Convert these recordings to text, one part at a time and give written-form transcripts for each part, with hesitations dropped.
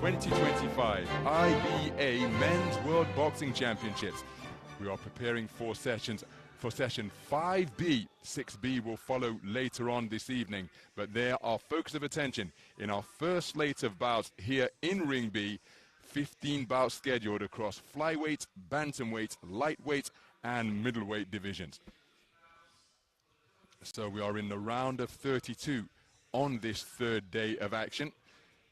2025 IBA Men's World Boxing Championships. We are preparing for session 5B. 6B will follow later on this evening, but they're our focus of attention in our first slate of bouts here in Ring B. 15 bouts scheduled across flyweight, bantamweight, lightweight, and middleweight divisions. So we are in the round of 32 on this third day of action.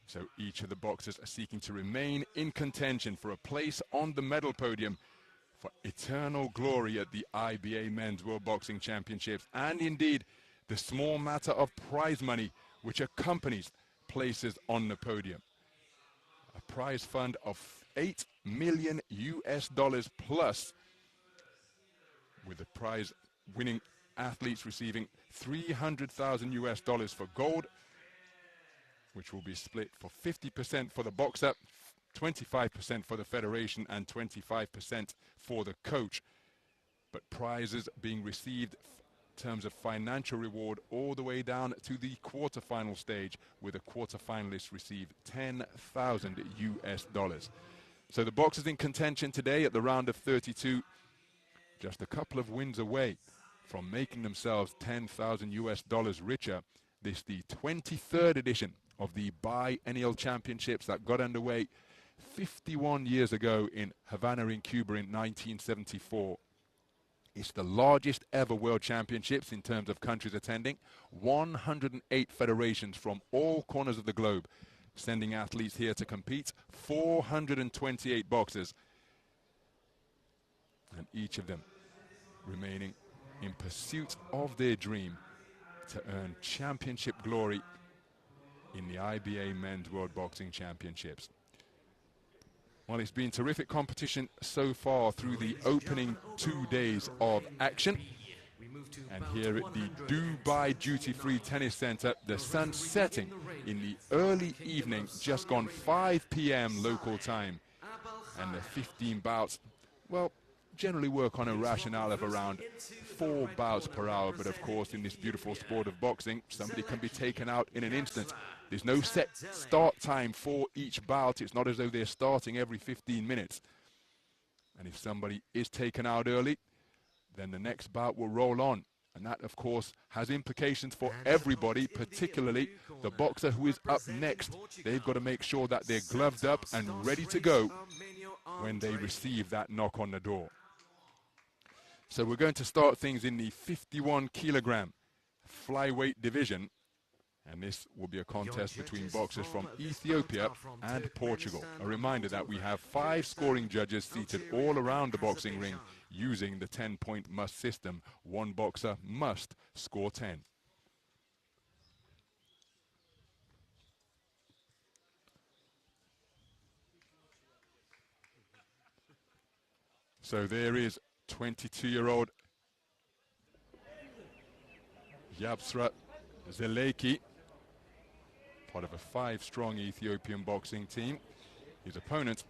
So each of the boxers are seeking to remain in contention for a place on the medal podium for eternal glory at the IBA Men's World Boxing Championships, and indeed the small matter of prize money which accompanies places on the podium. A prize fund of $8 million plus, with the prize winning athletes receiving $300,000 for gold, which will be split for 50% for the boxer, 25% for the federation, and 25% for the coach. But prizes being received in terms of financial reward all the way down to the quarterfinal stage, with the quarterfinalists receive $10,000. So the boxers in contention today at the round of 32, just a couple of wins away from making themselves $10,000 richer. This is the 23rd edition of the biennial championships that got underway 51 years ago in Havana in Cuba in 1974. It's the largest ever world championships in terms of countries attending. 108 federations from all corners of the globe sending athletes here to compete. 428 boxers, and each of them remaining in pursuit of their dream to earn championship glory in the IBA Men's World Boxing Championships. Well, it's been terrific competition so far through the opening 2 days of action. And here at the Dubai Duty Free Tennis Center, the sun's setting in the early evening, just gone 5 p.m. local time. And the 15 bouts, well, generally work on a rationale of around 4 bouts per hour. But of course, in this beautiful sport of boxing, somebody can be taken out in an instant. There's no set start time for each bout. It's not as though they're starting every 15 minutes. And if somebody is taken out early, then the next bout will roll on. And that, of course, has implications for everybody, particularly the boxer who is up next. They've got to make sure that they're gloved up and ready to go when they receive that knock on the door. So we're going to start things in the 51 kilogram flyweight division. And this will be a contest between boxers from Ethiopia and Portugal. A reminder that we have 5 scoring judges seated all around the boxing ring using the 10-point must system. One boxer must score 10. So there is 22-year-old Yabsra Zeleke, part of a 5-strong Ethiopian boxing team. His opponent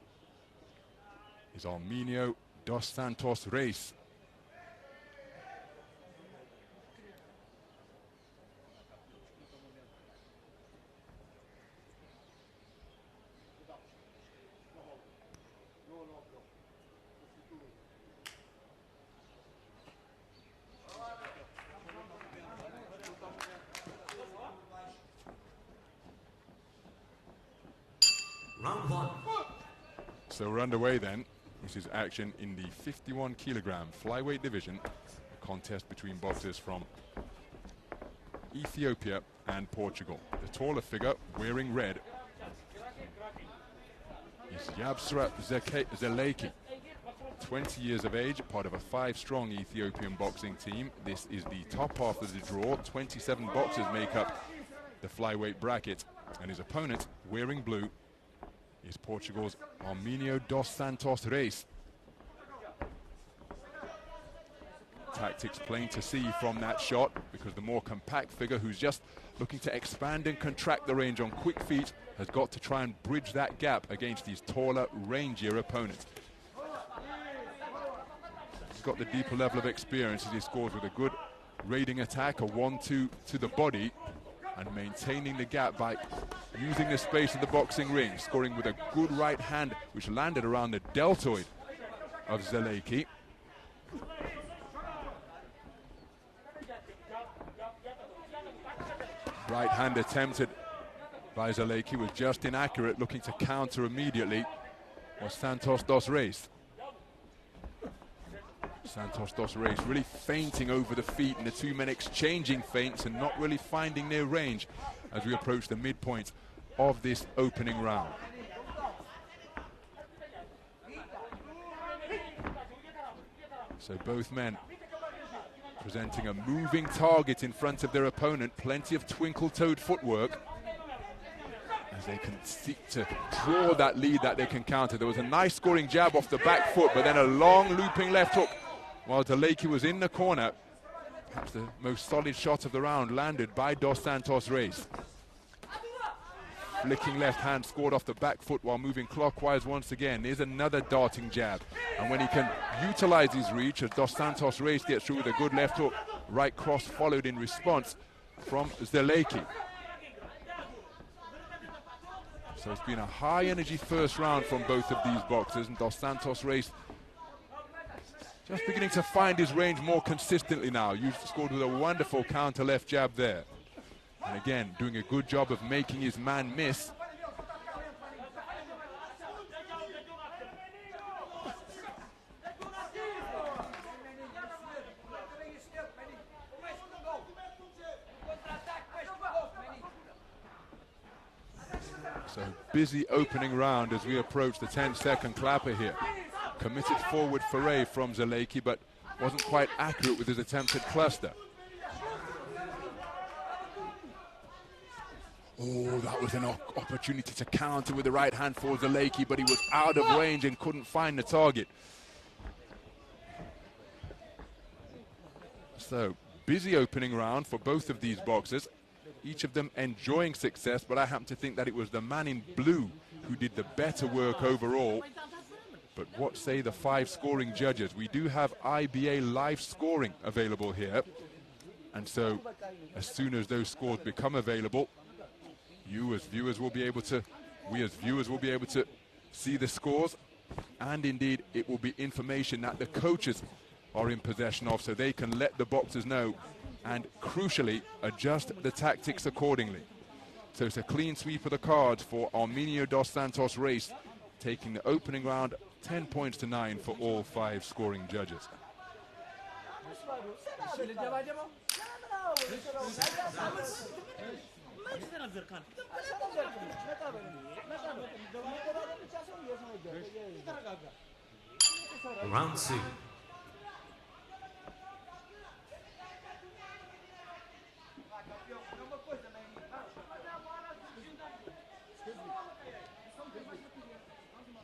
is Armenio dos Santos REIS. Round 1. So we're underway then. This is action in the 51 kilogram flyweight division, a contest between boxers from Ethiopia and Portugal. The taller figure, wearing red, is Yabsra Zeleke, 20 years of age, part of a 5-strong Ethiopian boxing team. This is the top half of the draw. 27 boxers make up the flyweight bracket, and his opponent, wearing blue, is Portugal's Armenio dos Santos REIS. Tactics plain to see from that shot, because the more compact figure, who's just looking to expand and contract the range on quick feet, has got to try and bridge that gap against his taller, rangier opponent. He's got the deeper level of experience as he scores with a good raiding attack, a 1-2 to the body. and maintaining the gap by using the space of the boxing ring, scoring with a good right hand which landed around the deltoid of Zeleke. Right hand attempted by Zeleke was just inaccurate, looking to counter immediately was Santos dos Reis. Santos dos Reis really feinting over the feet, and the two men exchanging feints and not really finding their range as we approach the midpoint of this opening round. So both men presenting a moving target in front of their opponent, plenty of twinkle-toed footwork as they can seek to draw that lead that they can counter. There was a nice scoring jab off the back foot, but then a long looping left hook while Zeleke was in the corner. Perhaps the most solid shot of the round landed by Dos Santos Reis. Flicking left hand scored off the back foot while moving clockwise once again. There's another darting jab. And when he can utilize his reach, as Dos Santos Reis gets through with a good left hook, right cross followed in response from Zeleke. So it's been a high energy first round from both of these boxers, and Dos Santos Reis just beginning to find his range more consistently now. You scored with a wonderful counter left jab there. And again, doing a good job of making his man miss. So busy opening round as we approach the 10-second clapper here. Committed forward foray from Zeleke, but wasn't quite accurate with his attempted cluster. Oh, that was an opportunity to counter with the right hand for Zeleke, but he was out of range and couldn't find the target. So, busy opening round for both of these boxers. Each of them enjoying success, but I happen to think that it was the man in blue who did the better work overall. But what say the 5 scoring judges? We do have IBA live scoring available here. And so, as soon as those scores become available, we as viewers will be able to see the scores, and indeed it will be information that the coaches are in possession of, so they can let the boxers know and crucially adjust the tactics accordingly. So it's a clean sweep of the cards for Armenio Dos Santos Reis, taking the opening round 10 points to 9 for all 5 scoring judges. Round 2.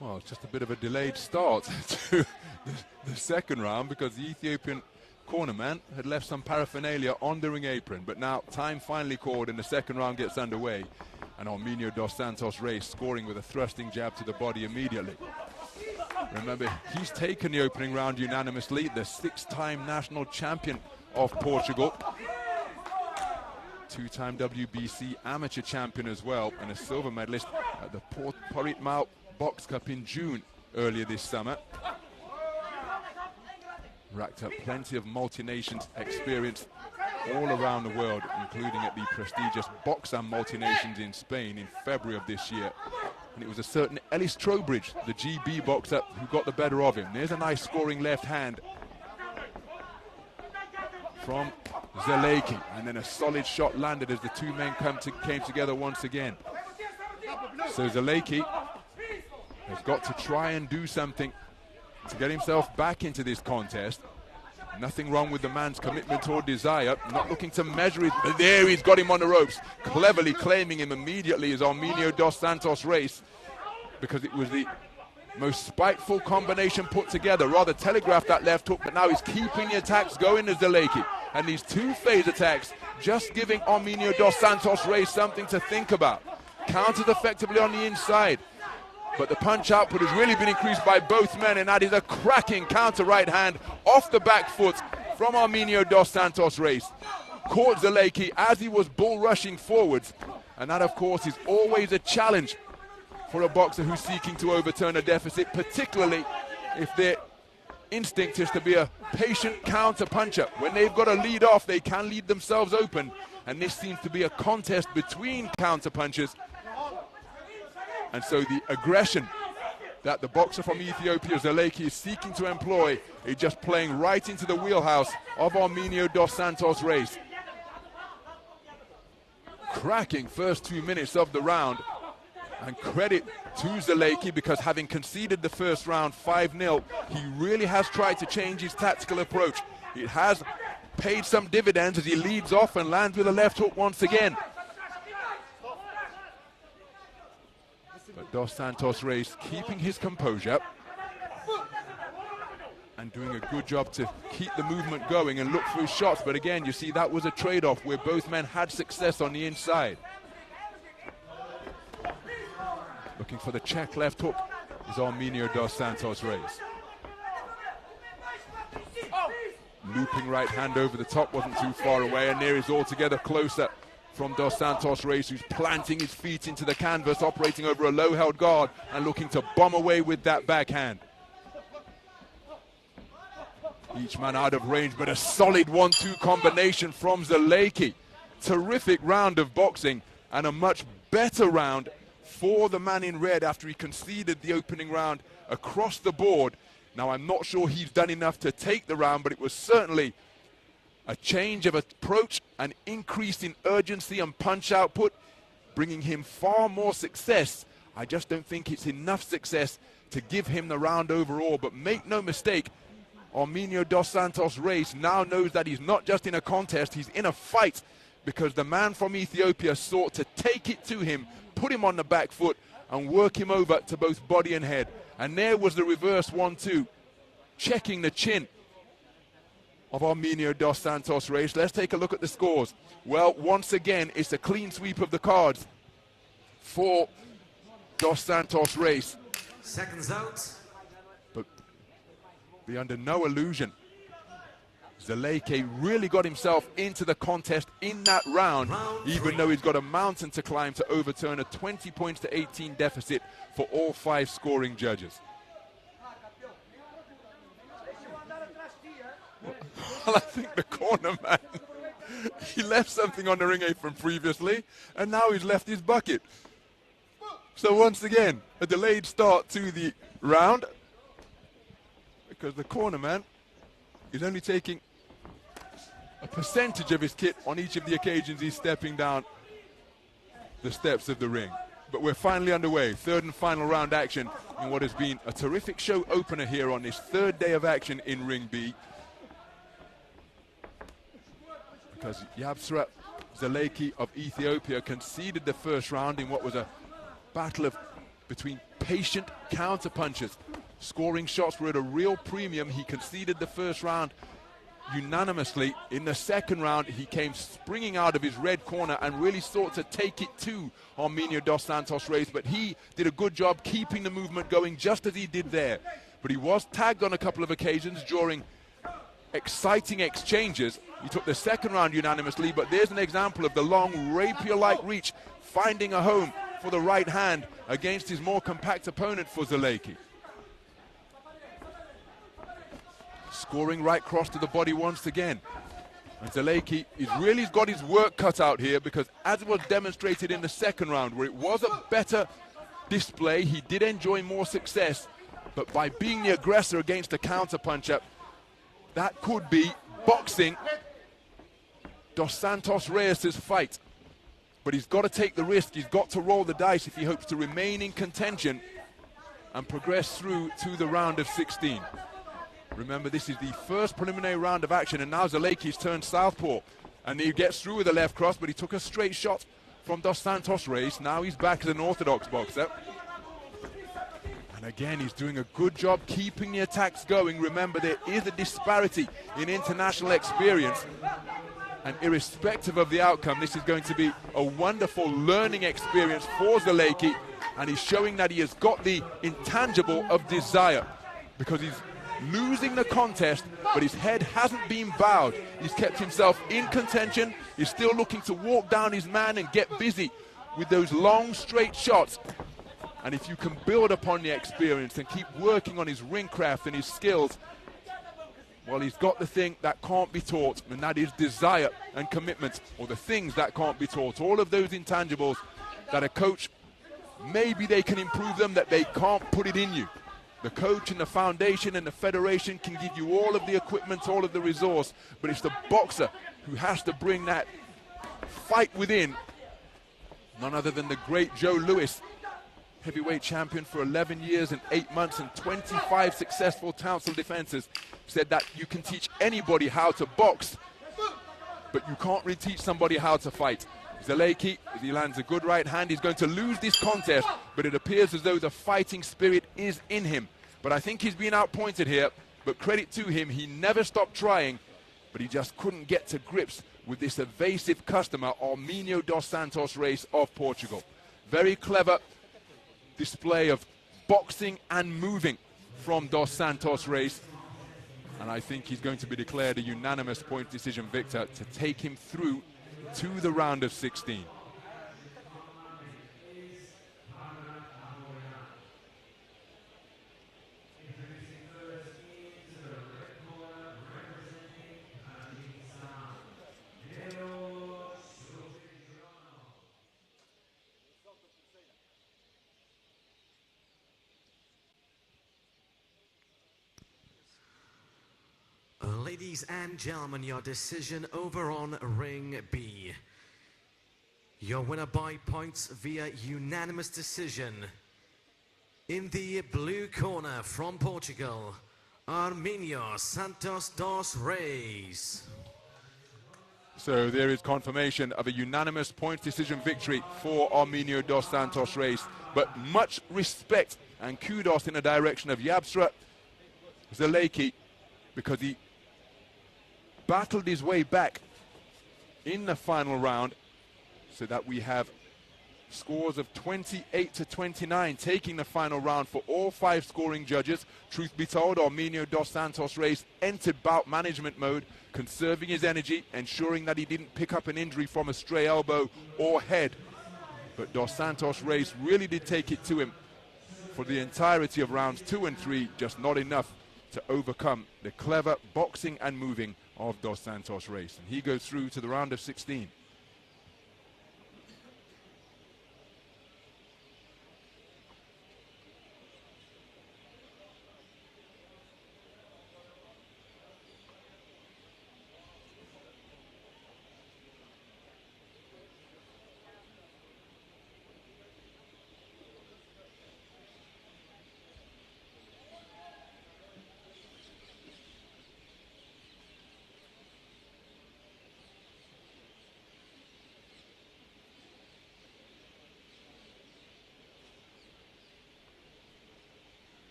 Well, it's just a bit of a delayed start to the second round, because the Ethiopian cornerman had left some paraphernalia on the ring apron, but now time finally called and the second round gets underway, and Armenio Dos Santos Reis scoring with a thrusting jab to the body immediately. Remember, he's taken the opening round unanimously, the 6-time national champion of Portugal, 2-time WBC amateur champion as well, and a silver medalist at the Portimao Box Cup in June earlier this summer. Racked up plenty of multi-nations experience all around the world, including at the prestigious BANTAM multi-nations in Spain in February of this year. And it was a certain Ellis Trowbridge, the GB boxer, who got the better of him. There's a nice scoring left hand from Zeleke, and then a solid shot landed as the two men came together once again. So Zeleke has got to try and do something to get himself back into this contest. Nothing wrong with the man's commitment or desire, not looking to measure it, but there he's got him on the ropes, cleverly claiming him immediately as Armenio Dos Santos Reis, because it was the most spiteful combination put together, rather telegraphed that left hook, but now he's keeping the attacks going as Zeleke, and these 2 phase attacks just giving Armenio Dos Santos Reis something to think about. Counters effectively on the inside, but the punch output has really been increased by both men, and that is a cracking counter right hand off the back foot from Armenio Dos Santos Reis. caught Zeleke as he was bull rushing forwards. And that, of course, is always a challenge for a boxer who's seeking to overturn a deficit, particularly if their instinct is to be a patient counter-puncher. When they've got to lead off, they can lead themselves open. And this seems to be a contest between counter-punchers. And so the aggression that the boxer from Ethiopia, Zeleke, is seeking to employ is just playing right into the wheelhouse of Armenio dos Santos Reis. Cracking first 2 minutes of the round. And credit to Zeleke, because having conceded the first round 5-0, he really has tried to change his tactical approach. It has paid some dividends as he leads off and lands with a left hook once again. But Dos Santos Reis keeping his composure and doing a good job to keep the movement going and look for his shots. But again, you see, that was a trade-off where both men had success on the inside. Looking for the check left hook is Armenio dos Santos Reis. Looping right hand over the top wasn't too far away, and there is altogether closer from Dos Santos Reis, who's planting his feet into the canvas, operating over a low-held guard and looking to bomb away with that backhand. Each man out of range, but a solid 1-2 combination from Zeleke. Terrific round of boxing, and a much better round for the man in red after he conceded the opening round across the board. Now, I'm not sure he's done enough to take the round, but it was certainly a change of approach, an increase in urgency and punch output, bringing him far more success. I just don't think it's enough success to give him the round overall. But make no mistake, Armenio dos Santos Reis now knows that he's not just in a contest, he's in a fight, because the man from Ethiopia sought to take it to him, put him on the back foot and work him over to both body and head. And there was the reverse 1-2, checking the chin of Armenio dos Santos Reis. Let's take a look at the scores. Well, once again, it's a clean sweep of the cards for dos Santos Reis. Seconds out. But be under no illusion, Zeleke really got himself into the contest in that round, even though he's got a mountain to climb to overturn a 20 points to 18 deficit for all 5 scoring judges. Well, I think the corner man, he left something on the ring apron previously, and now he's left his bucket. So once again, a delayed start to the round, because the corner man is only taking a percentage of his kit on each of the occasions he's stepping down the steps of the ring. But we're finally underway, third and final round action in what has been a terrific show opener here on this third day of action in Ring B. Because Yabsra Zeleke of Ethiopia conceded the first round in what was a battle between patient counter-punchers. Scoring shots were at a real premium. He conceded the first round unanimously. In the second round, he came springing out of his red corner and really sought to take it to Armenio dos Santos Reis, but he did a good job keeping the movement going just as he did there. But he was tagged on a couple of occasions during exciting exchanges. He took the second round unanimously, but there's an example of the long rapier-like reach finding a home for the right hand against his more compact opponent for Zeleke. Scoring right cross to the body once again. And Zeleke is really got his work cut out here, because as was demonstrated in the second round, where it was a better display, he did enjoy more success, but by being the aggressor against the counter-puncher, that could be boxing Dos Santos Reis' fight. But he's got to take the risk, he's got to roll the dice if he hopes to remain in contention and progress through to the round of 16. Remember, this is the first preliminary round of action, and now Zeleke's turned southpaw, and he gets through with a left cross, but he took a straight shot from Dos Santos Reis. Now he's back as an orthodox boxer. And again, he's doing a good job keeping the attacks going. Remember, there is a disparity in international experience, and irrespective of the outcome, this is going to be a wonderful learning experience for Zeleke, and he's showing that he has got the intangible of desire, because he's losing the contest, but his head hasn't been bowed. He's kept himself in contention. He's still looking to walk down his man and get busy with those long, straight shots. And if you can build upon the experience and keep working on his ring craft and his skills, well, he's got the thing that can't be taught, and that is desire and commitment, or the things that can't be taught. All of those intangibles that a coach, maybe they can improve them, that they can't put it in you. The coach and the foundation and the federation can give you all of the equipment, all of the resource, but it's the boxer who has to bring that fight within. None other than the great Joe Louis, heavyweight champion for 11 years and 8 months and 25 successful council defenses, said that you can teach anybody how to box, but you can't really teach somebody how to fight. Zeleke, if he lands a good right hand, he's going to lose this contest, but it appears as though the fighting spirit is in him. But I think he's been outpointed here, but credit to him, he never stopped trying, but he just couldn't get to grips with this evasive customer, Armenio dos Santos Reis of Portugal. Very clever display of boxing and moving from dos Santos Reis. And I think he's going to be declared a unanimous point decision victor to take him through to the round of 16. Ladies and gentlemen, your decision over on Ring B. Your winner by points via unanimous decision. In the blue corner from Portugal, Armenio Santos dos Reis. So there is confirmation of a unanimous point decision victory for Armenio dos Santos Reis. But much respect and kudos in the direction of Yabsra Zeleke, because he battled his way back in the final round, so that we have scores of 28-29 taking the final round for all 5 scoring judges. Truth be told, Armenio dos Santos Reis entered bout management mode, conserving his energy, ensuring that he didn't pick up an injury from a stray elbow or head. But dos Santos Reis really did take it to him for the entirety of rounds 2 and 3, just not enough to overcome the clever boxing and moving of dos Santos Reis. And he goes through to the round of 16.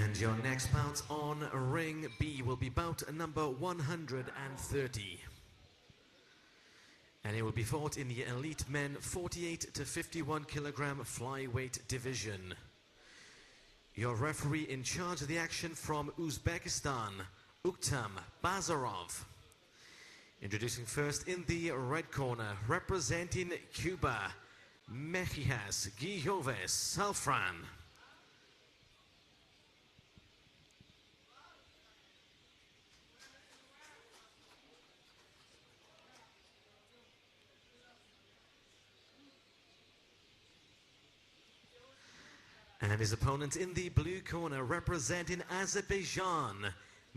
And your next bout on Ring B will be bout number 130. And it will be fought in the elite men 48 to 51 kilogram flyweight division. Your referee in charge of the action from Uzbekistan, Uktam Bazarov. Introducing first in the red corner, representing Cuba, Mejias, GIOVIS, Salfran. And his opponent in the blue corner, representing Azerbaijan,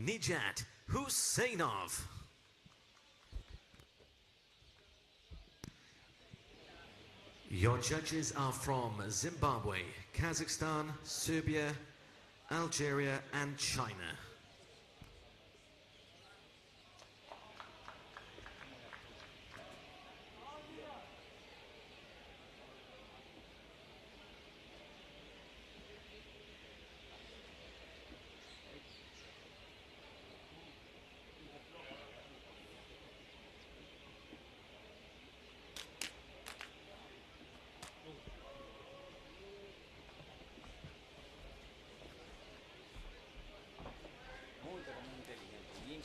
Nijat, Huseynov. Your judges are from Zimbabwe, Kazakhstan, Serbia, Algeria, and China.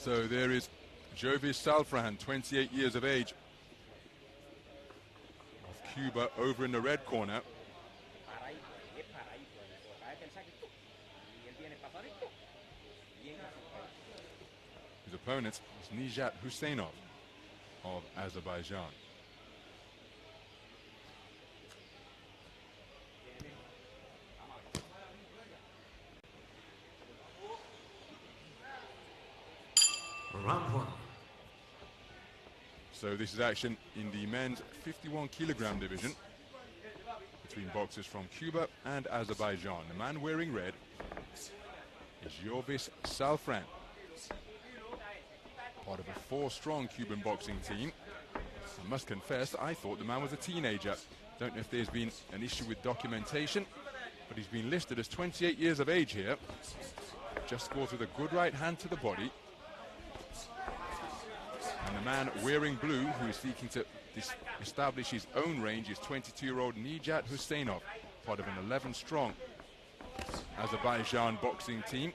So there is GIOVIS Salfran, 28 years of age, of Cuba, over in the red corner. His opponent is Nijat Huseynov of Azerbaijan. Round one. So this is action in the men's 51 kilogram division between boxers from Cuba and Azerbaijan. The man wearing red is GIOVIS Salfran, part of a four-strong Cuban boxing team. I must confess, I thought the man was a teenager. Don't know if there's been an issue with documentation, but he's been listed as 28 years of age here. Just scores with a good right hand to the body. And the man wearing blue, who is seeking to establish his own range, is 22-year-old Nijat Huseynov, part of an 11-strong Azerbaijan boxing team.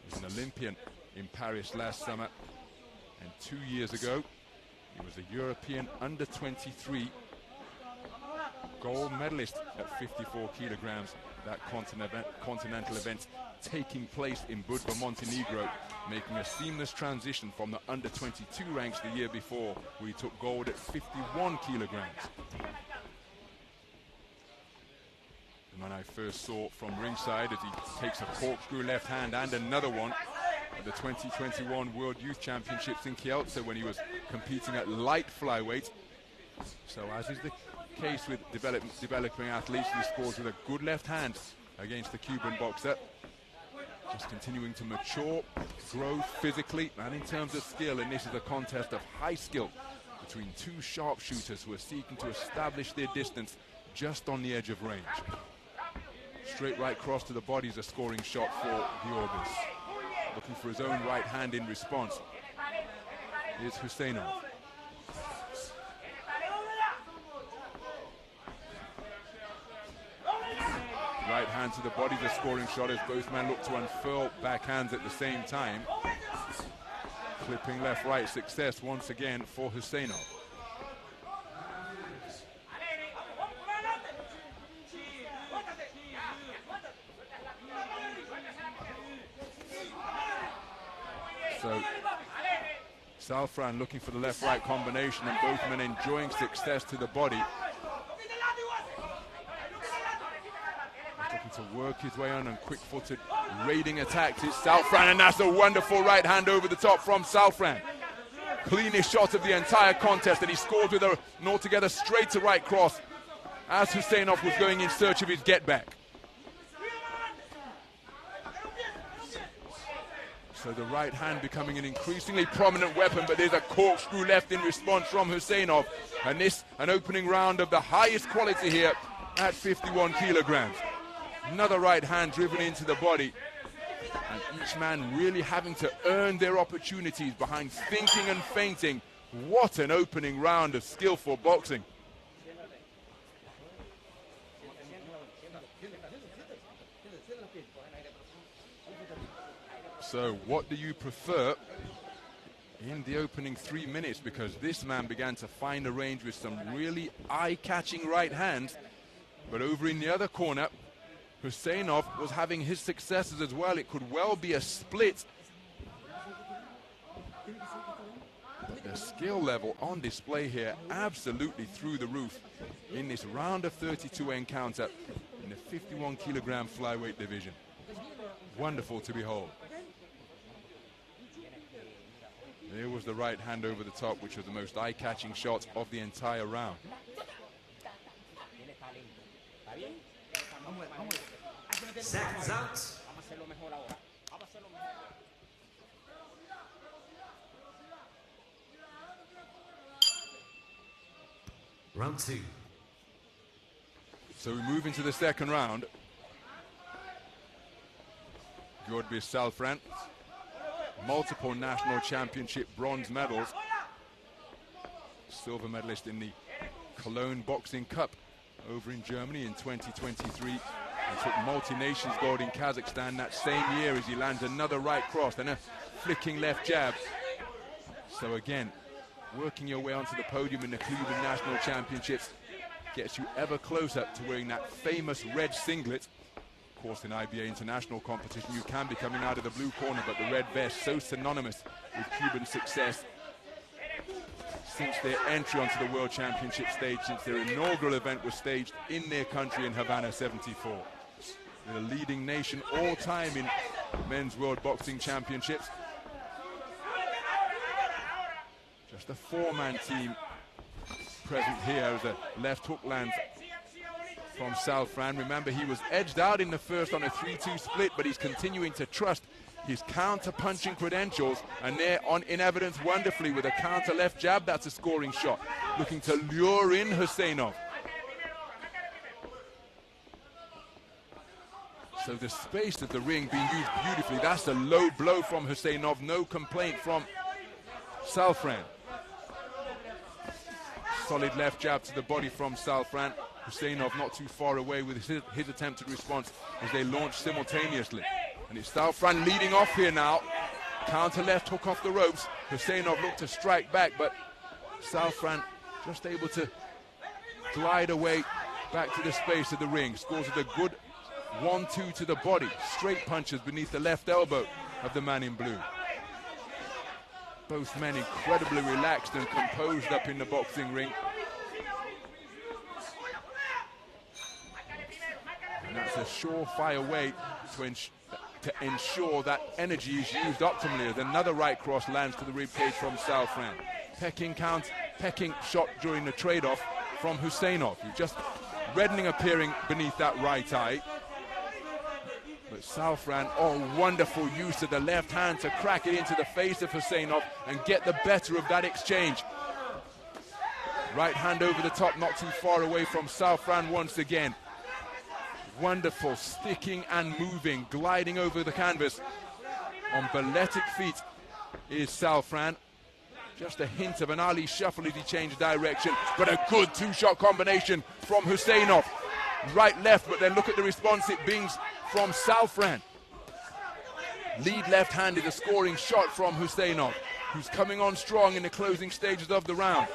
He's an Olympian in Paris last summer, and 2 years ago he was a European under-23 gold medalist at 54 kilograms, that continental event taking place in Budva, Montenegro, making a seamless transition from the under-22 ranks the year before, where he took gold at 51 kilograms. The man I first saw from ringside as he takes a corkscrew left hand and another one at the 2021 World Youth Championships in Kielce when he was competing at light flyweight. So as is the case with developing athletes, he scores with a good left hand against the Cuban boxer. Just continuing to mature, grow physically and in terms of skill, and this is a contest of high skill between two sharpshooters who are seeking to establish their distance just on the edge of range. Straight right cross to the body is a scoring shot for GIOVIS. Looking for his own right hand in response. Here's Huseynov. Right hand to the body, the scoring shot, as both men look to unfurl backhands at the same time. Clipping left-right success once again for Huseynov. So Salfran looking for the left-right combination, and both men enjoying success to the body. Looking to work his way on and quick-footed raiding attacks. It's Salfran, and that's a wonderful right hand over the top from Salfran. Cleanest shot of the entire contest, and he scored with an altogether straight to right cross as Huseynov was going in search of his get-back. So the right hand becoming an increasingly prominent weapon, but there's a corkscrew left in response from Huseynov, and this an opening round of the highest quality here at 51 kilograms. Another right hand driven into the body, and each man really having to earn their opportunities behind thinking and feinting. What an opening round of skillful boxing. So what do you prefer in the opening 3 minutes? Because this man began to find a range with some really eye-catching right hands, but over in the other corner, Huseynov was having his successes as well. It could well be a split. But the skill level on display here absolutely through the roof in this round of 32 encounter in the 51 kilogram flyweight division. Wonderful to behold. There was the right hand over the top, which was the most eye-catching shot of the entire round. Seconds out. Round two. So we move into the second round. GIOVIS Salfran, multiple national championship bronze medals, silver medalist in the Cologne Boxing Cup over in Germany in 2023, He took multi-nations gold in Kazakhstan that same year as he lands another right cross and a flicking left jab. So again, working your way onto the podium in the Cuban National Championships gets you ever closer to wearing that famous red singlet. Of course, in IBA international competition, you can be coming out of the blue corner, but the red vest, so synonymous with Cuban success since their entry onto the World Championship stage, since their inaugural event was staged in their country in Havana '74. They're the leading nation all time in men's World Boxing Championships. Just a four-man team present here as a left hook lands from Salfran. Remember, he was edged out in the first on a 3-2 split, but he's continuing to trust his counter-punching credentials, and they're in evidence wonderfully with a counter left jab. That's a scoring shot, looking to lure in Huseynov. So the space of the ring being used beautifully. That's a low blow from Huseynov, no complaint from Salfran. Solid left jab to the body from Salfran. Huseynov not too far away with his attempted response as they launch simultaneously. And it's Salfran leading off here now. Counter left hook off the ropes. Huseynov looked to strike back, but Salfran just able to glide away back to the space of the ring. Scores with a good 1-2 to the body. Straight punches beneath the left elbow of the man in blue. Both men incredibly relaxed and composed up in the boxing ring. And that's a surefire way to ensure that energy is used optimally, as another right cross lands to the ribcage from Salfran. Pecking shot during the trade-off from Huseynov, who's just reddening appearing beneath that right eye. But Salfran, wonderful use of the left hand to crack it into the face of Huseynov and get the better of that exchange. Right hand over the top, not too far away from Salfran once again. Wonderful, sticking and moving, gliding over the canvas. On balletic feet is Salfran. Just a hint of an Ali shuffle as he changed direction, but a good two-shot combination from Huseynov. Right, left, but then look at the response it brings from Salfran. Lead left hand is a scoring shot from Huseynov, who's coming on strong in the closing stages of the round.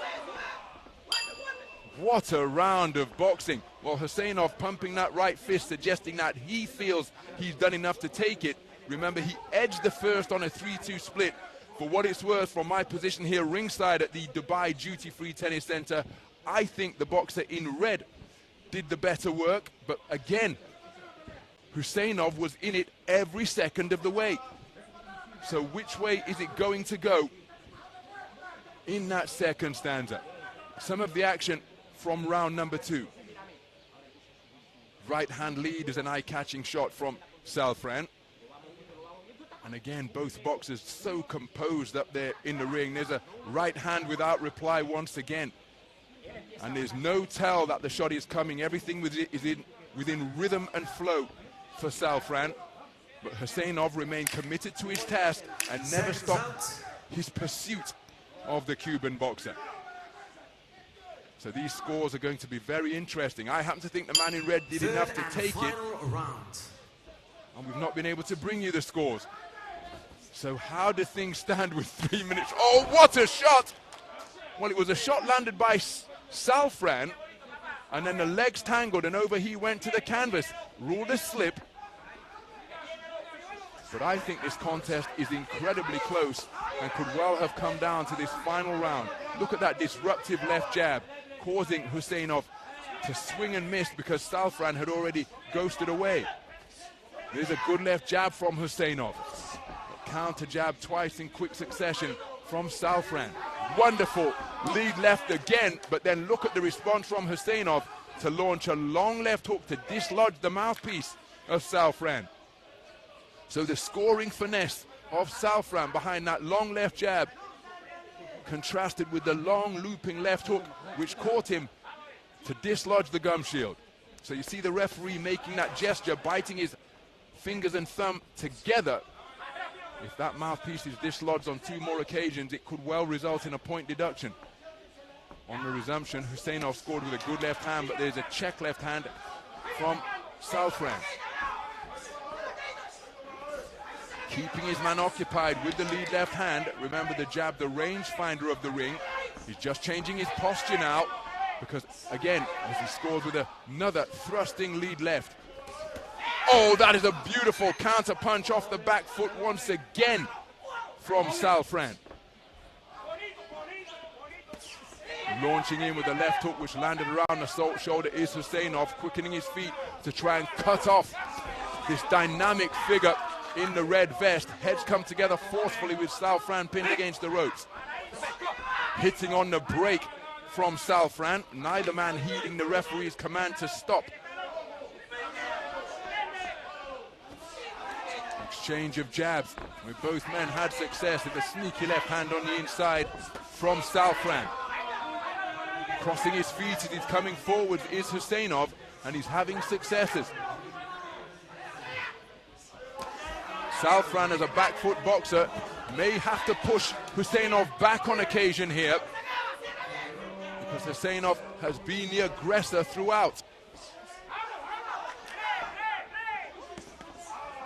What a round of boxing. Well, Huseynov pumping that right fist, suggesting that he feels he's done enough to take it. Remember, he edged the first on a 3-2 split. For what it's worth, from my position here ringside at the Dubai Duty Free Tennis Center, I think the boxer in red did the better work. But again, Huseynov was in it every second of the way. So which way is it going to go in that second stanza? Some of the action from round number 2. Right hand lead is an eye-catching shot from Salfran. And again, both boxers so composed up there in the ring. There's a right hand without reply once again. And there's no tell that the shot is coming. Everything is within rhythm and flow for Salfran. But Huseynov remained committed to his task and never stopped his pursuit of the Cuban boxer. So these scores are going to be very interesting. I happen to think the man in red did enough to take it. And we've not been able to bring you the scores. So how do things stand with 3 minutes? Oh, what a shot! Well, it was a shot landed by Salfran, and then the legs tangled, and over he went to the canvas. Ruled a slip. But I think this contest is incredibly close and could well have come down to this final round. Look at that disruptive left jab, causing Huseynov to swing and miss because Salfran had already ghosted away. There's a good left jab from Huseynov. Counter jab twice in quick succession from Salfran. Wonderful lead left again, but then look at the response from Huseynov to launch a long left hook to dislodge the mouthpiece of Salfran. So the scoring finesse of Salfran behind that long left jab contrasted with the long looping left hook which caught him to dislodge the gum shield. So you see the referee making that gesture, biting his fingers and thumb together. If that mouthpiece is dislodged on 2 more occasions, it could well result in a point deduction. On the resumption, Huseynov scored with a good left hand, but there's a check left hand from Salfran. Keeping his man occupied with the lead left hand. Remember the jab, the rangefinder of the ring. He's just changing his posture now because, again, as he scores with another thrusting lead left. Oh, that is a beautiful counter punch off the back foot once again from Salfran. Launching in with the left hook, which landed around the shoulder, is Huseynov, quickening his feet to try and cut off this dynamic figure in the red vest. Heads come together forcefully with Salfran pinned against the ropes. Hitting on the break from Salfran, neither man heeding the referee's command to stop. Exchange of jabs, with both men had success with a sneaky left hand on the inside from Salfran. Crossing his feet as he's coming forward is Huseynov, and he's having successes. Salfran, as a back foot boxer, may have to push Huseynov back on occasion here, because Huseynov has been the aggressor throughout.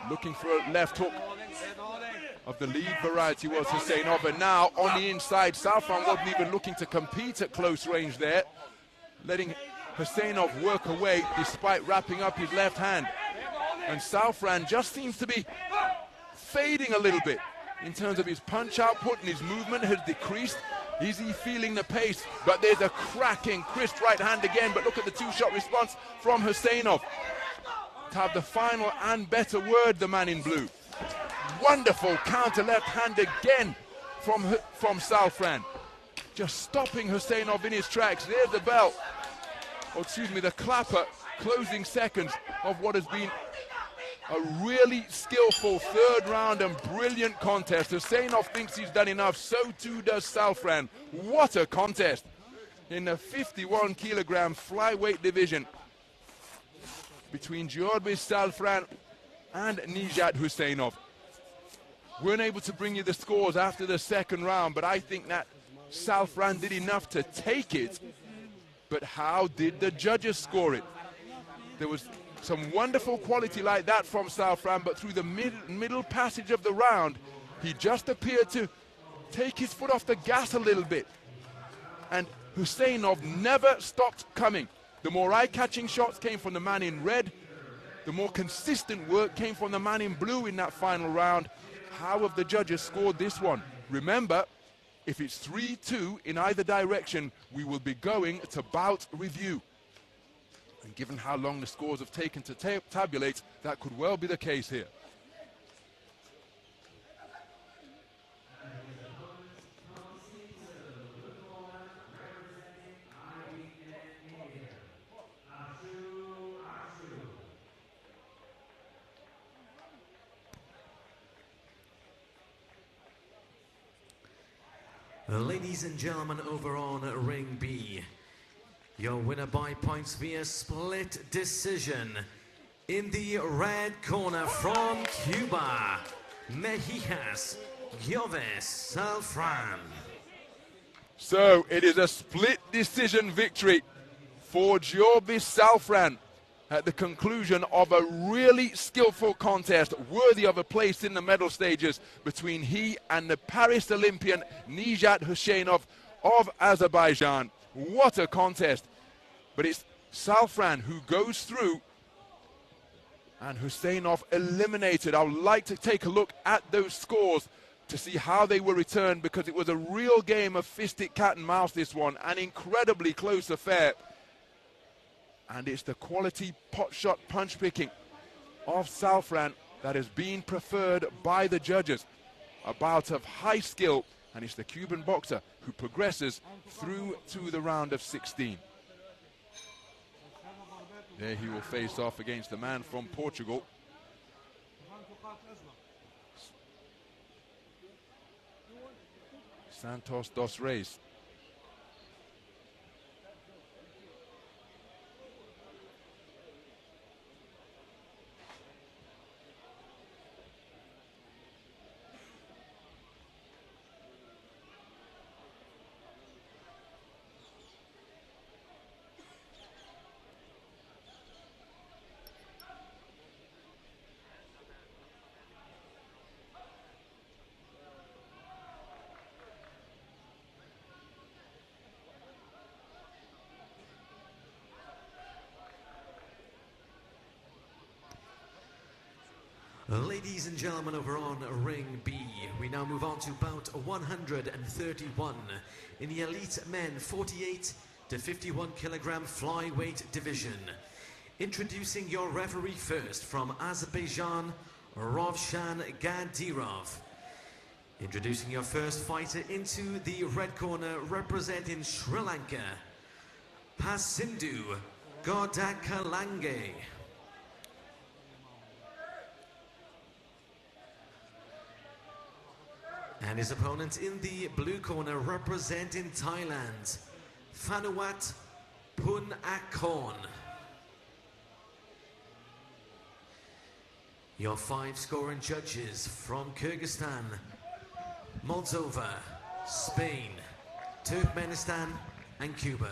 Looking for a left hook of the lead variety was Huseynov, and now on the inside, Salfran wasn't even looking to compete at close range there, letting Huseynov work away despite wrapping up his left hand. And Salfran just seems to be fading a little bit in terms of his punch output, and his movement has decreased. Is he feeling the pace? But there's a cracking, crisp right hand again, but look at the two-shot response from Huseynov. To have the final and better word, the man in blue. Wonderful counter left hand again from Salfran. Just stopping Huseynov in his tracks. There's the bell, or excuse me, the clapper, closing seconds of what has been a really skillful third round and brilliant contest. Huseynov thinks he's done enough, so too does Salfran. What a contest in the 51 kilogram flyweight division between GIOVIS Salfran and Nijat Huseynov. Weren't able to bring you the scores after the second round, but I think that Salfran did enough to take it. But how did the judges score it? There was some wonderful quality like that from Salfran, but through the middle passage of the round, he just appeared to take his foot off the gas a little bit. And Huseynov never stopped coming. The more eye-catching shots came from the man in red. The more consistent work came from the man in blue in that final round. How have the judges scored this one? Remember, if it's 3-2 in either direction, we will be going to bout review. And given how long the scores have taken to tabulate, that could well be the case here. Ladies and gentlemen, over on Ring B, your winner by points via split decision. In the red corner from Cuba, Mejias, GIOVIS Salfran. So it is a split decision victory for GIOVIS Salfran at the conclusion of a really skillful contest, worthy of a place in the medal stages between he and the Paris Olympian Nijat Huseynov of Azerbaijan. What a contest. But it's Salfran who goes through and Huseynov eliminated. I would like to take a look at those scores to see how they were returned, because it was a real game of fisted cat and mouse, this one, an incredibly close affair. And it's the quality pot shot punch picking of Salfran that has been preferred by the judges. A bout of high skill, and it's the Cuban boxer who progresses through to the round of 16. There he will face off against the man from Portugal. Santos dos Reis. Ladies and gentlemen, over on Ring B, we now move on to bout 131 in the elite men 48 to 51 kilogram flyweight division. Introducing your referee first from Azerbaijan, Rovshan Gadirov. Introducing your first fighter into the red corner representing Sri Lanka, Pasindu Godakandalage. And his opponent in the blue corner representing Thailand, Phanuwat PUNNAKORN. Your 5 scoring judges from Kyrgyzstan, Moldova, Spain, Turkmenistan and Cuba.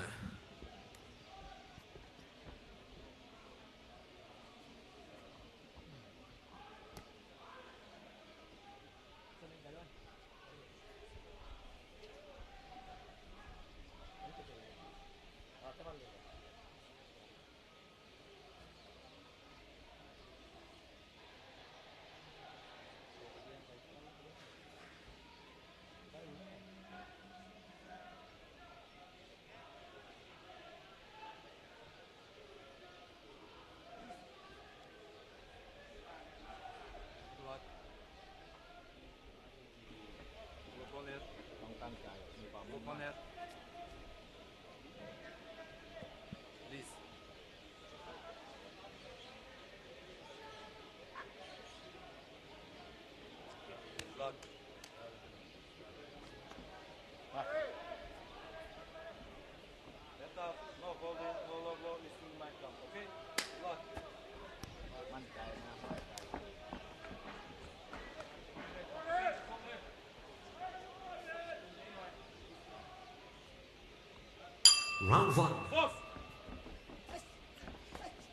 Round 1.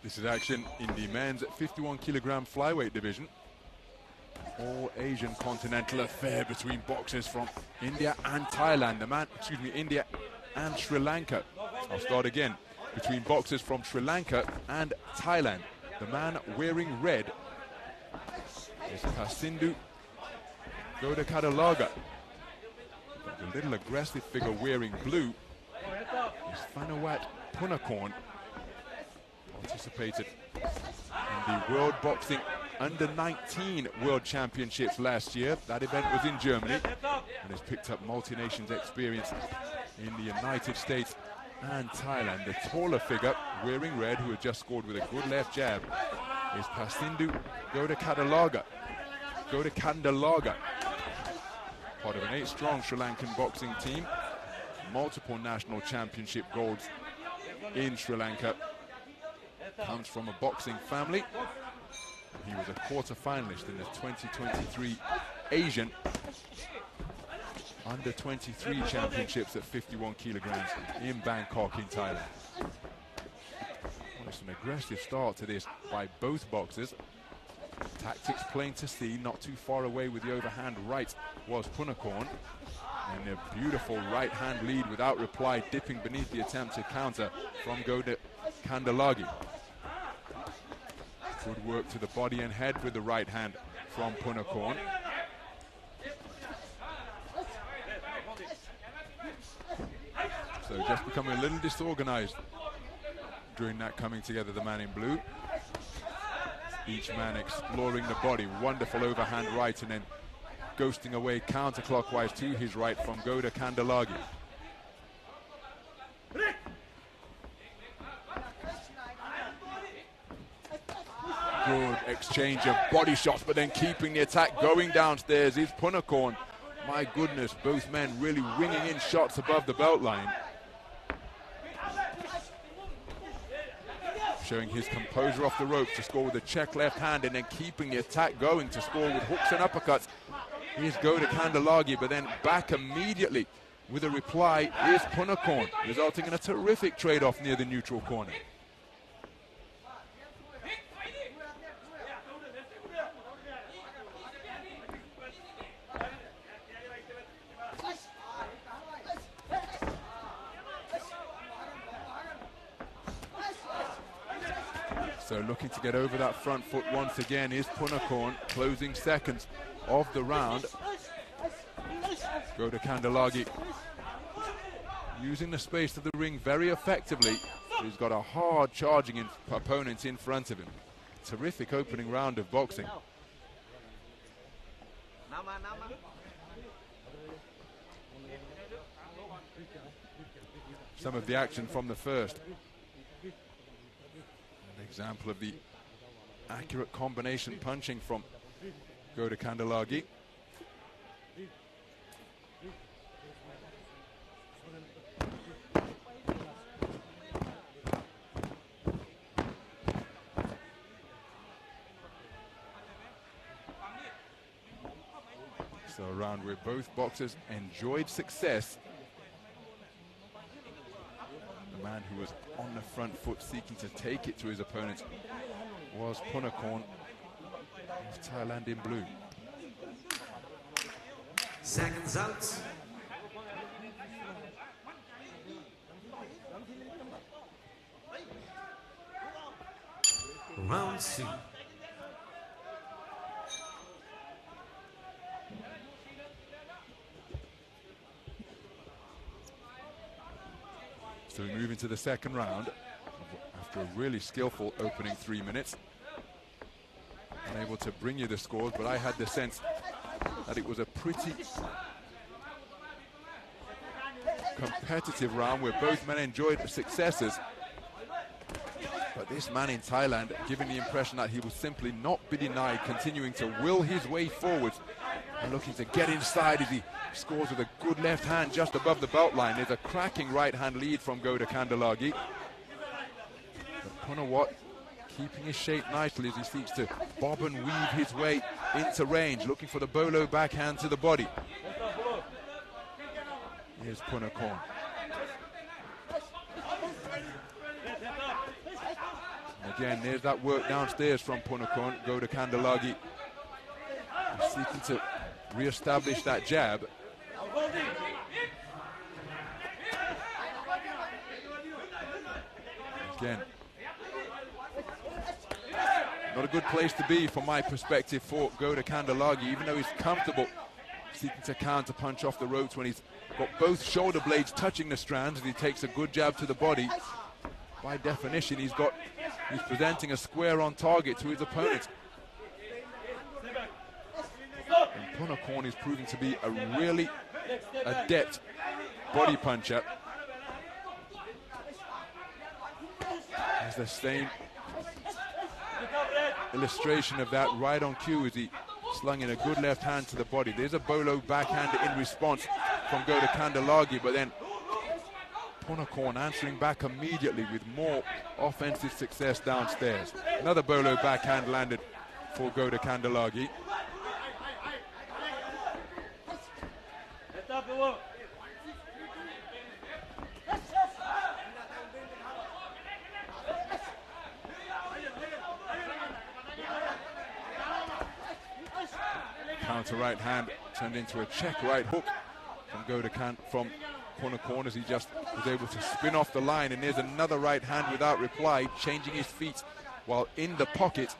This is action in the men's 51 kilogram flyweight division. All Asian continental affair between boxers from India and Thailand. India and Sri Lanka. I'll start again. Between boxers from Sri Lanka and Thailand. The man wearing red is Pasindu Godakandalage. The little aggressive figure wearing blue is Phanuwat PUNNAKORN. Participated in the World Boxing Under-19 World Championships last year. That event was in Germany and has picked up multi-nations experience in the United States and Thailand. The taller figure wearing red, who had just scored with a good left jab, is Pasindu Godakandalage. Part of an 8-strong Sri Lankan boxing team. Multiple national championship golds in Sri Lanka. Comes from a boxing family. He was a quarter-finalist in the 2023 Asian Under-23 Championships at 51 kilograms in Bangkok in Thailand. Well, it's an aggressive start to this by both boxers. Tactics plain to see, not too far away with the overhand right was PUNNAKORN. And a beautiful right hand lead without reply, dipping beneath the attempt to counter from Godakandalage. Good work to the body and head with the right hand from PUNNAKORN. So just becoming a little disorganized during that coming together, the man in blue. Each man exploring the body. Wonderful overhand right and then ghosting away counterclockwise to his right from Godakandalage. Good exchange of body shots, but then keeping the attack going downstairs is PUNNAKORN. My goodness, both men really ringing in shots above the belt line. Showing his composure off the ropes to score with a check left hand and then keeping the attack going to score with hooks and uppercuts. Here's Godakandalage, but then back immediately with a reply is PUNNAKORN, resulting in a terrific trade-off near the neutral corner. So looking to get over that front foot once again is PUNNAKORN, closing seconds of the round. Godakandalage using the space of the ring very effectively. He's got a hard charging opponent in front of him. Terrific opening round of boxing. Some of the action from the first. An example of the accurate combination punching from Godakandalage. So a round where both boxers enjoyed success. The man who was on the front foot seeking to take it to his opponent was PUNNAKORN of Thailand in blue. Seconds out. Round 2. So we move into the second round after a really skillful opening 3 minutes. Unable to bring you the scores, but I had the sense that it was a pretty competitive round where both men enjoyed the successes. But this man in Thailand, giving the impression that he will simply not be denied, continuing to will his way forwards and looking to get inside as he scores with a good left hand just above the belt line. There's a cracking right hand lead from Godakandalage. But Phanuwat keeping his shape nicely as he seeks to bob and weave his way into range, looking for the bolo backhand to the body. Here's PUNNAKORN. Again, there's that work downstairs from PUNNAKORN. Godakandalage seeking to re-establish that jab. Again, not a good place to be from my perspective for Godakandalage, even though he's comfortable seeking to counter punch off the ropes when he's got both shoulder blades touching the strands as he takes a good jab to the body. By definition, he's presenting a square on target to his opponent. And PUNNAKORN is proving to be a really adept body puncher. There's the same illustration of that right on cue as he slung in a good left hand to the body. There's a bolo backhand in response from Godakandalage, but then PUNNAKORN answering back immediately with more offensive success downstairs. Another bolo backhand landed for Godakandalage. Counter right hand turned into a check right hook from PUNNAKORN as he just was able to spin off the line, and there's another right hand without reply, changing his feet while in the pocket.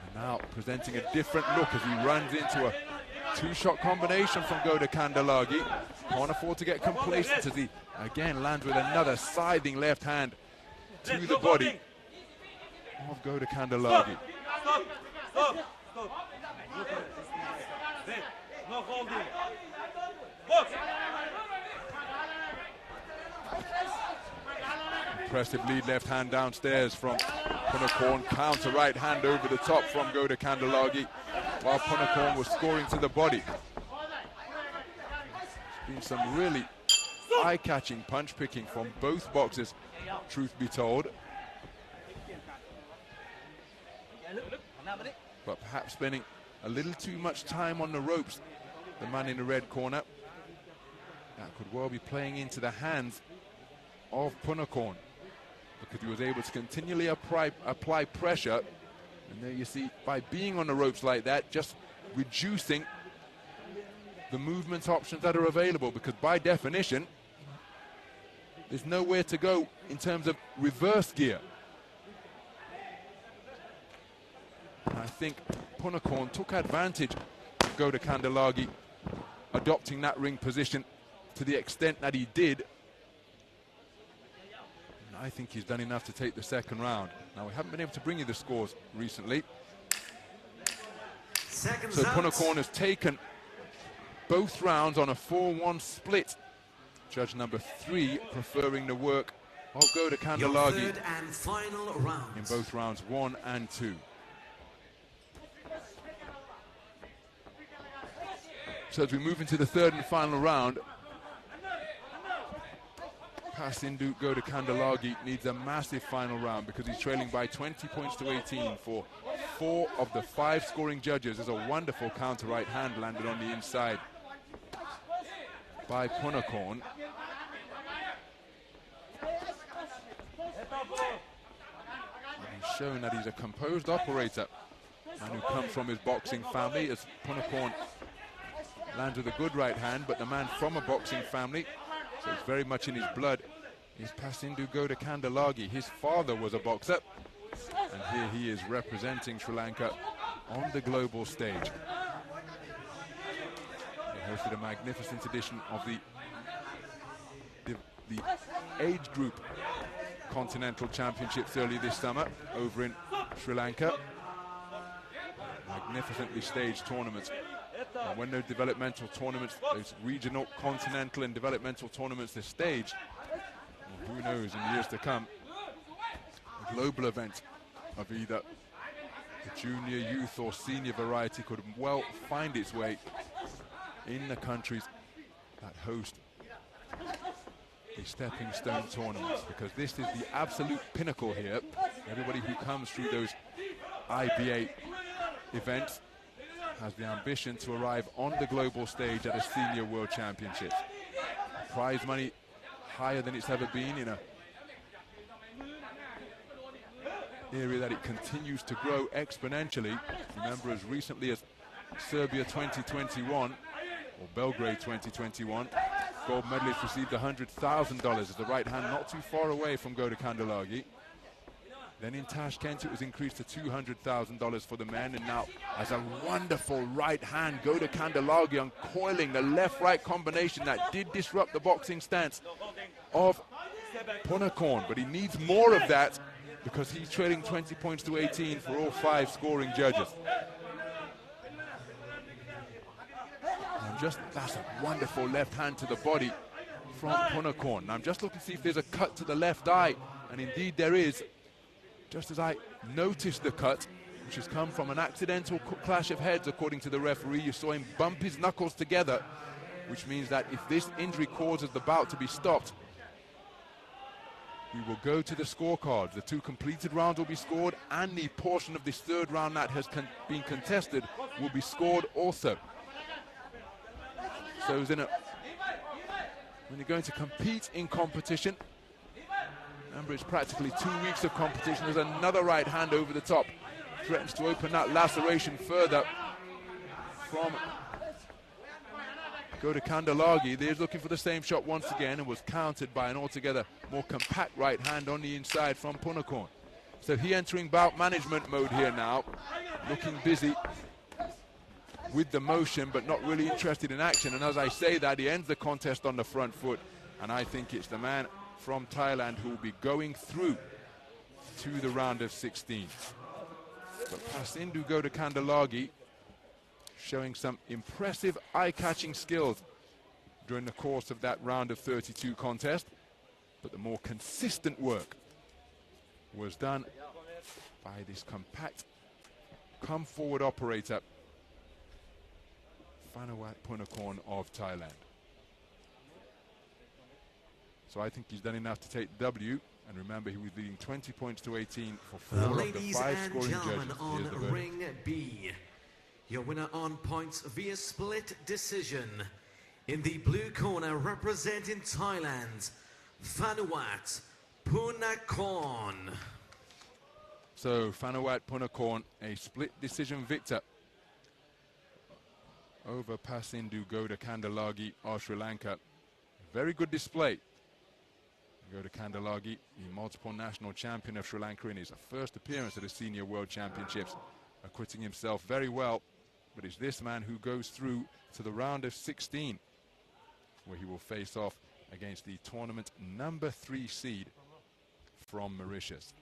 And now presenting a different look as he runs into a two-shot combination from Godakandalage. Can't afford to get complacent as he again lands with another scything left hand to the body of Godakandalage. No holding. Impressive lead left hand downstairs from PUNNAKORN. Counter right hand over the top from Godakandalage while PUNNAKORN was scoring to the body. There's been some really eye-catching punch picking from both boxers, truth be told. But perhaps spending a little too much time on the ropes, the man in the red corner. That could well be playing into the hands of PUNNAKORN, because he was able to continually apply pressure. And there you see, by being on the ropes like that, just reducing the movement options that are available, because by definition, there's nowhere to go in terms of reverse gear. And I think PUNNAKORN took advantage of Godakandalage adopting that ring position to the extent that he did. And I think he's done enough to take the second round. Now, we haven't been able to bring you the scores recently. So PUNNAKORN has taken both rounds on a 4-1 split. Judge number 3 preferring the work of Godakandalage in both rounds 1 and 2. So as we move into the third and final round, Pasindu Godakandalage needs a massive final round because he's trailing by 20 points to 18 for 4 of the 5 scoring judges. There's a wonderful counter right hand landed on the inside by PUNNAKORN. He's shown that he's a composed operator, and who comes from his boxing family, as PUNNAKORN lands with a good right hand, but the man from a boxing family, so it's very much in his blood, is Pasindu Godakandalage. His father was a boxer, and here he is representing Sri Lanka on the global stage. He hosted a magnificent edition of the age group Continental Championships early this summer over in Sri Lanka. Magnificently staged tournaments. And when those developmental tournaments, those regional, continental and developmental tournaments are staged, well, who knows in the years to come, a global event of either the junior, youth or senior variety could well find its way in the countries that host the stepping stone tournaments, because this is the absolute pinnacle here. Everybody who comes through those IBA events has the ambition to arrive on the global stage at a senior world championships. Prize money higher than it's ever been in a area that it continues to grow exponentially. Remember, as recently as Serbia 2021 or Belgrade 2021, gold medalists received $100,000 as the right hand, not too far away from Godakandalage. Then in Tashkent it was increased to $200,000 for the men, and now as a wonderful right hand, Godakandalage uncoiling the left-right combination that did disrupt the boxing stance of PUNNAKORN, but he needs more of that because he's trailing 20 points to 18 for all 5 scoring judges. And that's a wonderful left hand to the body from PUNNAKORN. Now I'm just looking to see if there's a cut to the left eye, and indeed there is. Just as I noticed the cut, which has come from an accidental clash of heads, according to the referee. You saw him bump his knuckles together, which means that if this injury causes the bout to be stopped, we will go to the scorecards. The 2 completed rounds will be scored, and the portion of this third round that has been contested will be scored also. So when you're going to compete in competition, remember, it's practically 2 weeks of competition. There's another right hand over the top. Threatens to open that laceration further from Godakandalage. There's looking for the same shot once again and was countered by an altogether more compact right hand on the inside from PUNNAKORN. So he entering bout management mode here now, looking busy with the motion but not really interested in action. And as I say that, he ends the contest on the front foot, and I think it's the man from Thailand who will be going through to the round of 16. But Pasindu Godakandalage showing some impressive eye-catching skills during the course of that round of 32 contest, but the more consistent work was done by this compact come-forward operator, Phanuwat PUNNAKORN of Thailand. So I think he's done enough to take the W. And remember, he was leading 20 points to 18 for 4 of the 5 scoring judges. On ring B, your winner on points via split decision. In the blue corner, representing Thailand, Phanuwat PUNNAKORN. So Phanuwat PUNNAKORN, a split decision victor over Pasindu Godakandalage of Sri Lanka. Very good display. Godakandalage, the multiple national champion of Sri Lanka in his first appearance at the Senior World Championships, acquitting himself very well. But it's this man who goes through to the round of 16, where he will face off against the tournament number 3 seed from Mauritius.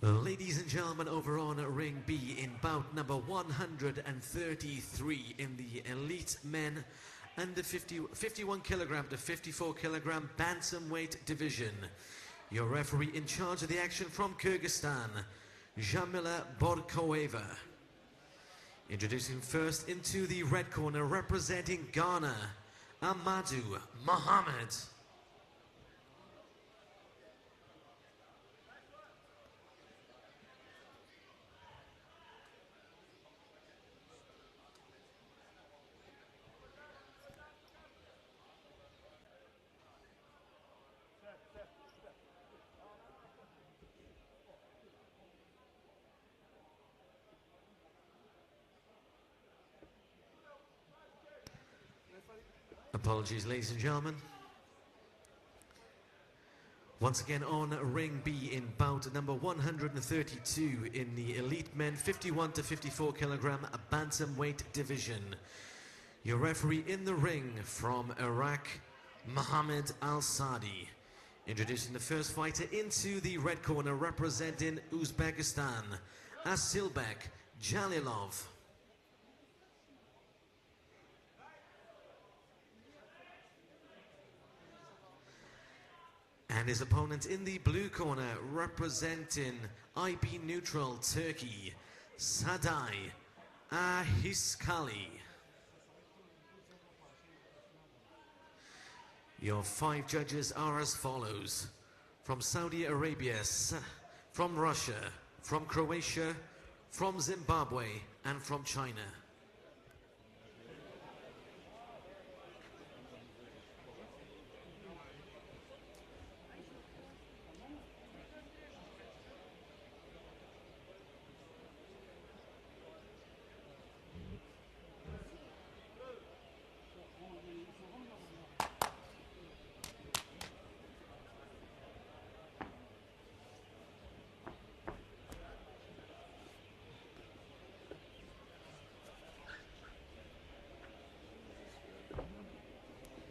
Ladies and gentlemen, over on ring B in bout number 133 in the elite men under 51 kilogram to 54 kilogram bantamweight division. Your referee in charge of the action from Kyrgyzstan, Jamila Borkoeva. Introducing first into the red corner, representing Ghana, Amadu Mohammed. Apologies, ladies and gentlemen. Once again on ring B in bout number 132 in the elite men 51 to 54 kilogram bantamweight division. Your referee in the ring from Iraq, Mohammed Al-Sadi. Introducing the first fighter into the red corner, representing Uzbekistan, Asilbek Jalilov. And his opponent in the blue corner, representing IB neutral Turkey, Sadai Ahiskali. Your 5 judges are as follows: from Saudi Arabia, from Russia, from Croatia, from Zimbabwe, and from China.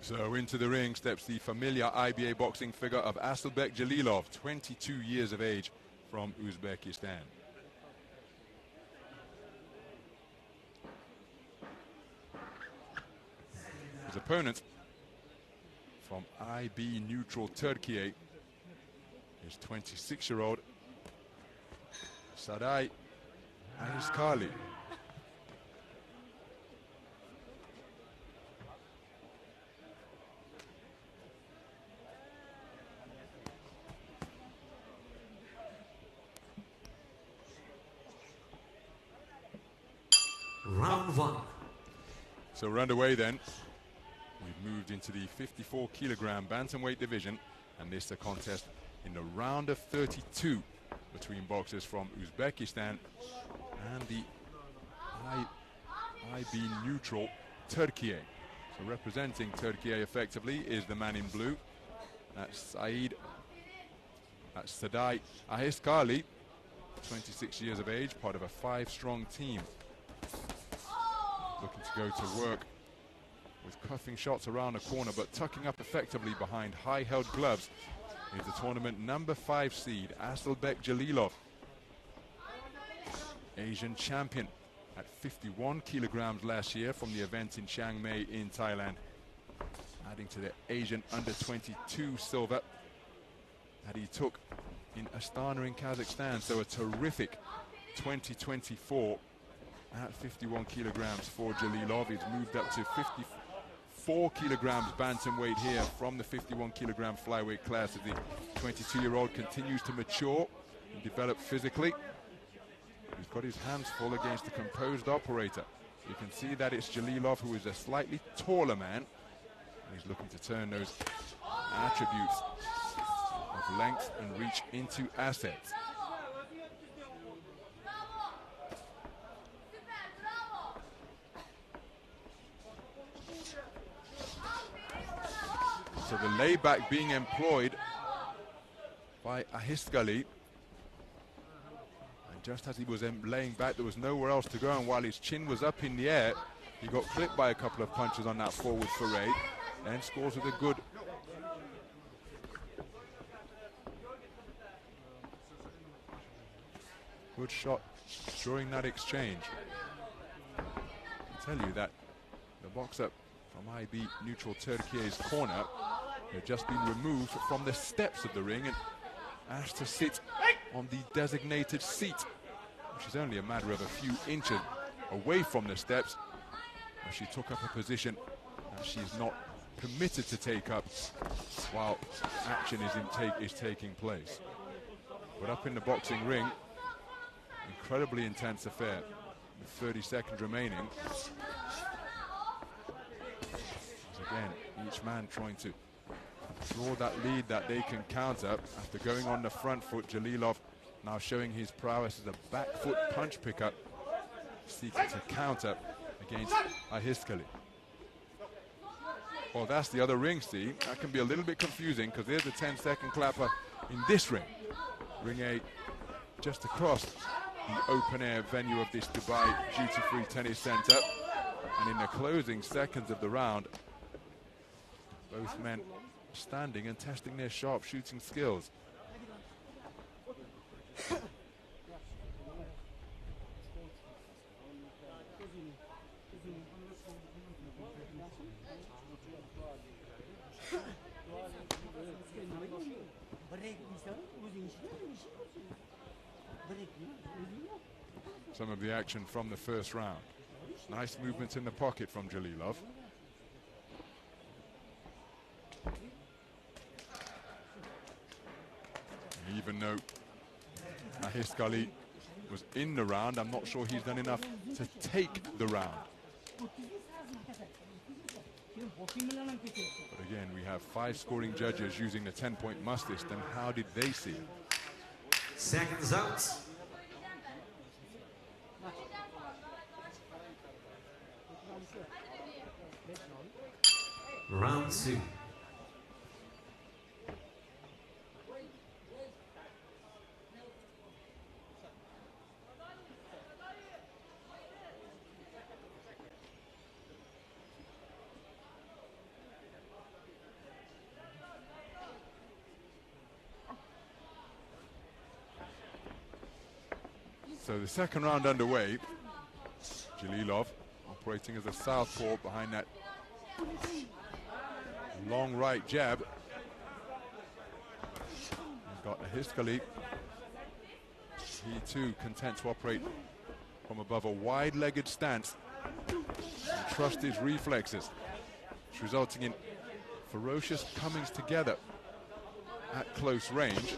So into the ring steps the familiar IBA boxing figure of Asilbek Jalilov, 22 years of age, from Uzbekistan. His opponent from IB neutral Turkey is 26-year-old Sadai Ahiskali. Round 1. So we're underway then. We've moved into the 54 kilogram bantamweight division, and this is a contest in the round of 32 between boxers from Uzbekistan and the IB neutral Turkey. So representing Turkey effectively is the man in blue. That's Sadai Ahiskali, 26 years of age, part of a 5-strong team. Looking to go to work with cuffing shots around the corner, but tucking up effectively behind high-held gloves is the tournament number 5 seed, Asilbek Jalilov, Asian champion at 51 kilograms last year from the event in Chiang Mai in Thailand, adding to the Asian under-22 silver that he took in Astana in Kazakhstan. So a terrific 2024 at 51 kilograms for Jalilov. He's moved up to 54 kilograms bantamweight here from the 51 kilogram flyweight class as the 22-year-old continues to mature and develop physically. He's got his hands full against the composed operator. You can see that it's Jalilov, who is a slightly taller man. And he's looking to turn those attributes of length and reach into assets. So the layback being employed by Ahiskali. And just as he was laying back, there was nowhere else to go. And while his chin was up in the air, he got clipped by a couple of punches on that forward foray. And scores with a good shot during that exchange. I tell you that the boxer from IB neutral Turkey's corner had just been removed from the steps of the ring and asked to sit on the designated seat, which is only a matter of a few inches away from the steps. And she took up a position that she's not permitted to take up while action is taking place. But up in the boxing ring, incredibly intense affair with 30 seconds remaining. As again, each man trying to draw that lead that they can counter. After going on the front foot, Jalilov now showing his prowess as a back foot punch picker, seeking to counter against Ahiskali. Well, that's the other ring, Steve. That can be a little bit confusing because there's a 10-second clapper in this ring. Ring A just across the open-air venue of this Dubai duty-free tennis center. And in the closing seconds of the round, both men standing and testing their sharp shooting skills. Some of the action from the first round. Nice movement in the pocket from Jalilov. And even though Ahiskali was in the round, I'm not sure he's done enough to take the round. But again, we have 5 scoring judges using the 10-point must list, and how did they see it? Seconds out. Round 2. So the second round underway. Jalilov operating as a southpaw behind that long right jab. He's got Ahiskali. He too content to operate from above a wide-legged stance and trust his reflexes, resulting in ferocious comings together at close range.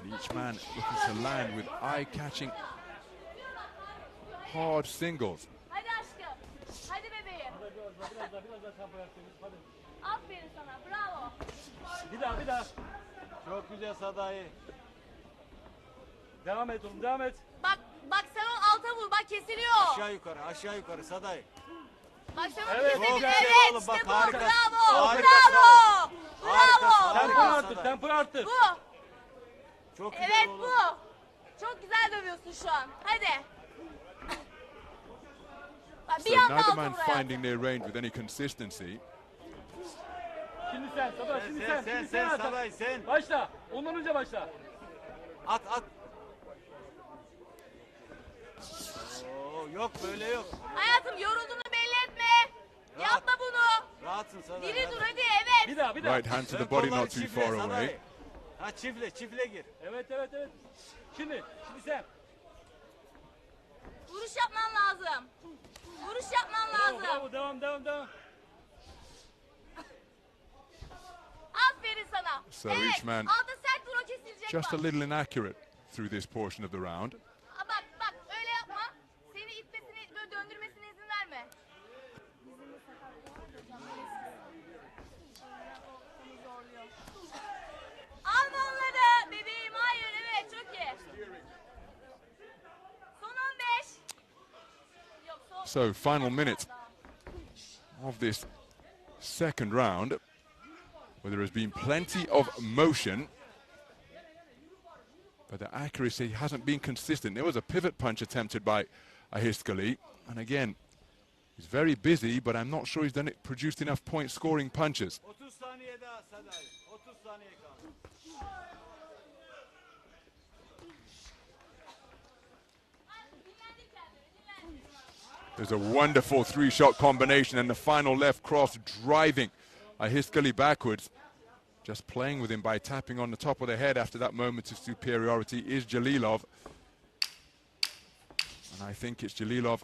And each man looking to land with eye-catching hard singles. Bir daha. Çok güzel Sadai. Devam et oğlum, devam et. Bak sen onu alta vur, bak kesiliyor. Aşağı yukarı Sadai. Bak sen onu Evet, kesiliyor. evet, Evet, oğlum, işte bak, bu. harika. Bravo, Harika. bravo. Tempoyu arttır. Bu. Çok güzel Evet oğlum. bu. Çok güzel dövüyorsun şu an. Hadi. Bak, So bir anda neither alta man vur hayatım. finding their range with any consistency. Şimdi sen. Sadai şimdi sen. Şimdi sen at. Sadai sen. Başla. Ondan önce başla. At. Oo, yok böyle yok. Hayatım yorulduğunu belli etme. Rahat. Yapma bunu. Rahatsın Sadai. Diri dur hadi evet. Bir daha. Right hand to the body, not too far away. Ha çifle gir. Evet. Şimdi sen. Vuruş yapman lazım. Vuruş yapman lazım. Bravo, devam. Aferin sana. So evet. each man Altta sert vur o kesilecek just a bak. little inaccurate through this portion of the round. Bak öyle yapma. Seni itmesine böyle döndürmesine izin verme. Alma onları bebeğim. Hayır evet çok iyi. Son 15. Yok, son. So final minute of this second round, where there has been plenty of motion, but the accuracy hasn't been consistent. There was a pivot punch attempted by Ahiskali, and again, he's very busy, but I'm not sure he's produced enough point-scoring punches. 30 saniye daha Sadai. 30 saniye kaldı. There's a wonderful three-shot combination, and the final left cross driving Ahiskali backwards. Just playing with him by tapping on the top of the head after that moment of superiority is Jalilov. And I think it's Jalilov.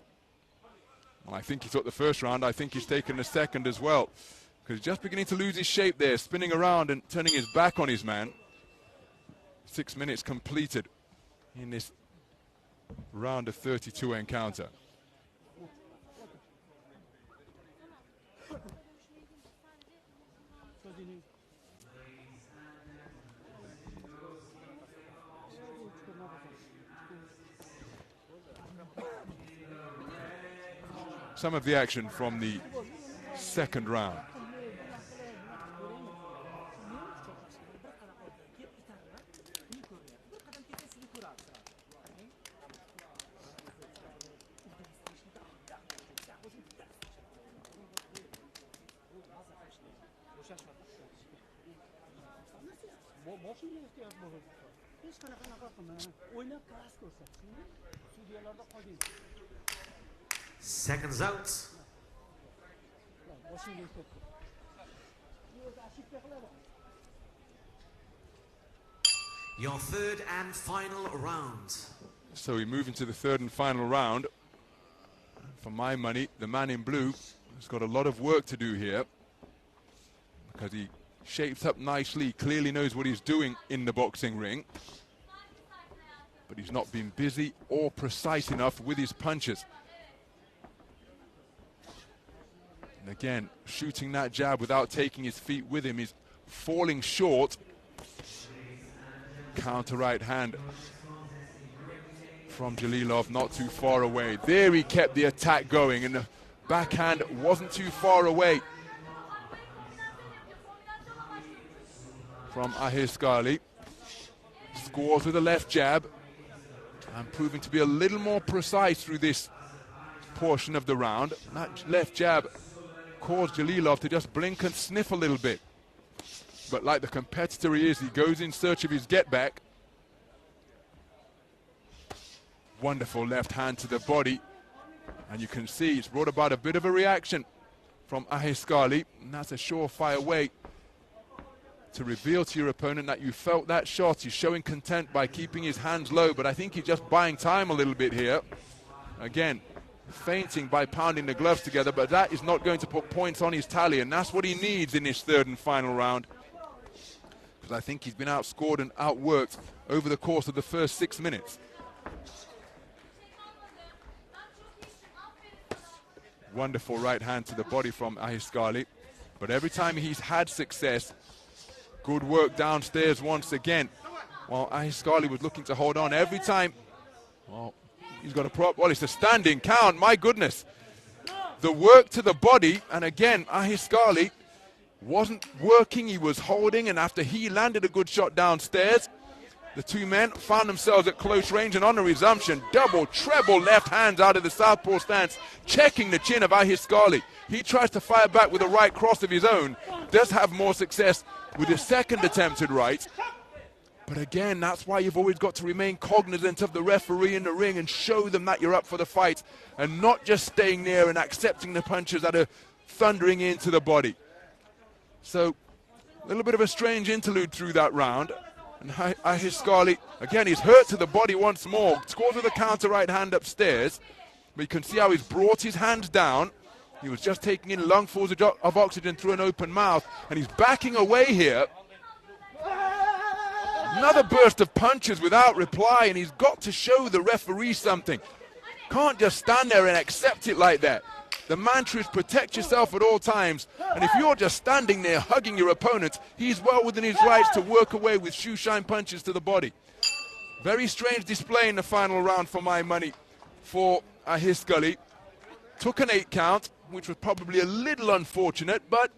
Well, I think he took the first round. I think he's taken the second as well. Because he's just beginning to lose his shape there, spinning around and turning his back on his man. 6 minutes completed in this round of 32 encounter. Some of the action from the second round. Seconds out. Your third and final round. So we move into the third and final round. For my money, the man in blue has got a lot of work to do here, because he shapes up nicely, clearly knows what he's doing in the boxing ring, but he's not been busy or precise enough with his punches. And again, shooting that jab without taking his feet with him is falling short. Counter right hand from Jalilov, not too far away. There he kept the attack going, and the backhand wasn't too far away from Ahiskali. Scores with a left jab, and proving to be a little more precise through this portion of the round. That left jab caused Jalilov to just blink and sniff a little bit. But like the competitor he is, he goes in search of his get back. Wonderful left hand to the body, and you can see it's brought about a bit of a reaction from Ahiskali, and that's a surefire way to reveal to your opponent that you felt that shot. He's showing content by keeping his hands low, but I think he's just buying time a little bit here. Again, feinting by pounding the gloves together, but that is not going to put points on his tally, and that's what he needs in his third and final round, because I think he's been outscored and outworked over the course of the first 6 minutes. Wonderful right hand to the body from Ahiskali, but every time he's had success, good work downstairs once again, while Ahiskali was looking to hold on. Every time, well, he's got a prop. Well, it's a standing count, my goodness. The work to the body, and again, Ahiskali wasn't working, he was holding, and after he landed a good shot downstairs, the two men found themselves at close range, and on a resumption, double, treble left hands out of the southpaw stance, checking the chin of Ahiskali. He tries to fire back with a right cross of his own, does have more success with his second attempted right. But again, that's why you've always got to remain cognizant of the referee in the ring and show them that you're up for the fight and not just staying near and accepting the punches that are thundering into the body. So, a little bit of a strange interlude through that round. And Ahiskali, again, he's hurt to the body once more. Scores with a counter right hand upstairs. But you can see how he's brought his hand down. He was just taking in lungfuls of oxygen through an open mouth. And he's backing away here. Another burst of punches without reply. And he's got to show the referee something. Can't just stand there and accept it like that. The mantra is protect yourself at all times. And if you're just standing there hugging your opponent, he's well within his rights to work away with shoe-shine punches to the body. Very strange display in the final round for my money for Ahiskali. Took an 8 count, which was probably a little unfortunate, but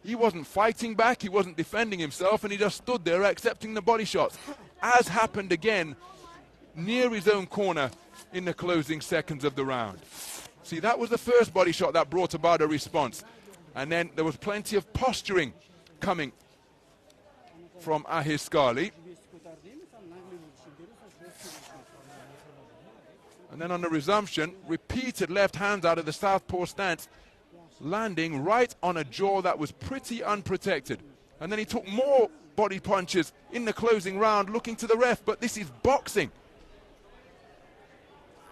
he wasn't fighting back, he wasn't defending himself, and he just stood there accepting the body shots. As happened again near his own corner in the closing seconds of the round. See, that was the first body shot that brought about a response. And then there was plenty of posturing coming from Ahiskali. And then on the resumption, repeated left hands out of the southpaw stance, landing right on a jaw that was pretty unprotected. And then he took more body punches in the closing round, looking to the ref, but this is boxing.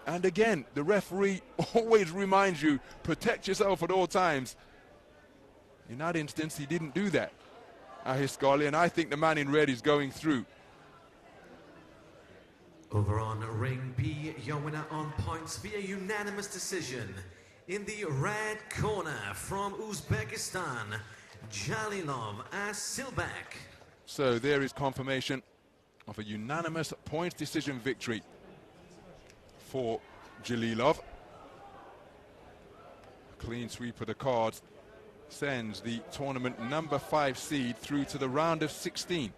And again, the referee always reminds you, protect yourself at all times. In that instance, he didn't do that, Ahiskali, and I think the man in red is going through. Over on ring B, your winner on points via unanimous decision. In the red corner from Uzbekistan, Jalilov Asilbek. So there is confirmation of a unanimous points decision victory for Jalilov. Clean sweep of the cards sends the tournament number 5 seed through to the round of 16.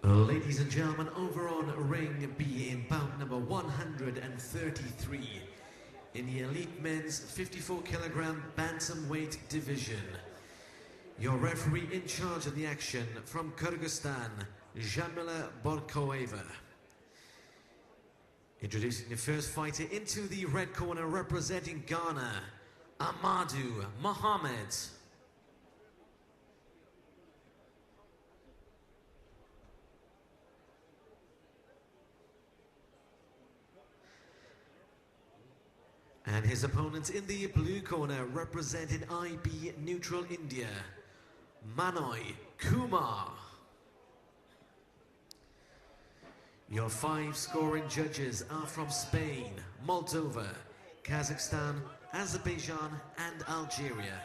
Ladies and gentlemen, over on ring B in bout number 133 in the elite men's 54 kilogram bantamweight division. Your referee in charge of the action from Kyrgyzstan, Jamila Borkoeva. Introducing the first fighter into the red corner representing Ghana, Amadu Mohammed. And his opponent in the blue corner representing IB neutral India, Manoj Kumar. Your 5 scoring judges are from Spain, Moldova, Kazakhstan, Azerbaijan and Algeria.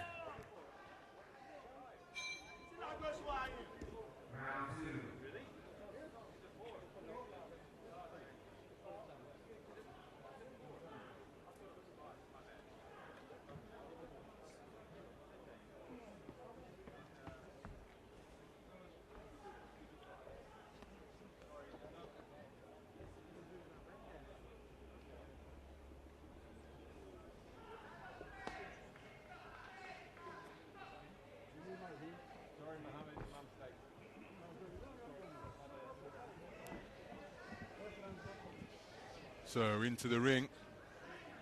So into the ring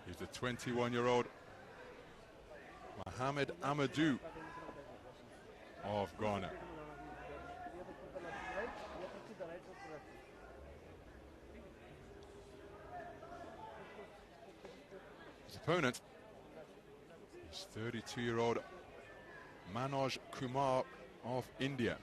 is the 21-year-old Mohammed Amadu of Ghana. His opponent is 32-year-old Manoj Kumar of India.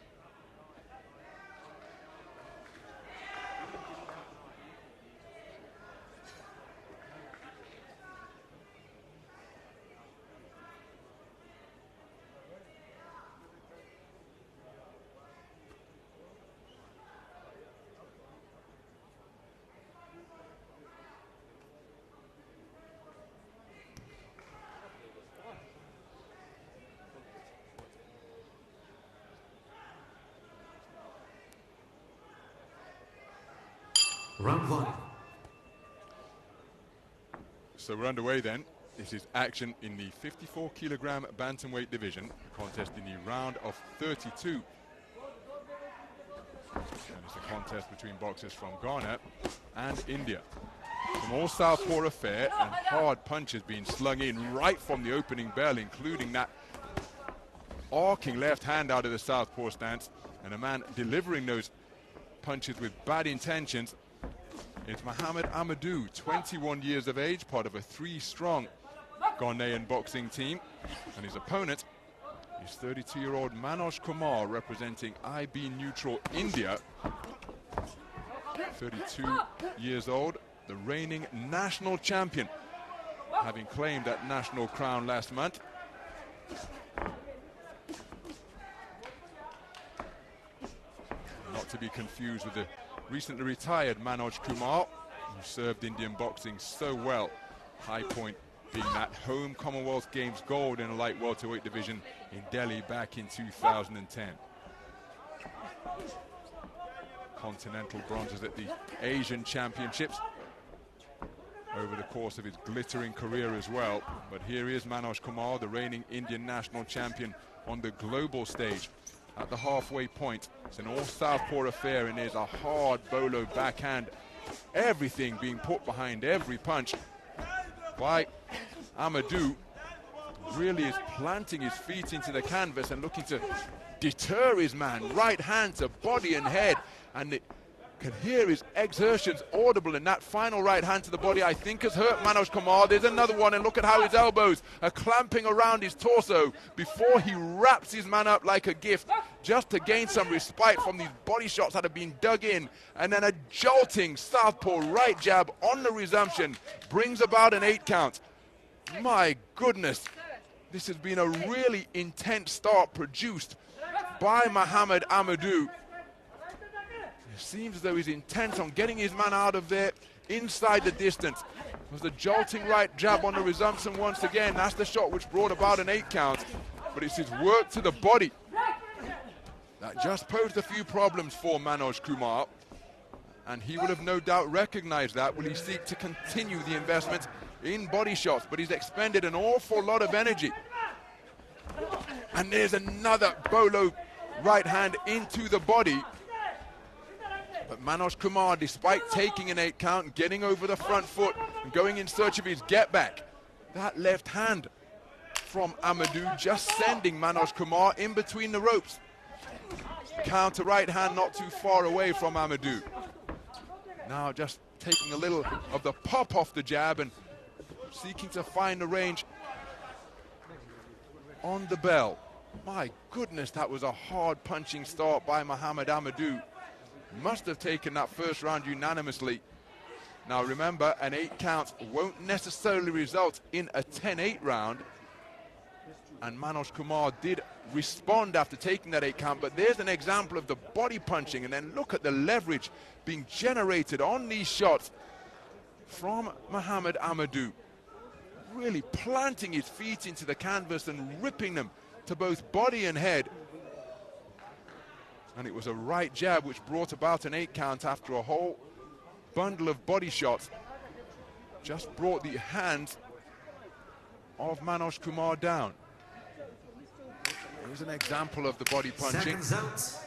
Round one. So we're underway then. This is action in the 54-kilogram bantamweight division, a contest in the round of 32. And it's a contest between boxers from Ghana and India. An all-southpaw affair and hard punches being slung in right from the opening bell, including that arcing left hand out of the southpaw stance, and a man delivering those punches with bad intentions. It's Mohammed Amadu, 21 years of age, part of a three-strong Ghanaian boxing team. And his opponent is 32-year-old Manoj Kumar, representing IB neutral India. 32 years old, the reigning national champion, having claimed that national crown last month. Not to be confused with the recently retired Manoj Kumar, who served Indian boxing so well. High point being that home Commonwealth Games gold in a light welterweight division in Delhi back in 2010. Continental bronzes at the Asian Championships over the course of his glittering career as well. But here is Manoj Kumar, the reigning Indian national champion, on the global stage. At the halfway point, it's an all-southpaw affair, and there's a hard bolo backhand. Everything being put behind every punch by Amadu. Really is planting his feet into the canvas and looking to deter his man. Right hand to body and head, and it can hear his exertions audible, and that final right hand to the body I think has hurt Manoj Kumar. There's another one, and look at how his elbows are clamping around his torso before he wraps his man up like a gift, just to gain some respite from these body shots that have been dug in. And then a jolting southpaw right jab on the resumption brings about an 8 count. My goodness, this has been a really intense start produced by Mohammed Amadu. It seems as though he's intent on getting his man out of there inside the distance. It was the jolting right jab on the resumption once again. That's the shot which brought about an 8 count. But it's his work to the body that just posed a few problems for Manoj Kumar. And he will have no doubt recognized that. Will he seek to continue the investment in body shots? But he's expended an awful lot of energy. And there's another bolo right hand into the body. But Manoj Kumar, despite taking an 8 count and getting over the front foot and going in search of his get back, that left hand from Amadu just sending Manoj Kumar in between the ropes. Counter right hand not too far away from Amadu. Now just taking a little of the pop off the jab and seeking to find the range on the bell. My goodness, that was a hard punching start by Mohammed Amadu. Must have taken that first round unanimously. Now remember, an 8 count won't necessarily result in a 10-8 round. And Manoj Kumar did respond after taking that 8 count, but there's an example of the body punching, and then look at the leverage being generated on these shots from Mohammed Amadu. Really planting his feet into the canvas and ripping them to both body and head. And it was a right jab which brought about an 8 count after a whole bundle of body shots. Just brought the hands of Manoj Kumar down. Here's an example of the body punching. Seconds out.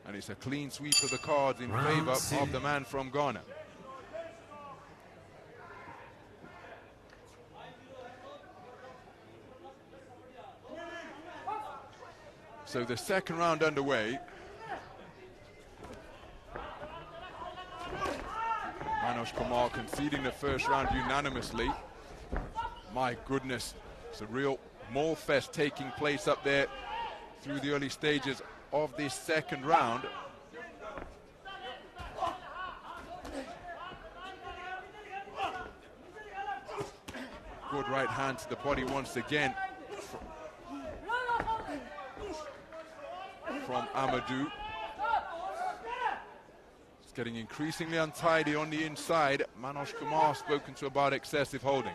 And it's a clean sweep of the cards in Round favor two. of the man from Ghana. So the second round underway. Manoj Kumar conceding the first round unanimously. My goodness, it's a real mole fest taking place up there through the early stages of this second round. Good right hand to the body once again from Amadu. It's getting increasingly untidy on the inside. Manoj Kumar spoken to about excessive holding.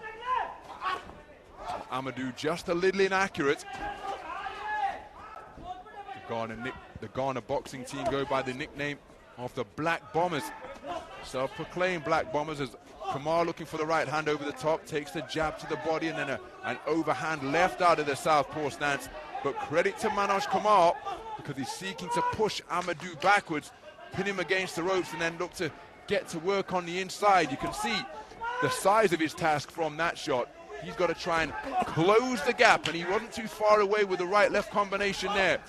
Amadu just a little inaccurate. The Ghana boxing team go by the nickname of the Black Bombers. Self-proclaimed Black Bombers, as Kumar looking for the right hand over the top, takes the jab to the body and then an overhand left out of the southpaw stance. But credit to Manoj Kumar, because he's seeking to push Amadu backwards, pin him against the ropes and then look to get to work on the inside. You can see the size of his task from that shot. He's got to try and close the gap, and he wasn't too far away with the right-left combination there.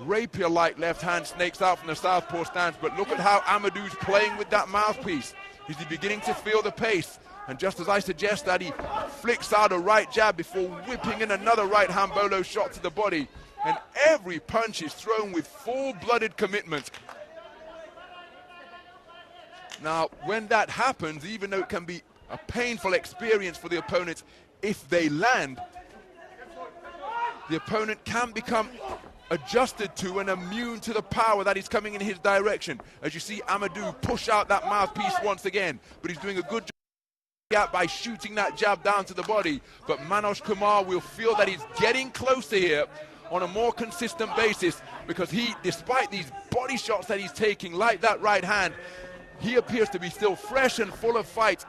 Rapier-like left hand snakes out from the southpaw stance, but look at how Amadu's playing with that mouthpiece. Is he beginning to feel the pace? And just as I suggest that, he flicks out a right jab before whipping in another right hand bolo shot to the body. And every punch is thrown with full-blooded commitment. Now, when that happens, even though it can be a painful experience for the opponent, if they land, the opponent can become adjusted to and immune to the power that is coming in his direction. As you see Amadu push out that mouthpiece once again, but he's doing a good job by shooting that jab down to the body. But Manoj Kumar will feel that he's getting closer here on a more consistent basis, because he, despite these body shots that he's taking, like that right hand, he appears to be still fresh and full of fight.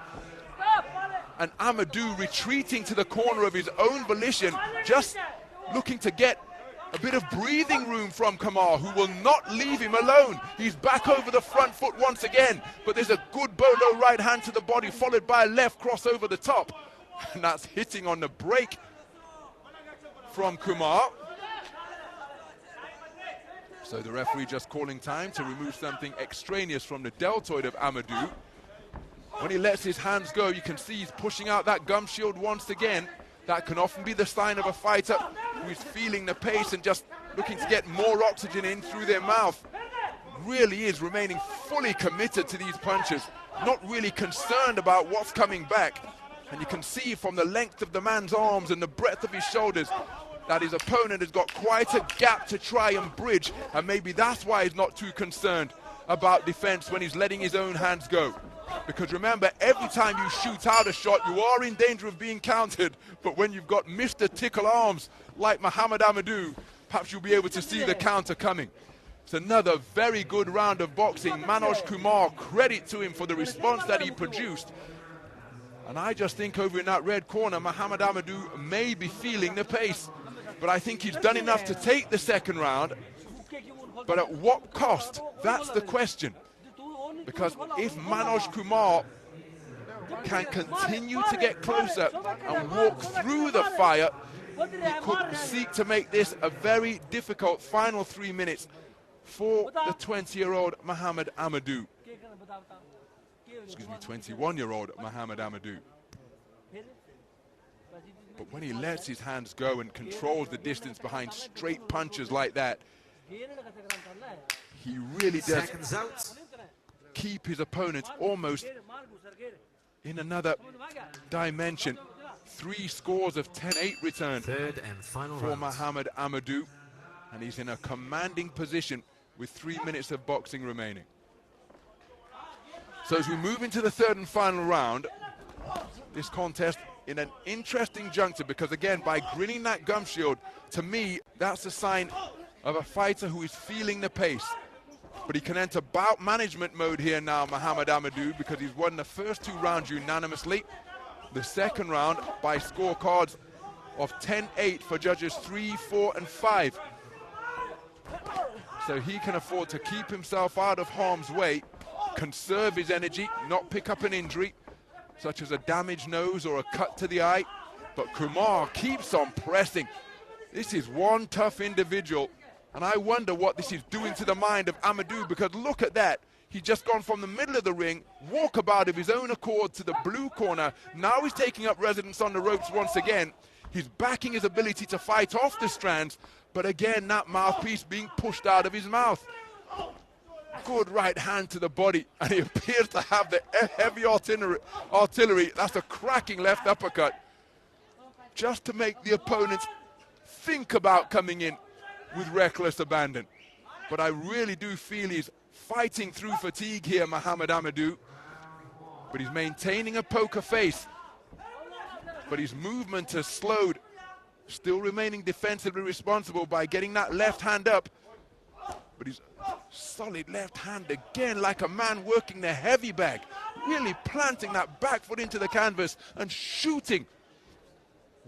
And Amadu retreating to the corner of his own volition, just looking to get a bit of breathing room from Kumar, who will not leave him alone. He's back over the front foot once again, but there's a good bolo right hand to the body, followed by a left cross over the top. And that's hitting on the break from Kumar. So the referee just calling time to remove something extraneous from the deltoid of Amadu. When he lets his hands go, you can see he's pushing out that gum shield once again. That can often be the sign of a fighter who is feeling the pace and just looking to get more oxygen in through their mouth. Really is remaining fully committed to these punches, not really concerned about what's coming back. And you can see from the length of the man's arms and the breadth of his shoulders that his opponent has got quite a gap to try and bridge, and maybe that's why he's not too concerned about defense when he's letting his own hands go. Because remember, every time you shoot out a shot, you are in danger of being countered. But when you've got Mr. Tickle Arms like Mohammed Amadu, perhaps you'll be able to see the counter coming. It's another very good round of boxing. Manoj Kumar, credit to him for the response that he produced. And I just think over in that red corner, Mohammed Amadu may be feeling the pace. But I think he's done enough to take the second round. But at what cost? That's the question. Because if Manoj Kumar can continue to get closer and walk through the fire, he could seek to make this a very difficult final 3 minutes for the 20-year-old Mohammed Amadu. Excuse me, 21-year-old Mohammed Amadu. But when he lets his hands go and controls the distance behind straight punches like that, he really does keep his opponent almost in another dimension. 3 scores of 10-8 returned Third and final for round. Mohammed Amadu, and he's in a commanding position with 3 minutes of boxing remaining. So as we move into the third and final round, this contest in an interesting juncture, because again, by grinning that gum shield, to me, that's a sign of a fighter who is feeling the pace. But he can enter bout management mode here now, Mohammed Amadu, because he's won the first 2 rounds unanimously. The second round by scorecards of 10-8 for judges 3, 4, and 5. So he can afford to keep himself out of harm's way, conserve his energy, not pick up an injury, such as a damaged nose or a cut to the eye. But Kumar keeps on pressing. This is one tough individual, and I wonder what this is doing to the mind of Amadu, because look at that. He's just gone from the middle of the ring, walkabout of his own accord to the blue corner. Now he's taking up residence on the ropes once again. He's backing his ability to fight off the strands, but again, that mouthpiece being pushed out of his mouth. Good right hand to the body, and he appears to have the heavy artillery. That's a cracking left uppercut, just to make the opponents think about coming in with reckless abandon. But I really do feel he's fighting through fatigue here, Mohammed Amadu. But he's maintaining a poker face. But his movement has slowed, still remaining defensively responsible by getting that left hand up. But his solid left hand again, like a man working the heavy bag, really planting that back foot into the canvas and shooting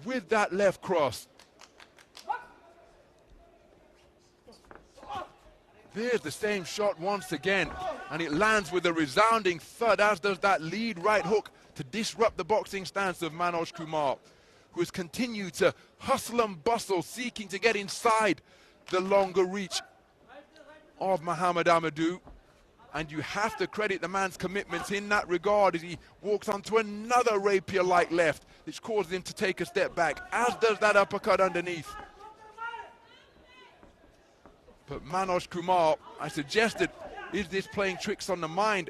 with that left cross. There's the same shot once again, and it lands with a resounding thud, as does that lead right hook to disrupt the boxing stance of Manoj Kumar, who has continued to hustle and bustle, seeking to get inside the longer reach of Mohammed Amadu. And you have to credit the man's commitment in that regard, as he walks onto another rapier-like left, which causes him to take a step back, as does that uppercut underneath. But Manoj Kumar, I suggested, is this playing tricks on the mind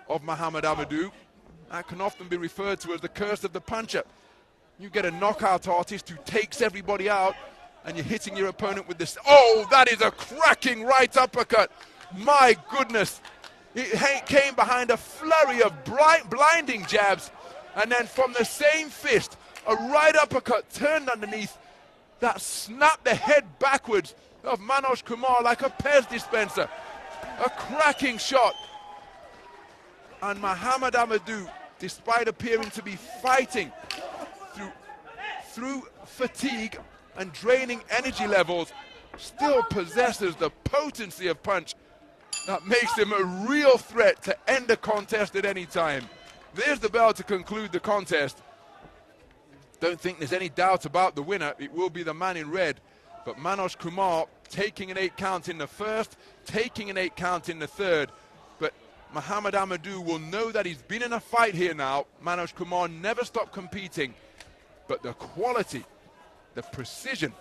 of Mohammed Amadu? That can often be referred to as the curse of the puncher. You get a knockout artist who takes everybody out, and you're hitting your opponent with this. Oh, that is a cracking right uppercut. My goodness. It came behind a flurry of blinding jabs, and then from the same fist, a right uppercut turned underneath that snapped the head backwards of Manoj Kumar like a Pez dispenser. A cracking shot. And Mohammed Amadu, despite appearing to be fighting through fatigue and draining energy levels, still possesses the potency of punch that makes him a real threat to end the contest at any time. There's the bell to conclude the contest. Don't think there's any doubt about the winner. It will be the man in red. But Manoj Kumar taking an 8 count in the first, taking an 8 count in the third. But Mohammed Amadu will know that he's been in a fight here now. Manoj Kumar never stopped competing. But the quality, the precision,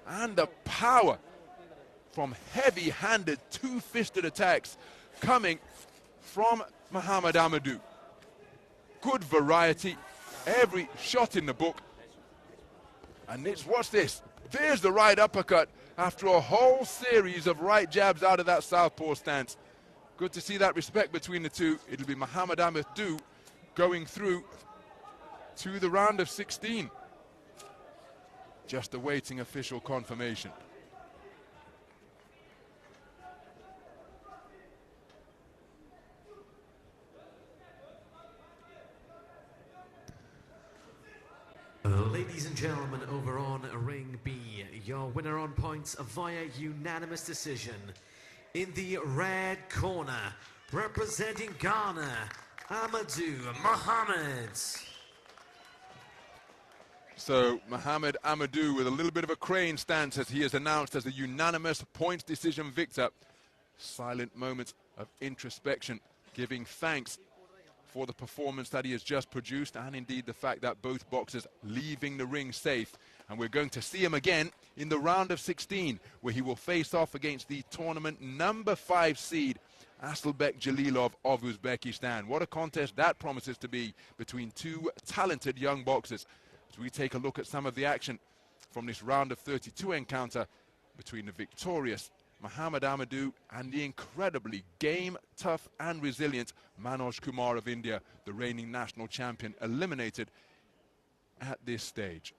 and the power from heavy-handed, two-fisted attacks coming from Mohammed Amadu. Good variety, every shot in the book. And watch this. There's the right uppercut after a whole series of right jabs out of that southpaw stance. Good to see that respect between the two. It'll be Mohammed Amadu going through to the round of 16. Just awaiting official confirmation. Ladies and gentlemen, over on Ring B, your winner on points via unanimous decision. In the red corner, representing Ghana, Amadu Mohammed. So Mohammed Amadu with a little bit of a crane stance as he is announced as a unanimous points decision victor. Silent moments of introspection, giving thanks for the performance that he has just produced, and indeed the fact that both boxers leaving the ring safe. And we're going to see him again in the round of 16, where he will face off against the tournament number 5 seed, Asilbek Jalilov of Uzbekistan. What a contest that promises to be between two talented young boxers. As we take a look at some of the action from this round of 32 encounter between the victorious Mohammed Amadu and the incredibly game, tough and resilient Manoj Kumar of India, the reigning national champion, eliminated at this stage.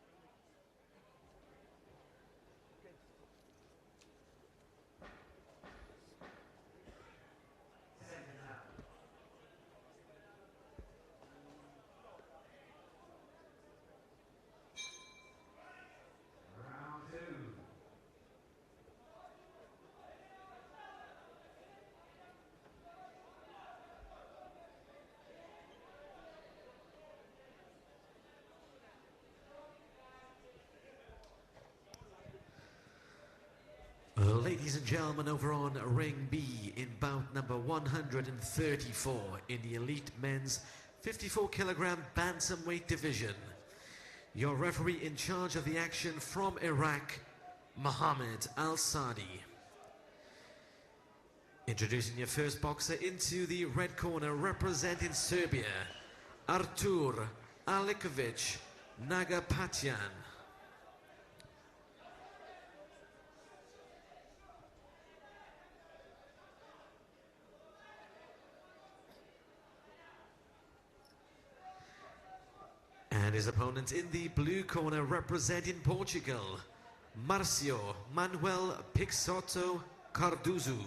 and gentlemen, over on Ring B in bout number 134 in the elite men's 54 kilogram bantamweight division. Your referee in charge of the action from Iraq, Mohammed Al-Sadi. Introducing your first boxer into the red corner, representing Serbia, Artur Alikovic Nagapetjan. And his opponent in the blue corner, representing Portugal, Marcio Manuel Pixoto Cardoso.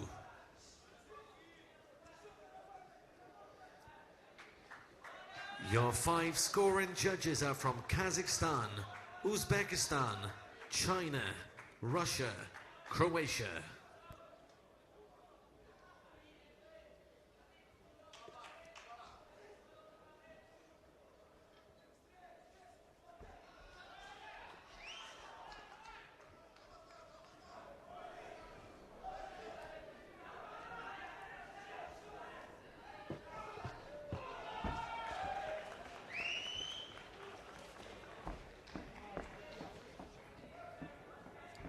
Your 5 scoring judges are from Kazakhstan, Uzbekistan, China, Russia, Croatia.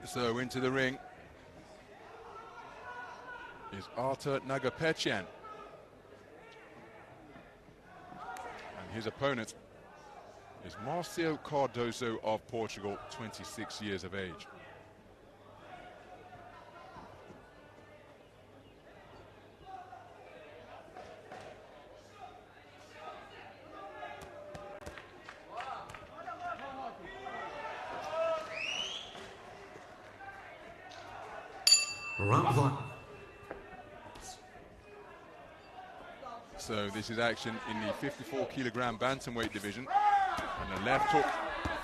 So into the ring is Artur Nagapetjan. And his opponent is Marcio Cardoso of Portugal, 26 years of age. Round 1. So this is action in the 54 kilogram bantamweight division. And a left hook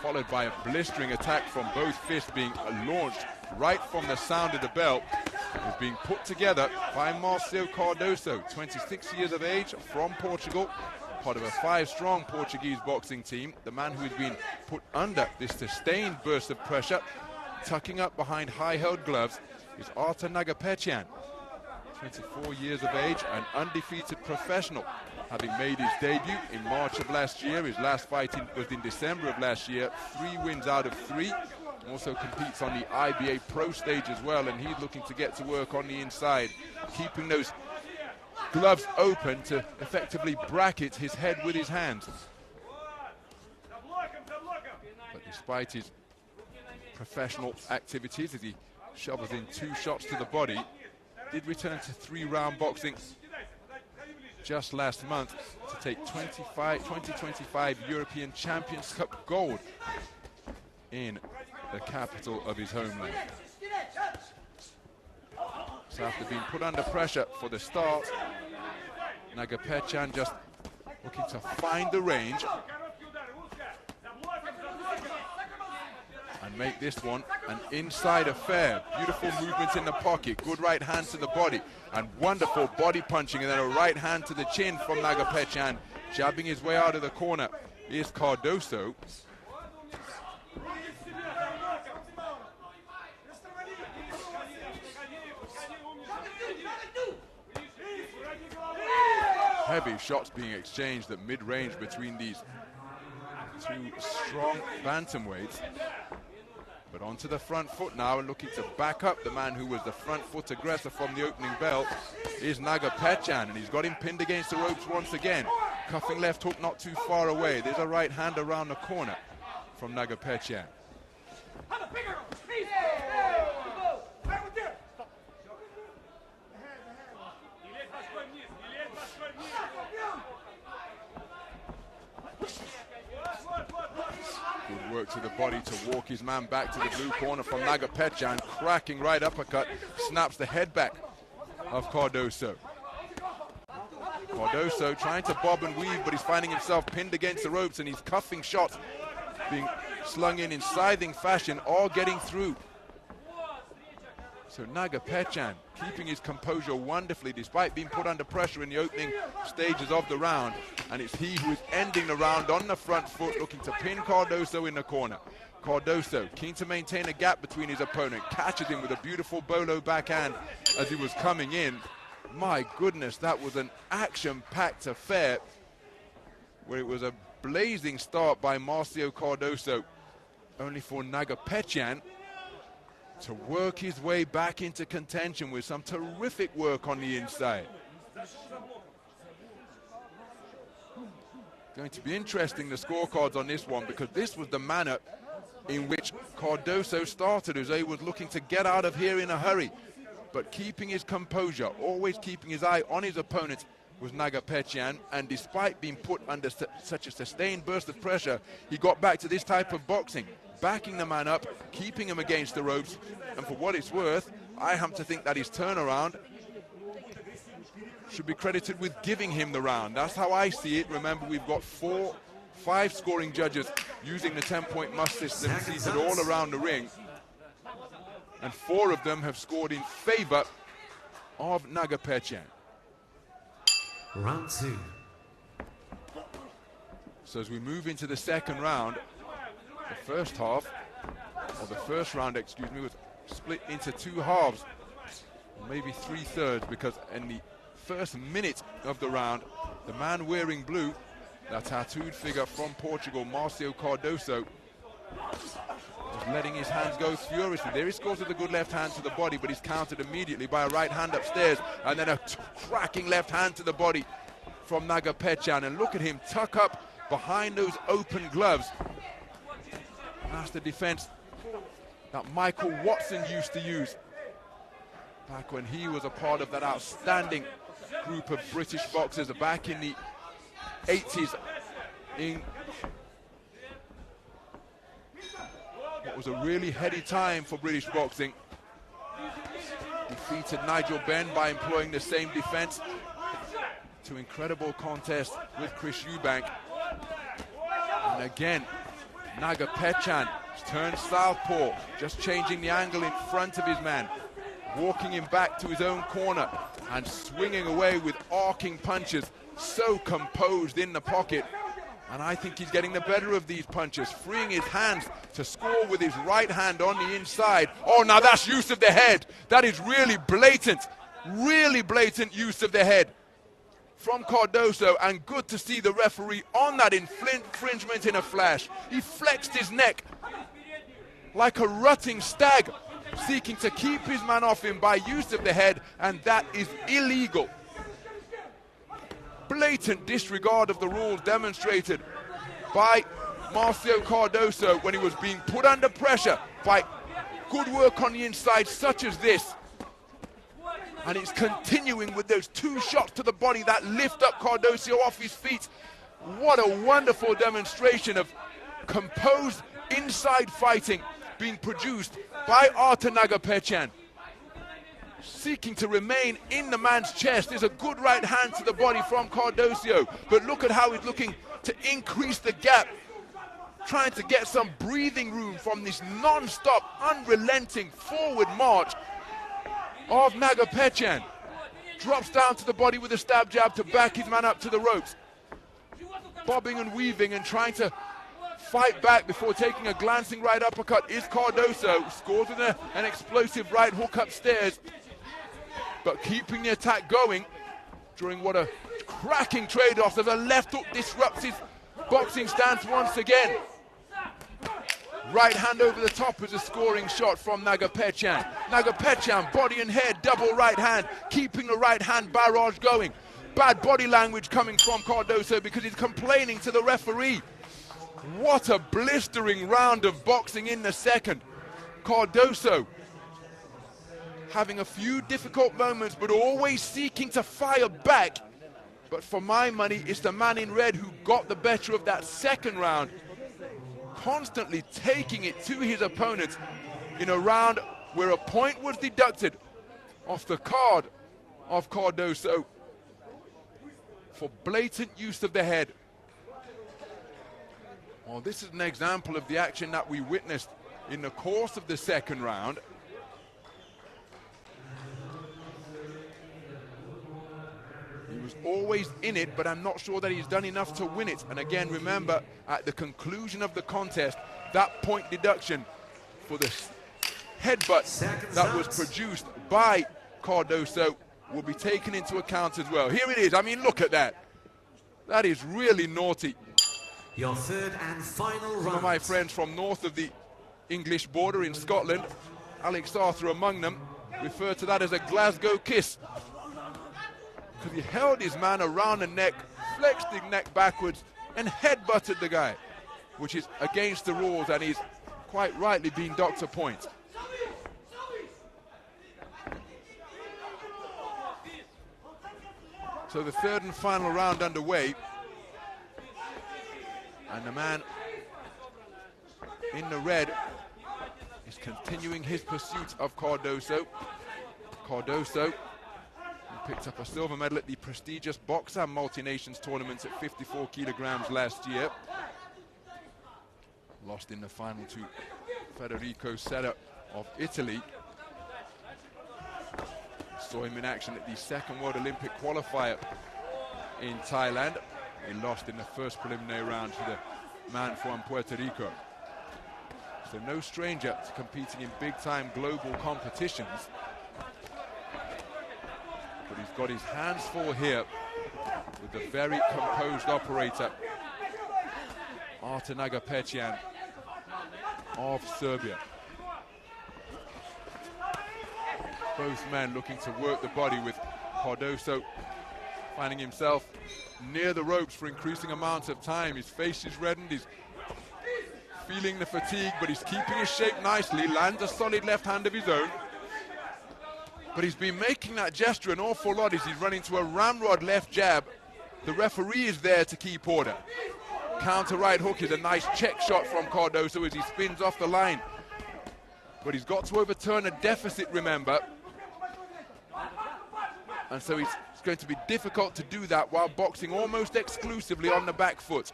followed by a blistering attack from both fists being launched right from the sound of the bell is being put together by Marcio Cardoso, 26 years of age, from Portugal, part of a 5-strong Portuguese boxing team. The man who has been put under this sustained burst of pressure, tucking up behind high-held gloves, is Artur Nagapetjan, 24 years of age, an undefeated professional, having made his debut in March of last year. His last fight was in December of last year. 3 wins out of 3. Also competes on the IBA Pro stage as well, and he's looking to get to work on the inside, keeping those gloves open to effectively bracket his head with his hands. But despite his professional activities, as he shovels in 2 shots to the body, did return to 3-round boxing just last month to take 2025 European Champions Cup gold in the capital of his homeland. So after being put under pressure for the start, Nagapetjan just looking to find the range and make this one an inside affair. Beautiful movement in the pocket, good right hand to the body, and wonderful body punching, and then a right hand to the chin from Nagapetjan, jabbing his way out of the corner is Cardoso. Heavy shots being exchanged at mid-range between these 2 strong bantamweights. But onto the front foot now, and looking to back up the man who was the front foot aggressor from the opening bell is Nagapetjan, and he's got him pinned against the ropes once again. Cuffing left hook not too far away. There's a right hand around the corner from Nagapetjan. Good work to the body to walk his man back to the blue corner from Nagapetjan. Cracking right uppercut, snaps the head back of Cardoso. Cardoso trying to bob and weave, but he's finding himself pinned against the ropes, and he's cuffing shots being slung in scything fashion, all getting through. So Nagapetjan keeping his composure wonderfully despite being put under pressure in the opening stages of the round. and it's he who is ending the round on the front foot, looking to pin Cardoso in the corner. Cardoso, keen to maintain a gap between his opponent, catches him with a beautiful bolo backhand as he was coming in. My goodness, that was an action-packed affair where it was a blazing start by Marcio Cardoso, only for NAGAPETJAN to work his way back into contention with some terrific work on the inside. Going to be interesting, the scorecards on this one, because this was the manner in which Cardoso started. Jose was looking to get out of here in a hurry, but keeping his composure, always keeping his eye on his opponent, was NAGAPETJAN, and despite being put under such a sustained burst of pressure, he got back to this type of boxing, backing the man up, keeping him against the ropes, and for what it's worth, I happen to think that his turnaround should be credited with giving him the round. That's how I see it. Remember, we've got 5 scoring judges using the 10-point must system seated all around the ring, and 4 of them have scored in favor of NAGAPETJAN. Round 2. So as we move into the second round, the first half, or the first round, excuse me, was split into 2 halves, maybe 3/3, because in the first minute of the round, the man wearing blue, that tattooed figure from Portugal, Marcio Cardoso, was letting his hands go furiously. There he scores with a good left hand to the body, but he's countered immediately by a right hand upstairs, and then a cracking left hand to the body from NAGAPETJAN. And look at him tuck up behind those open gloves. That's the defense that Michael Watson used to use back when he was a part of that outstanding group of British boxers back in the 80s in what was a really heady time for British boxing. Defeated Nigel Benn by employing the same defense. 2 incredible contests with Chris Eubank. And again, NAGAPETJAN turned southpaw, just changing the angle in front of his man, walking him back to his own corner and swinging away with arcing punches, so composed in the pocket. And I think he's getting the better of these punches, freeing his hands to score with his right hand on the inside. Oh, now that's use of the head. That is really blatant use of the head from Cardoso, and good to see the referee on that infringement in a flash. He flexed his neck like a rutting stag, seeking to keep his man off him by use of the head, and that is illegal. Blatant disregard of the rules demonstrated by Marcio Cardoso when he was being put under pressure by good work on the inside such as this. And it's continuing with those 2 shots to the body that lift up Cardoso off his feet. What a wonderful demonstration of composed inside fighting being produced by Artur NAGAPETJAN. Seeking to remain in the man's chest. There's a good right hand to the body from Cardoso, but look at how he's looking to increase the gap, trying to get some breathing room from this non-stop, unrelenting forward march of NAGAPETJAN. Drops down to the body with a stab jab to back his man up to the ropes. Bobbing and weaving and trying to fight back before taking a glancing right uppercut is Cardoso. Scores with an explosive right hook upstairs, but keeping the attack going during what a cracking trade-off as a left hook disrupts his boxing stance once again. Right hand over the top is a scoring shot from NAGAPETJAN. NAGAPETJAN, body and head, double right hand, keeping the right hand barrage going. Bad body language coming from Cardoso because he's complaining to the referee. What a blistering round of boxing in the second. Cardoso having a few difficult moments, but always seeking to fire back. But for my money, it's the man in red who got the better of that second round, constantly taking it to his opponent in a round where a point was deducted off the card of Cardoso for blatant use of the head. Well, this is an example of the action that we witnessed in the course of the second round. He was always in it, but I'm not sure that he's done enough to win it. And again, remember, at the conclusion of the contest, that point deduction for the headbutt that was produced by Cardoso will be taken into account as well. Here it is. I mean, look at that. That is really naughty. Your third and final round. Some of my friends from north of the English border in Scotland, Alex Arthur among them, refer to that as a Glasgow kiss. Because he held his man around the neck, flexed his neck backwards, and headbutted the guy, which is against the rules, and he's quite rightly being docked a point. So the third and final round underway, and the man in the red is continuing his pursuit of Cardoso. Cardoso, who picked up a silver medal at the prestigious Boxer Multi-Nations tournament at 54 kilograms last year. Lost in the final to Federico Serra of Italy. Saw him in action at the second World Olympic qualifier in Thailand. He lost in the first preliminary round to the man from Puerto Rico. So no stranger to competing in big-time global competitions. But he's got his hands full here with the very composed operator, Artur Nagapetjan of Serbia. Both men looking to work the body, with Cardoso finding himself near the ropes for increasing amounts of time. His face is reddened, he's feeling the fatigue, but he's keeping his shape nicely, lands a solid left hand of his own. But he's been making that gesture an awful lot as he's running to a ramrod left jab. The referee is there to keep order. Counter right hook is a nice check shot from Cardoso as he spins off the line. But he's got to overturn a deficit, remember. And so it's going to be difficult to do that while boxing almost exclusively on the back foot.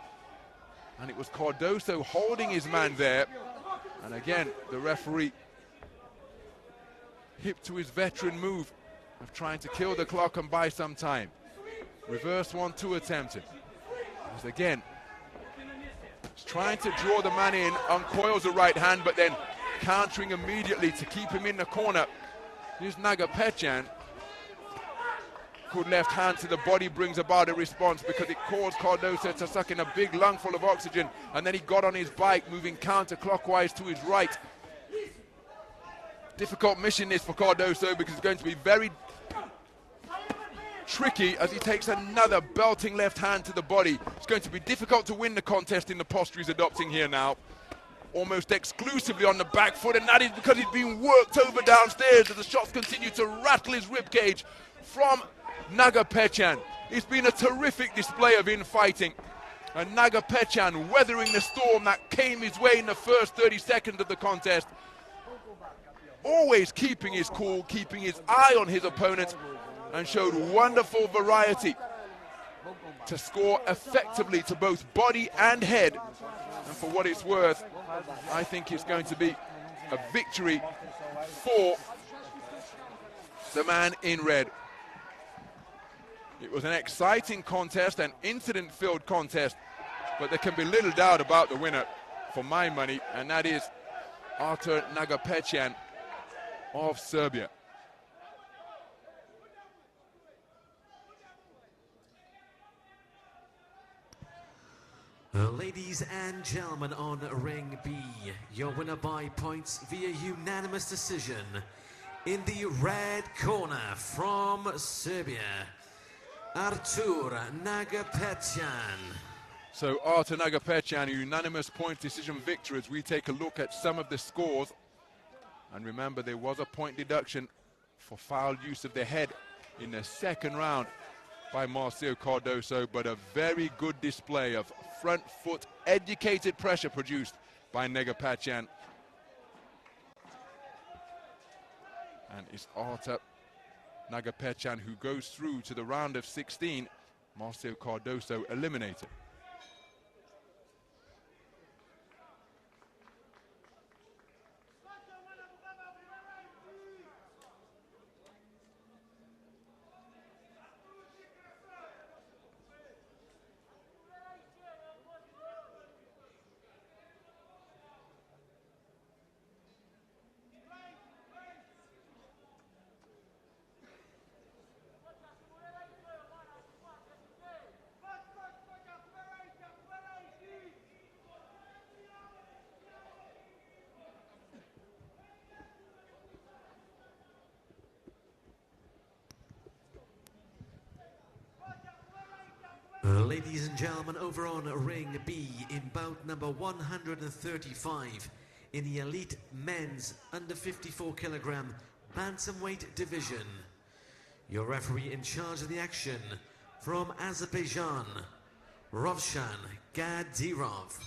And it was Cardoso holding his man there. And again, the referee hip to his veteran move of trying to kill the clock and buy some time. Reverse 1-2 attempted. As again, he's trying to draw the man in, uncoils the right hand, but then countering immediately to keep him in the corner. Here's Nagapetjan. Good left hand to the body brings about a response because it caused Cardoso to suck in a big lungful of oxygen, and then he got on his bike, moving counterclockwise to his right. Difficult mission this for Cardoso because it's going to be very tricky as he takes another belting left hand to the body. It's going to be difficult to win the contest in the posture he's adopting here now. Almost exclusively on the back foot, and that is because he's being worked over downstairs as the shots continue to rattle his ribcage from Nagapetjan. It's been a terrific display of infighting, and Nagapetjan weathering the storm that came his way in the first 30 seconds of the contest. Always keeping his cool, keeping his eye on his opponent, and showed wonderful variety to score effectively to both body and head. And for what it's worth, I think it's going to be a victory for the man in red. It was an exciting contest, an incident-filled contest, but there can be little doubt about the winner for my money, and that is Artur Nagapetjan of Serbia. Ladies and gentlemen, on ring B, your winner by points via unanimous decision. In the red corner from Serbia, Artur Nagapetjan. So Artur Nagapetjan, a unanimous point decision victor as we take a look at some of the scores. And remember, there was a point deduction for foul use of the head in the second round by Marcio Cardoso, but a very good display of front foot educated pressure produced by Nagapetjan. And it's Artur Nagapetjan who goes through to the round of 16. Marcio Cardoso eliminated. Ladies and gentlemen, over on ring B in bout number 135 in the elite men's under 54 kilogram bantamweight division. Your referee in charge of the action from Azerbaijan, Rovshan Gadirov.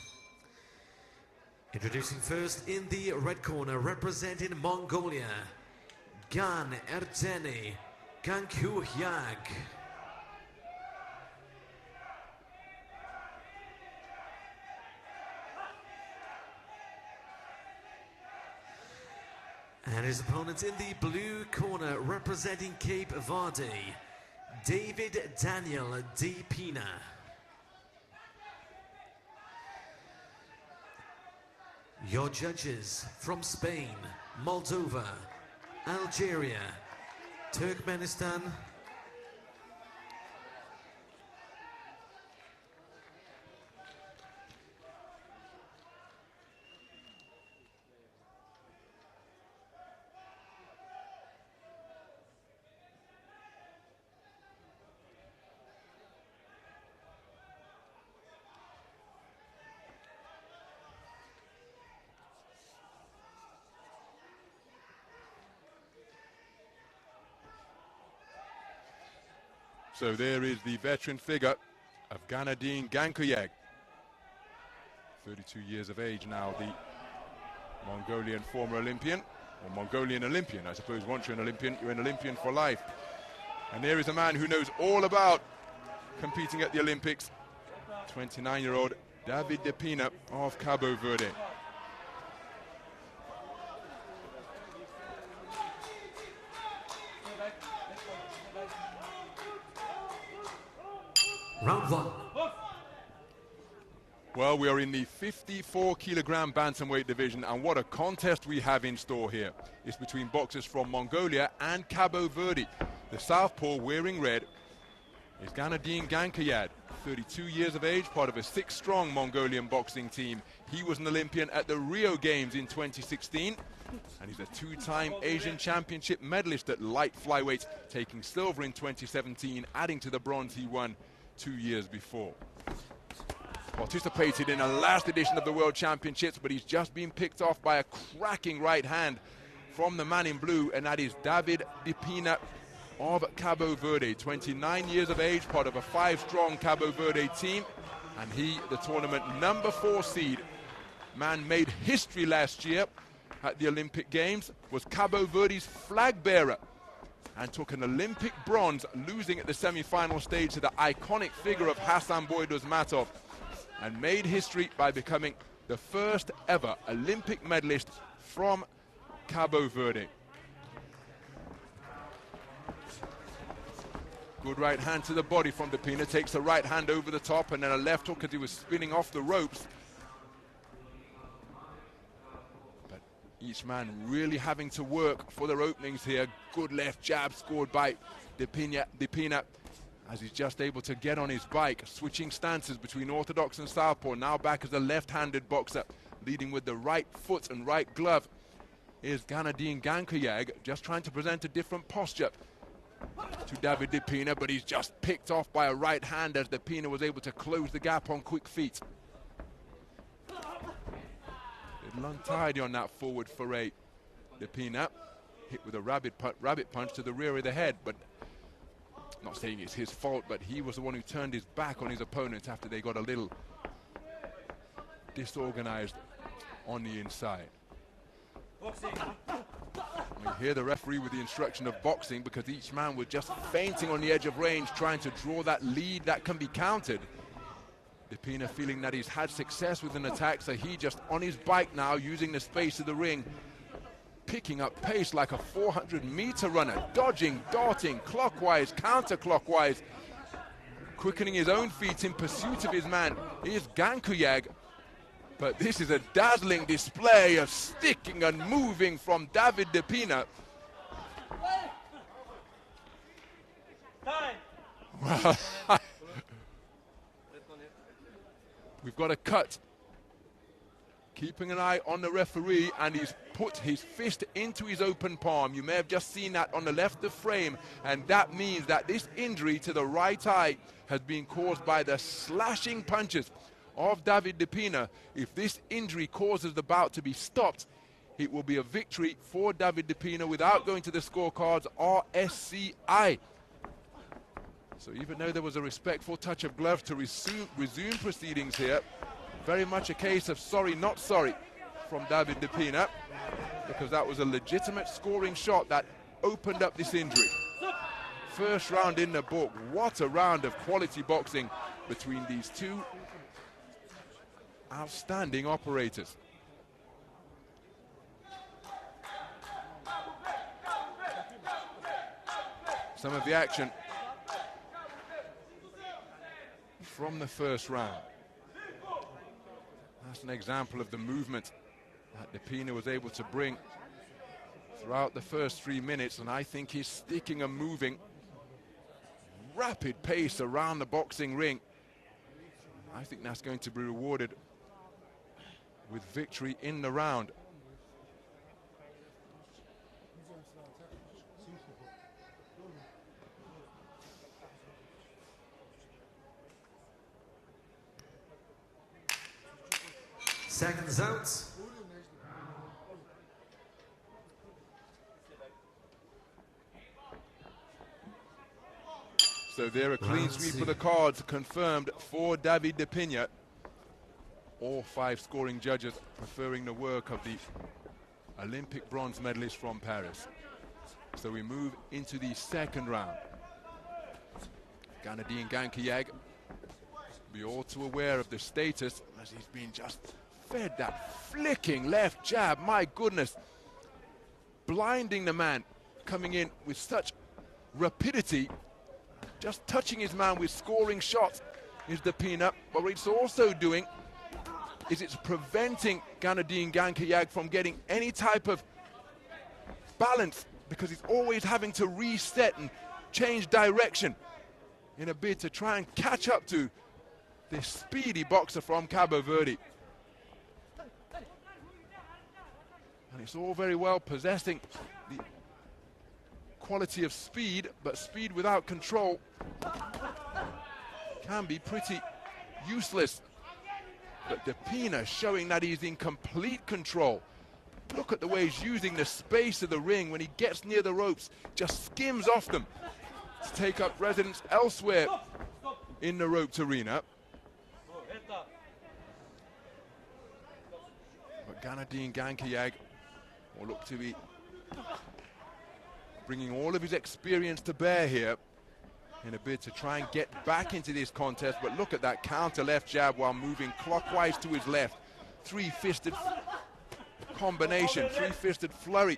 Introducing first in the red corner, representing Mongolia, Gan-erdene Gankuhyag. And his opponent in the blue corner, representing Cape Verde, David Daniel De Pina. Your judges from Spain, Moldova, Algeria, Turkmenistan, So there is the veteran figure of Gan-erdene Gankuhyag. 32 years of age now, the Mongolian former Olympian, or Mongolian Olympian. I suppose once you're an Olympian, you're an Olympian for life. And there is a man who knows all about competing at the Olympics, 29-year-old David De Pina of Cabo Verde. round one. Well, we are in the 54 kilogram bantamweight division, and what a contest we have in store here. It's between boxers from Mongolia and Cabo Verde. The southpaw wearing red is Gan-erdene Gankuhyag, 32 years of age, part of a 6-strong Mongolian boxing team. He was an Olympian at the Rio Games in 2016, and he's a 2-time Asian Championship medalist at light flyweight, taking silver in 2017, adding to the bronze he won 2 years before. Participated in a last edition of the World Championships, but he's just been picked off by a cracking right hand from the man in blue, and that is David De Pina of Cabo Verde, 29 years of age, part of a 5-strong Cabo Verde team, and he, the tournament number 4 seed. Man made history last year at the Olympic Games, was Cabo Verde's flag bearer, and took an Olympic bronze, losing at the semi-final stage to the iconic figure of Hassan Boydosmatov, and made history by becoming the first ever Olympic medalist from Cabo Verde. Good right hand to the body from De Pina, takes the right hand over the top and then a left hook as he was spinning off the ropes. But each man really having to work for their openings here. Good left jab scored by De Pina as he's just able to get on his bike, switching stances between orthodox and southpaw, now back as a left-handed boxer, leading with the right foot and right glove. Here's Gan-erdene Gankuhyag, just trying to present a different posture to David De Pina, but he's just picked off by a right hand as De Pina was able to close the gap on quick feet. Little untidy on that forward foray. De Pina hit with a rabbit punch to the rear of the head, but not saying it's his fault, but he was the one who turned his back on his opponent after they got a little disorganized on the inside. We hear the referee with the instruction of boxing because each man was just feinting on the edge of range, trying to draw that lead that can be countered. De Pina feeling that he's had success with an attack, so he just on his bike now, using the space of the ring, picking up pace like a 400-meter runner, dodging, darting, clockwise, counterclockwise, quickening his own feet in pursuit of his man. Here's Gankuhyag, but this is a dazzling display of sticking and moving from David De Pina. Well, we've got a cut keeping an eye on the referee, and he's put his fist into his open palm. You may have just seen that on the left of frame, and that means that this injury to the right eye has been caused by the slashing punches of David de Pina. If this injury causes the bout to be stopped, it will be a victory for David de Pina without going to the scorecards, RSCI. So even though there was a respectful touch of glove to resume proceedings here, very much a case of sorry, not sorry from David de Pina, because that was a legitimate scoring shot that opened up this injury. First round in the book. What a round of quality boxing between these two outstanding operators. Some of the action from the first round. That's an example of the movement that de Pina was able to bring throughout the first 3 minutes, and I think he's sticking and moving rapid pace around the boxing ring. I think that's going to be rewarded with victory in the round. Seconds out. So there, a clean sweep for the cards confirmed for David de Pina. All 5 scoring judges preferring the work of the Olympic bronze medalist from Paris. So we move into the second round. Gan-erdene Gankayag, be all too aware of the status as he's been just fed that flicking left jab. My goodness, blinding the man, coming in with such rapidity, just touching his man with scoring shots is de Pina. But what it's also doing is it's preventing Gan-erdene Gankayag from getting any type of balance, because he's always having to reset and change direction in a bid to try and catch up to this speedy boxer from Cabo Verde. And it's all very well possessing the quality of speed, but speed without control can be pretty useless. But de Pina showing that he's in complete control. Look at the way he's using the space of the ring. When he gets near the ropes, just skims off them to take up residence elsewhere in the roped arena. But Gan-erdene Gankayag will look to be bringing all of his experience to bear here in a bid to try and get back into this contest. But look at that counter left jab while moving clockwise to his left. Three-fisted combination, three-fisted flurry.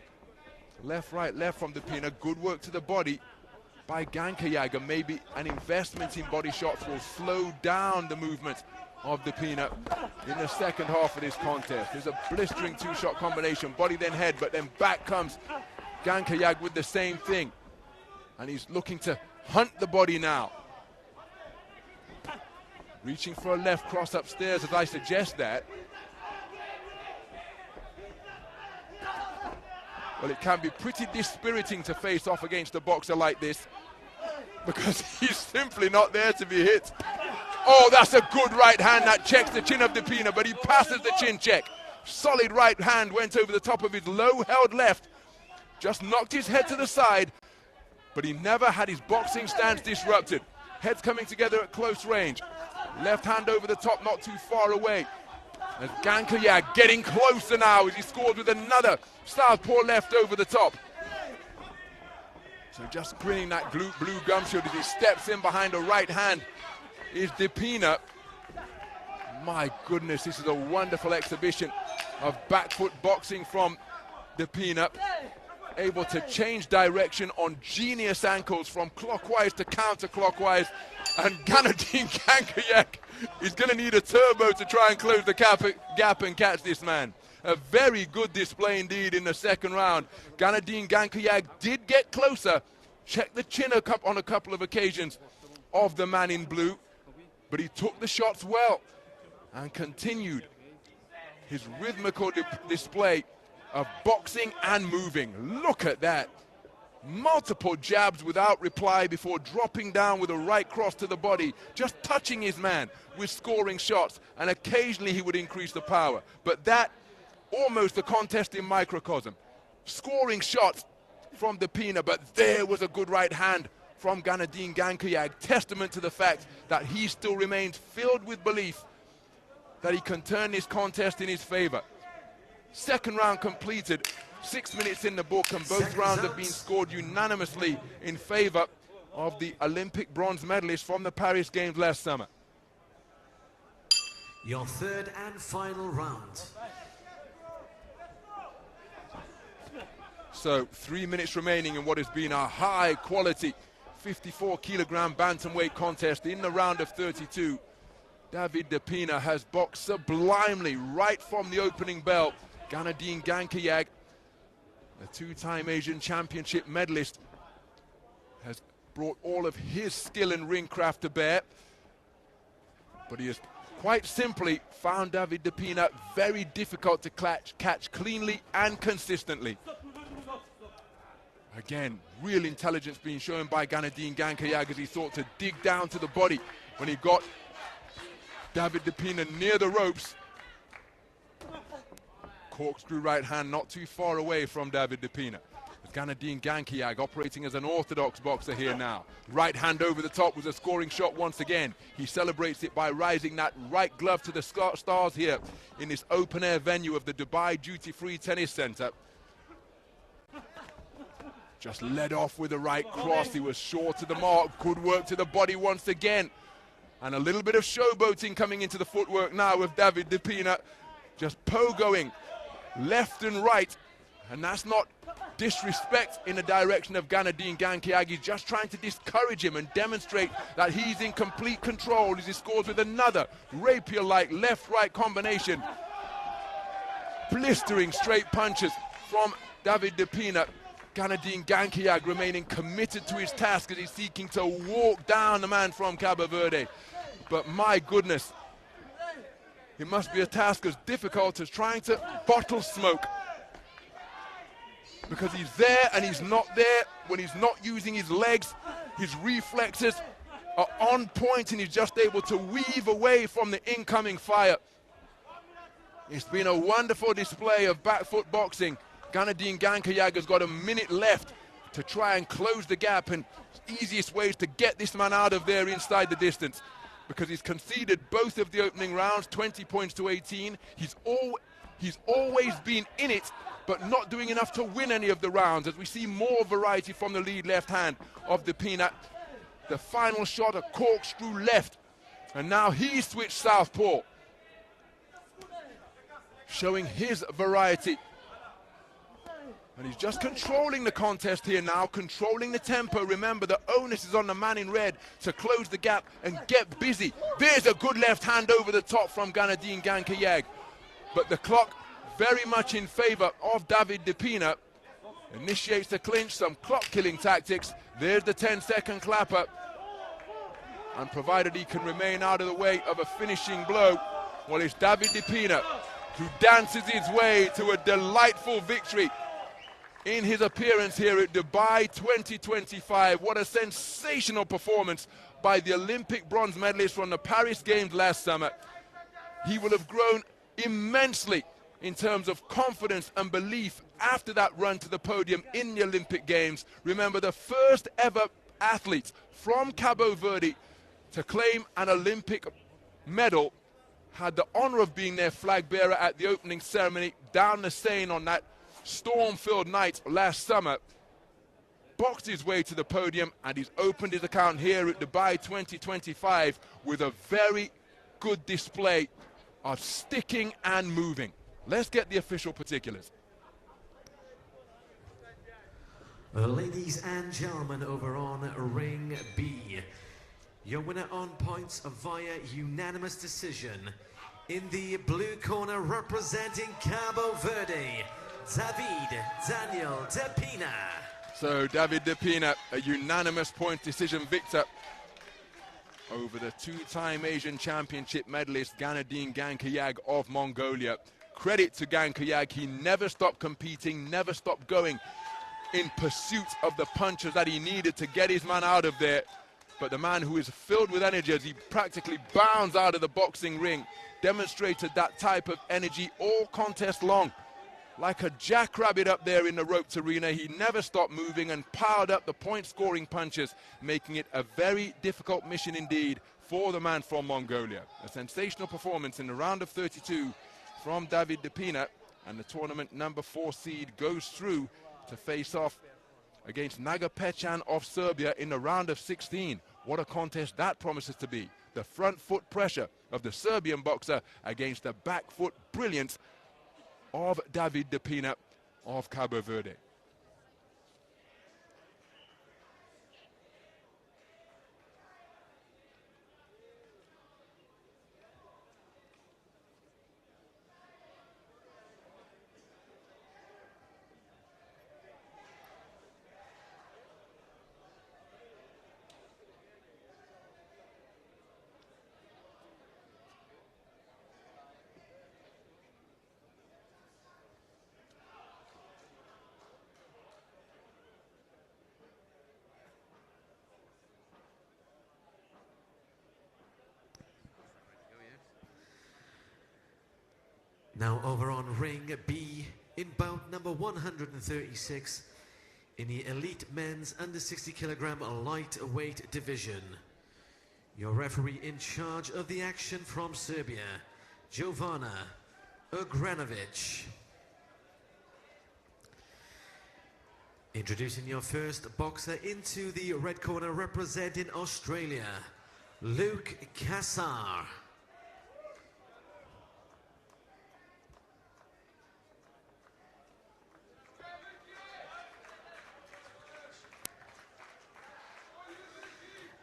Left, right, left from de Pina. Good work to the body by Gankayag, and maybe an investment in body shots will slow down the movement of de Pina in the second half of this contest. There's a blistering 2-shot combination, body then head, but then back comes Gankayag with the same thing. And he's looking to hunt the body now. Reaching for a left cross upstairs as I suggest that. Well, it can be pretty dispiriting to face off against a boxer like this, because he's simply not there to be hit. Oh, that's a good right hand that checks the chin of de Pina, but he passes the chin check. Solid right hand went over the top of his low-held left. Just knocked his head to the side, but he never had his boxing stance disrupted. Heads coming together at close range. Left hand over the top, not too far away. As Gankayag getting closer now as he scores with another southpaw left over the top. So just grinning that blue gum shield as he steps in behind a right hand is de Pina. My goodness, this is a wonderful exhibition of back foot boxing from de Pina. Able to change direction on genius ankles from clockwise to counterclockwise. And Gan-erdene Gankayag is going to need a turbo to try and close the gap and catch this man. A very good display indeed in the second round. Gan-erdene Gankayag did get closer, checked the chin on a couple of occasions of the man in blue, but he took the shots well and continued his rhythmical display of boxing and moving. Look at that. Multiple jabs without reply before dropping down with a right cross to the body, just touching his man with scoring shots, and occasionally he would increase the power. But that, almost a contest in microcosm. Scoring shots from Depina, but there was a good right hand from Gan-erdene Gankayag, testament to the fact that he still remains filled with belief that he can turn this contest in his favor. Second round completed, 6 minutes in the book, and both rounds have been scored unanimously in favor of the Olympic bronze medalist from the Paris Games last summer. Your third and final round. So 3 minutes remaining in what has been a high quality 54 kilogram bantamweight contest in the round of 32. David Depina has boxed sublimely right from the opening bell. Gan-erdene Gankayag, a two-time Asian Championship medalist, has brought all of his skill and ring craft to bear. But he has quite simply found David Depina very difficult to catch cleanly and consistently. Again, real intelligence being shown by Gan-erdene Gankayag as he sought to dig down to the body when he got David Depina near the ropes. Corkscrew right hand not too far away from David Depina. Gan-erdene Gankayag operating as an orthodox boxer here now. Right hand over the top was a scoring shot once again. He celebrates it by rising that right glove to the stars here in this open-air venue of the Dubai Duty Free Tennis Center. Just led off with a right cross. He was short to the mark. Good work to the body once again. And a little bit of showboating coming into the footwork now with David Depina. Just pogoing left and right. And that's not disrespect in the direction of Gan-erdene Gankayag. He's just trying to discourage him and demonstrate that he's in complete control as he scores with another rapier-like left-right combination. Blistering straight punches from David Depina. Gan-erdene Gankayag remaining committed to his task as he's seeking to walk down the man from Cabo Verde. But my goodness, it must be a task as difficult as trying to bottle smoke. Because he's there and he's not there. When he's not using his legs, his reflexes are on point and he's just able to weave away from the incoming fire. It's been a wonderful display of back foot boxing. Gan-erdene Gankayag has got a minute left to try and close the gap, and easiest way is to get this man out of there inside the distance, because he's conceded both of the opening rounds, 20 points to 18. He's always been in it, but not doing enough to win any of the rounds, as we see more variety from the lead left hand of Depina. The final shot, a corkscrew left, and now he's switched southpaw, showing his variety. And he's just controlling the contest here now, controlling the tempo. Remember, the onus is on the man in red to close the gap and get busy. There's a good left hand over the top from Gan-erdene Gankayag. But the clock very much in favor of David Depina. Initiates the clinch, some clock-killing tactics. There's the 10-second clapper. And provided he can remain out of the way of a finishing blow, well, it's David Depina who dances his way to a delightful victory in his appearance here at Dubai 2025. What a sensational performance by the Olympic bronze medalist from the Paris Games last summer. He will have grown immensely in terms of confidence and belief after that run to the podium in the Olympic Games. Remember, the first ever athlete from Cabo Verde to claim an Olympic medal, had the honor of being their flag bearer at the opening ceremony down the Seine on that storm-filled night last summer. Boxed his way to the podium, and he's opened his account here at Dubai 2025 with a very good display of sticking and moving. Let's get the official particulars. Ladies and gentlemen, over on Ring B, your winner on points via unanimous decision. In the blue corner, representing Cabo Verde, David Daniel Depina. So David Depina, a unanimous point decision victor over the two-time Asian Championship medalist Gan-erdene Gankayag of Mongolia. credit to Gan Kayag. He never stopped competing, never stopped going in pursuit of the punches that he needed to get his man out of there. But the man who is filled with energy as he practically bounds out of the boxing ring demonstrated that type of energy all contest long. Like a jackrabbit up there in the ropes arena, he never stopped moving and piled up the point-scoring punches, making it a very difficult mission indeed for the man from Mongolia. A sensational performance in the round of 32 from David Depina, and the tournament number 4 seed goes through to face off against NAGAPETJAN of Serbia in the round of 16. What a contest that promises to be. The front foot pressure of the Serbian boxer against the back foot brilliance of David Depina of Cabo Verde. Now over on ring B in bout number 136 in the elite men's under 60 kilogram lightweight division. Your referee in charge of the action from Serbia, Jovana Ugranovic. Introducing your first boxer into the red corner representing Australia, Luke Cassar.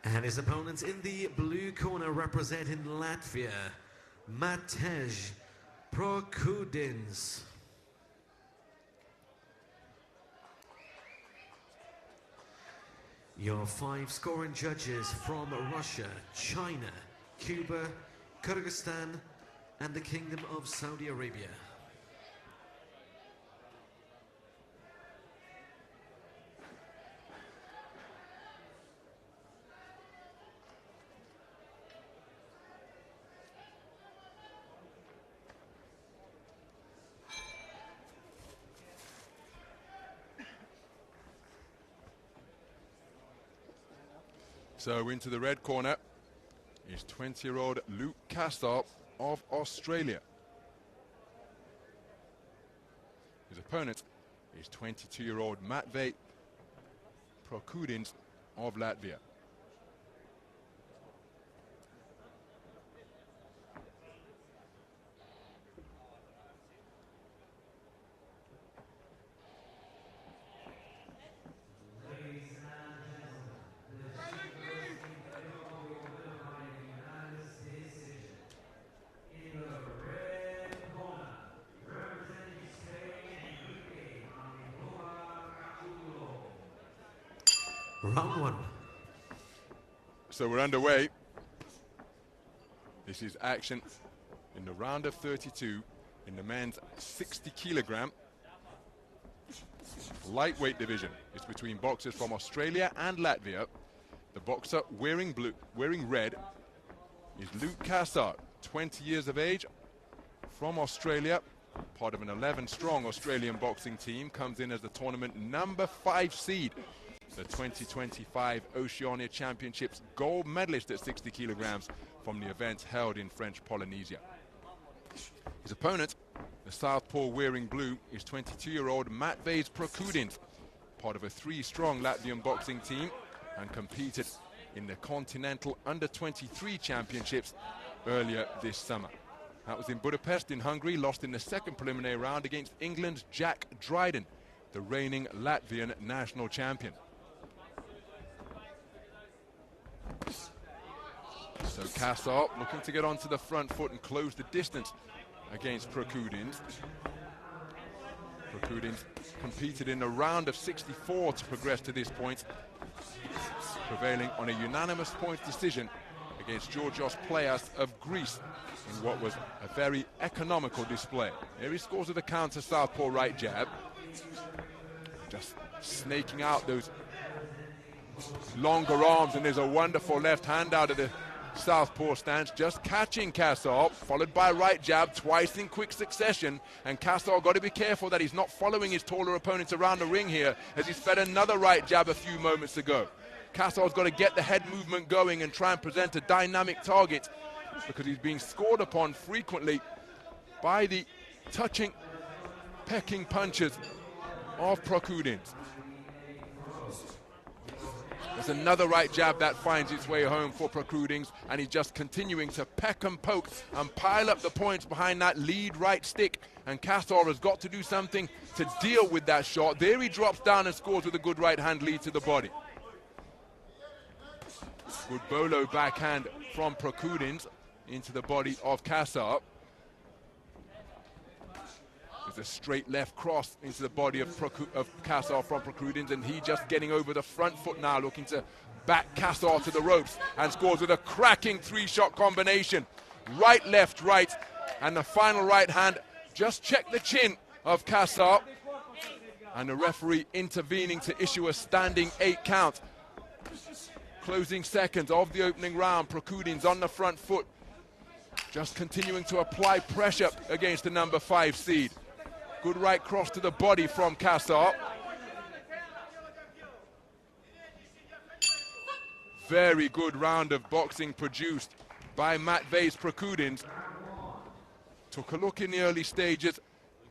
And his opponents in the blue corner representing Latvia, Matej Prokudins. Your 5 scoring judges from Russia, China, Cuba, Kyrgyzstan, and the Kingdom of Saudi Arabia. So into the red corner is 20-year-old Luke Cassar of Australia. His opponent is 22-year-old Matvei Prokudins of Latvia. Round 1. So we're underway. This is action in the round of 32 in the men's 60 kilogram lightweight division. It's between boxers from Australia and Latvia. The boxer wearing red is Luke Cassar, 20 years of age, from Australia, part of an 11-strong Australian boxing team, comes in as the tournament number 5 seed. The 2025 Oceania Championships gold medalist at 60 kilograms from the event held in French Polynesia. His opponent, the southpaw wearing blue, is 22-year-old Matvei Prokudins, part of a 3-strong Latvian boxing team, and competed in the Continental Under-23 Championships earlier this summer. That was in Budapest in Hungary, lost in the second preliminary round against England's Jack Dryden, the reigning Latvian national champion. So Cassar looking to get onto the front foot and close the distance against Prokudins. Prokudins competed in a round of 64 to progress to this point, prevailing on a unanimous points decision against Georgios Playas of Greece in what was a very economical display. Here he scores with a counter southpaw right jab. Just snaking out those longer arms, and there's a wonderful left hand out of the southpaw stance, just catching Cassar, followed by a right jab twice in quick succession. And Cassar got to be careful that he's not following his taller opponents around the ring here, as he's fed another right jab a few moments ago. Cassar's got to get the head movement going and try and present a dynamic target, because he's being scored upon frequently by the touching, pecking punches of Prokudins. There's another right jab that finds its way home for Prokudins, and he's just continuing to peck and poke and pile up the points behind that lead right stick. And Cassar has got to do something to deal with that shot. There he drops down and scores with a good right hand lead to the body. Good bolo backhand from Prokudins into the body of Cassar. There's a straight left cross into the body of Cassar from Prokudins, and he just getting over the front foot now, looking to back Cassar to the ropes, and scores with a cracking three-shot combination. Right, left, right, and the final right hand just checked the chin of Cassar, and the referee intervening to issue a standing 8 count. Closing seconds of the opening round, Prokudins on the front foot, just continuing to apply pressure against the number 5 seed. Good right cross to the body from Cassar. Very good round of boxing produced by Matvejs Prokudins. Took a look in the early stages,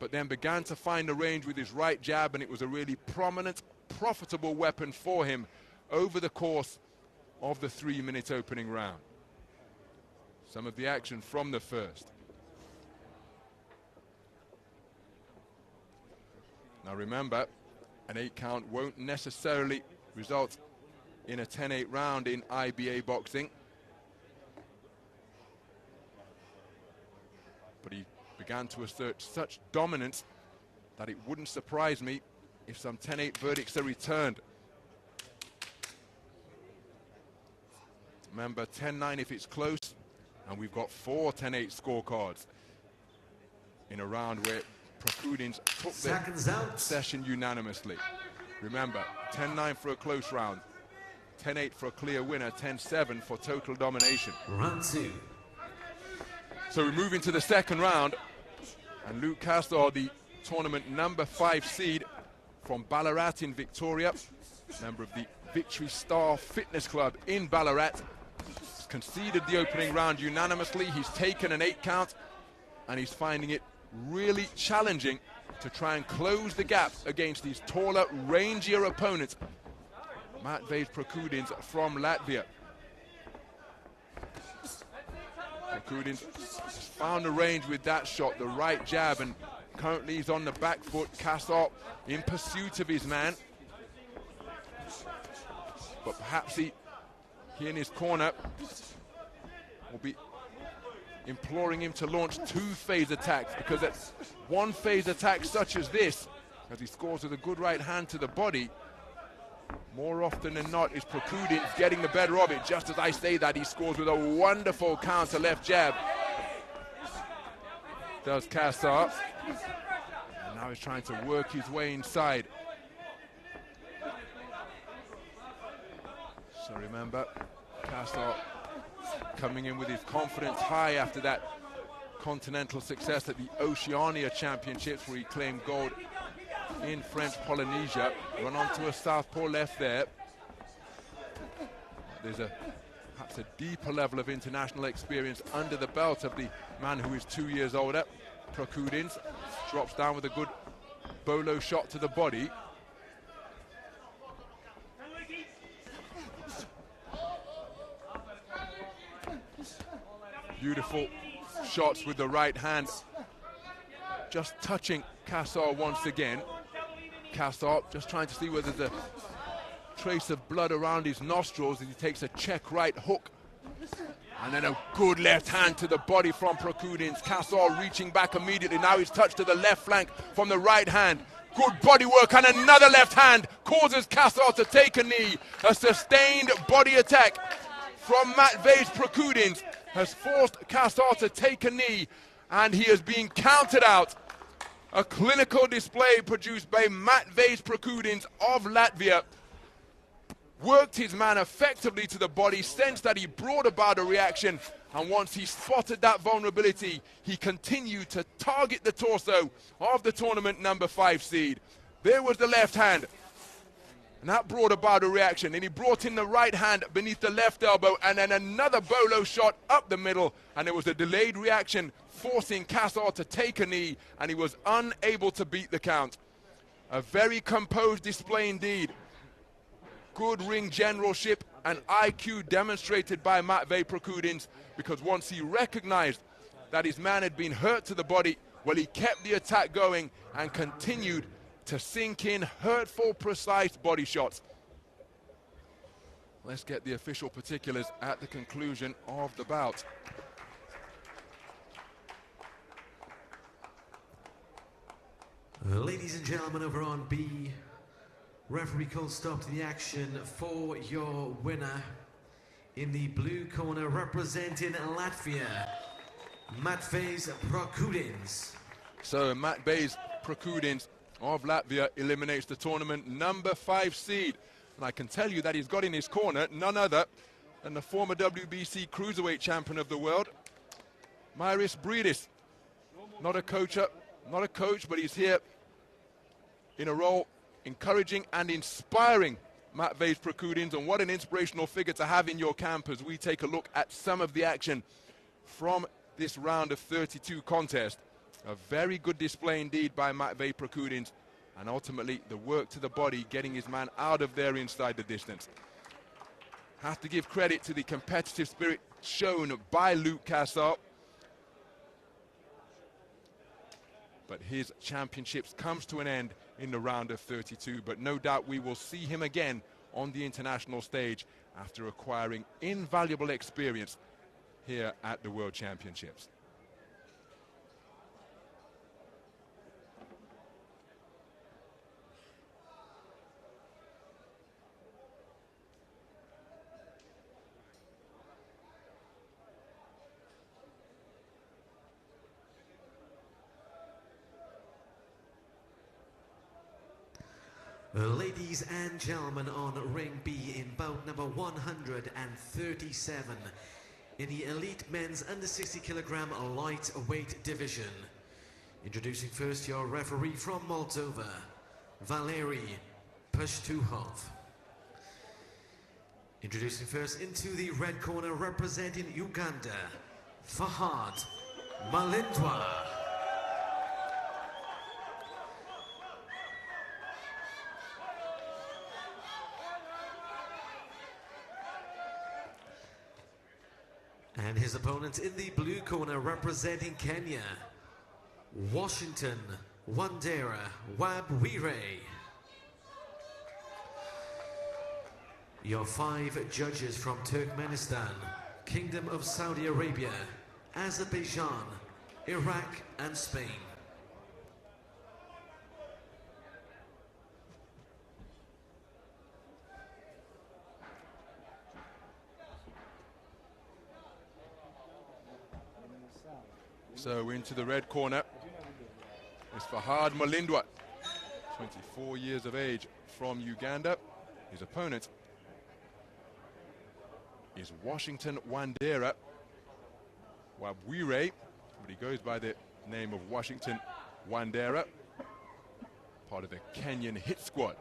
but then began to find the range with his right jab, and it was a really prominent, profitable weapon for him over the course of the 3-minute opening round. Some of the action from the first. Now remember, an 8 count won't necessarily result in a 10-8 round in IBA boxing. But he began to assert such dominance that it wouldn't surprise me if some 10-8 verdicts are returned. Remember, 10-9 if it's close, and we've got 4 10-8 scorecards in a round where Prokudins took the session unanimously. Remember, 10-9 for a close round, 10-8 for a clear winner, 10-7 for total domination. Round 2. So we move into the second round, and Luke Cassar, the tournament number 5 seed from Ballarat in Victoria, member of the Victory Star Fitness Club in Ballarat, conceded the opening round unanimously. He's taken an 8 count, and he's finding it really challenging to try and close the gap against these taller, rangier opponents. Matvejs Prokudins from Latvia. Prokudins found a range with that shot, the right jab, and currently he's on the back foot. Cassar in pursuit of his man, but perhaps he in his corner will be imploring him to launch 2 phase attacks, because at 1 phase attack such as this, as he scores with a good right hand to the body, more often than not is Prokudins getting the better of it. Just as I say that, he scores with a wonderful counter left jab. Does Cassar. And now he's trying to work his way inside. So remember, Cassar coming in with his confidence high after that continental success at the Oceania Championships, where he claimed gold in French Polynesia. Run onto a southpaw left there. There's perhaps a deeper level of international experience under the belt of the man who is 2 years older. Prokudins drops down with a good bolo shot to the body. Beautiful shots with the right hand, just touching Cassar once again. Cassar just trying to see whether there's a trace of blood around his nostrils as he takes a check right hook. And then a good left hand to the body from Prokudins. Cassar reaching back immediately. Now he's touched to the left flank from the right hand. Good body work, and another left hand causes Cassar to take a knee. A sustained body attack from Matvej Prokudins has forced Cassar to take a knee, and he has been counted out. A clinical display produced by Matvej Prokudins of Latvia. Worked his man effectively to the body, sensed that he brought about a reaction, and once he spotted that vulnerability, he continued to target the torso of the tournament number 5 seed. There was the left hand, and that brought about a reaction, and he brought in the right hand beneath the left elbow, and then another bolo shot up the middle, and there was a delayed reaction, forcing Cassar to take a knee, and he was unable to beat the count. A very composed display indeed. Good ring generalship and IQ demonstrated by Matvej Prokudins, because once he recognized that his man had been hurt to the body, well, he kept the attack going and continued to sink in hurtful, precise body shots. Let's get the official particulars at the conclusion of the bout. Ladies and gentlemen, over on B, referee calls stop to the action for your winner. In the blue corner, representing Latvia, Matvej Prokudins. So Matvej Prokudins of Latvia eliminates the tournament number 5 seed. And I can tell you that he's got in his corner none other than the former WBC Cruiserweight Champion of the world, Myris Bridis. Not a coach, but he's here in a role encouraging and inspiring Matvej Prokudins, and what an inspirational figure to have in your camp as we take a look at some of the action from this round of 32 contest. A very good display indeed by Matvej Prokudins, and ultimately the work to the body, getting his man out of there inside the distance. Have to give credit to the competitive spirit shown by Luke Cassar. But his championships comes to an end in the round of 32, but no doubt we will see him again on the international stage after acquiring invaluable experience here at the World Championships. Ladies and gentlemen, on ring B in bout number 137 in the elite men's under 60 kilogram lightweight division. Introducing first your referee from Moldova, Valery Pashtuhov. Introducing first into the red corner, representing Uganda, Fahad Malindwa. And his opponent in the blue corner, representing Kenya, Washington Wandera Wabwire. Your 5 judges from Turkmenistan, Kingdom of Saudi Arabia, Azerbaijan, Iraq and Spain. So into the red corner is Fahad Malindwa, 24 years of age, from Uganda. His opponent is Washington Wandera Wabwire, but he goes by the name of Washington Wandera, part of the Kenyan hit squad.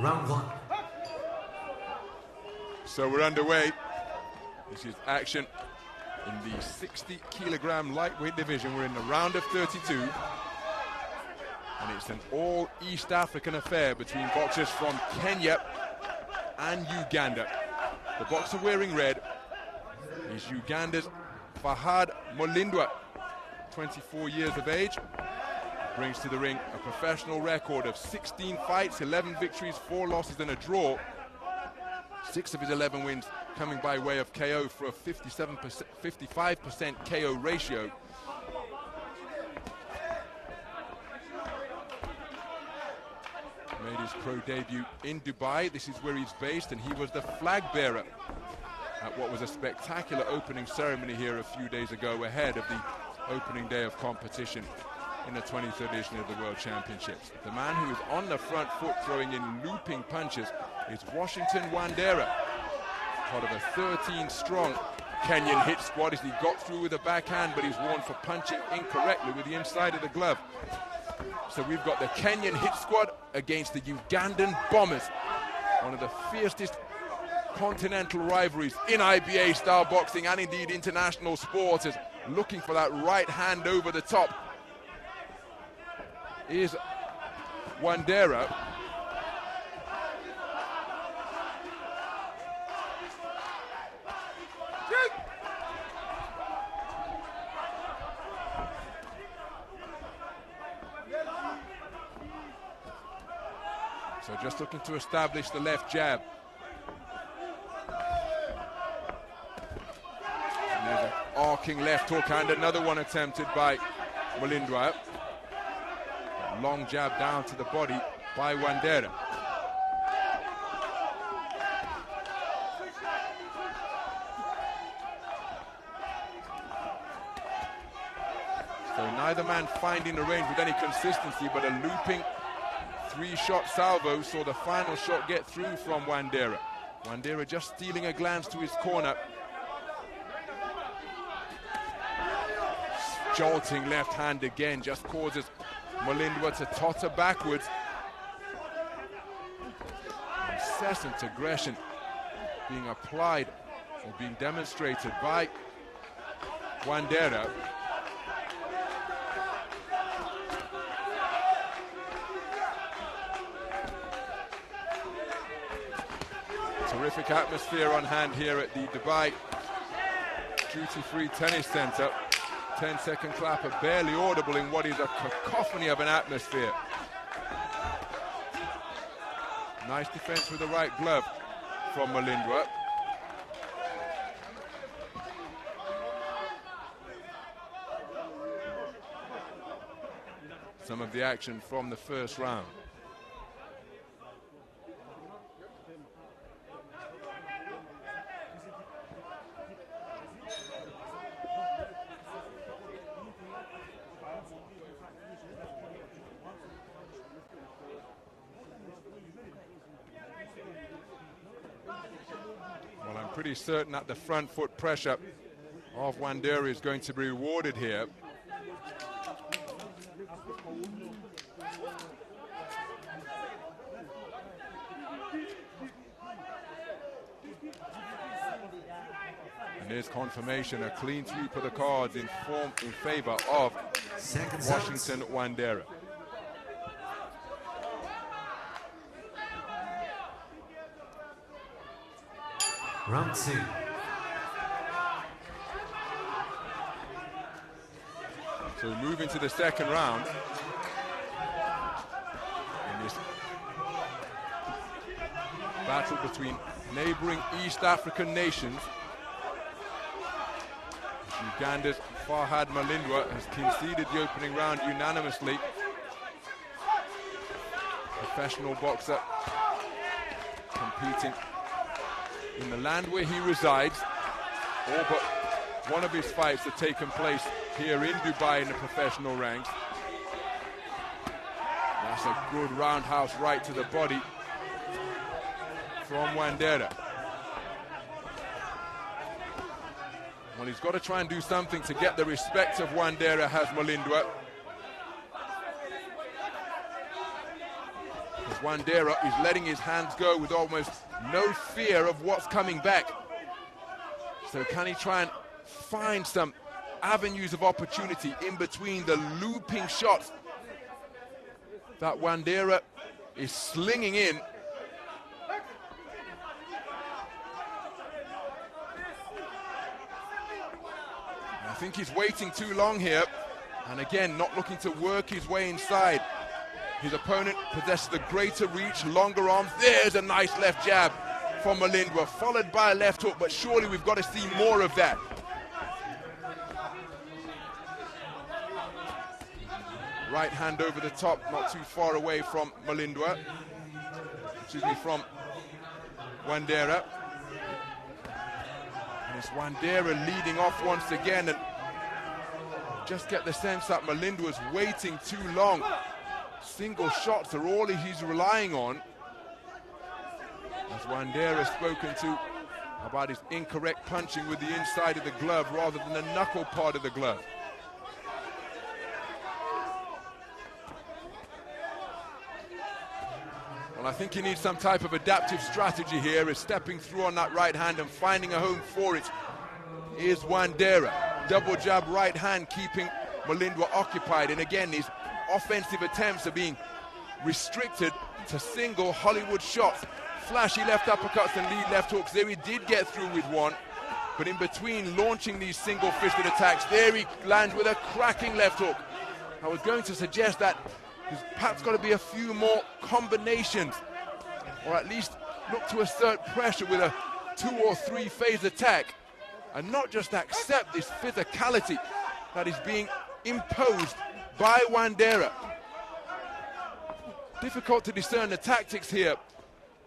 Round 1. So we're underway. This is action in the 60 kilogram lightweight division. We're in the round of 32. And it's an all East African affair between boxers from Kenya and Uganda. The boxer wearing red is Uganda's Fahad Malindwa. 24 years of age, brings to the ring a professional record of 16 fights, 11 victories, 4 losses and a draw. 6 of his 11 wins coming by way of KO for a 55% KO ratio. Made his pro debut in Dubai. This is where he's based, and he was the flag bearer at what was a spectacular opening ceremony here a few days ago ahead of the opening day of competition in the 20th edition of the World Championships. The man who is on the front foot throwing in looping punches is Washington Wandera, part of a 13-strong Kenyan hit squad as he got through with a backhand, but he's warned for punching incorrectly with the inside of the glove. So we've got the Kenyan hit squad against the Ugandan Bombers, one of the fiercest continental rivalries in IBA style boxing and indeed international sports, is looking for that right hand over the top. Is Wandera. So just looking to establish the left jab. And there's an arcing left hook and another one attempted by Mulindwa. Long jab down to the body by Wandera. So neither man finding the range with any consistency, but a looping 3-shot salvo saw the final shot get through from Wandera. Wandera just stealing a glance to his corner. Jolting left hand again just causes Mulindwa to totter backwards. Incessant aggression being applied or being demonstrated by Wandera. Terrific atmosphere on hand here at the Dubai Duty-Free Tennis Center. 10-second clapper, barely audible in what is a cacophony of an atmosphere. Nice defense with the right glove from Mulindwa. Some of the action from the first round. Pretty certain that the front foot pressure of Wandera is going to be rewarded here. And there's confirmation, a clean sweep of the cards in favor of Washington Wandera. Round 2. So moving to the second round. In this battle between neighboring East African nations, Uganda's Farhad Mulindwa has conceded the opening round unanimously. Professional boxer competing in the land where he resides. All but one of his fights have taken place here in Dubai in the professional ranks. That's a good roundhouse right to the body from Wandera. Well, he's got to try and do something to get the respect of Wandera, has Mulindwa. Because Wandera is letting his hands go with almost no fear of what's coming back. So can he try and find some avenues of opportunity in between the looping shots that Wandera is slinging in? I think he's waiting too long here. And again, not looking to work his way inside. His opponent possesses the greater reach, longer arms. There's a nice left jab from Malindwa, followed by a left hook, but surely we've got to see more of that. Right hand over the top, not too far away from Malindwa. Excuse me, from Wandera. And it's Wandera leading off once again, and just get the sense that Malindwa's waiting too long. Single shots are all he's relying on. As Wandera has spoken to about his incorrect punching with the inside of the glove rather than the knuckle part of the glove. Well, I think he needs some type of adaptive strategy here, is stepping through on that right hand and finding a home for it. Is Wandera. Double jab right hand keeping Malindwa occupied, and again his offensive attempts are being restricted to single Hollywood shots. Flashy left uppercuts and lead left hooks. There he did get through with one, but in between launching these single-fisted attacks, there he lands with a cracking left hook. I was going to suggest that there's perhaps got to be a few more combinations, or at least look to assert pressure with a 2 or 3 phase attack, and not just accept this physicality that is being imposed by Wandera. Difficult to discern the tactics here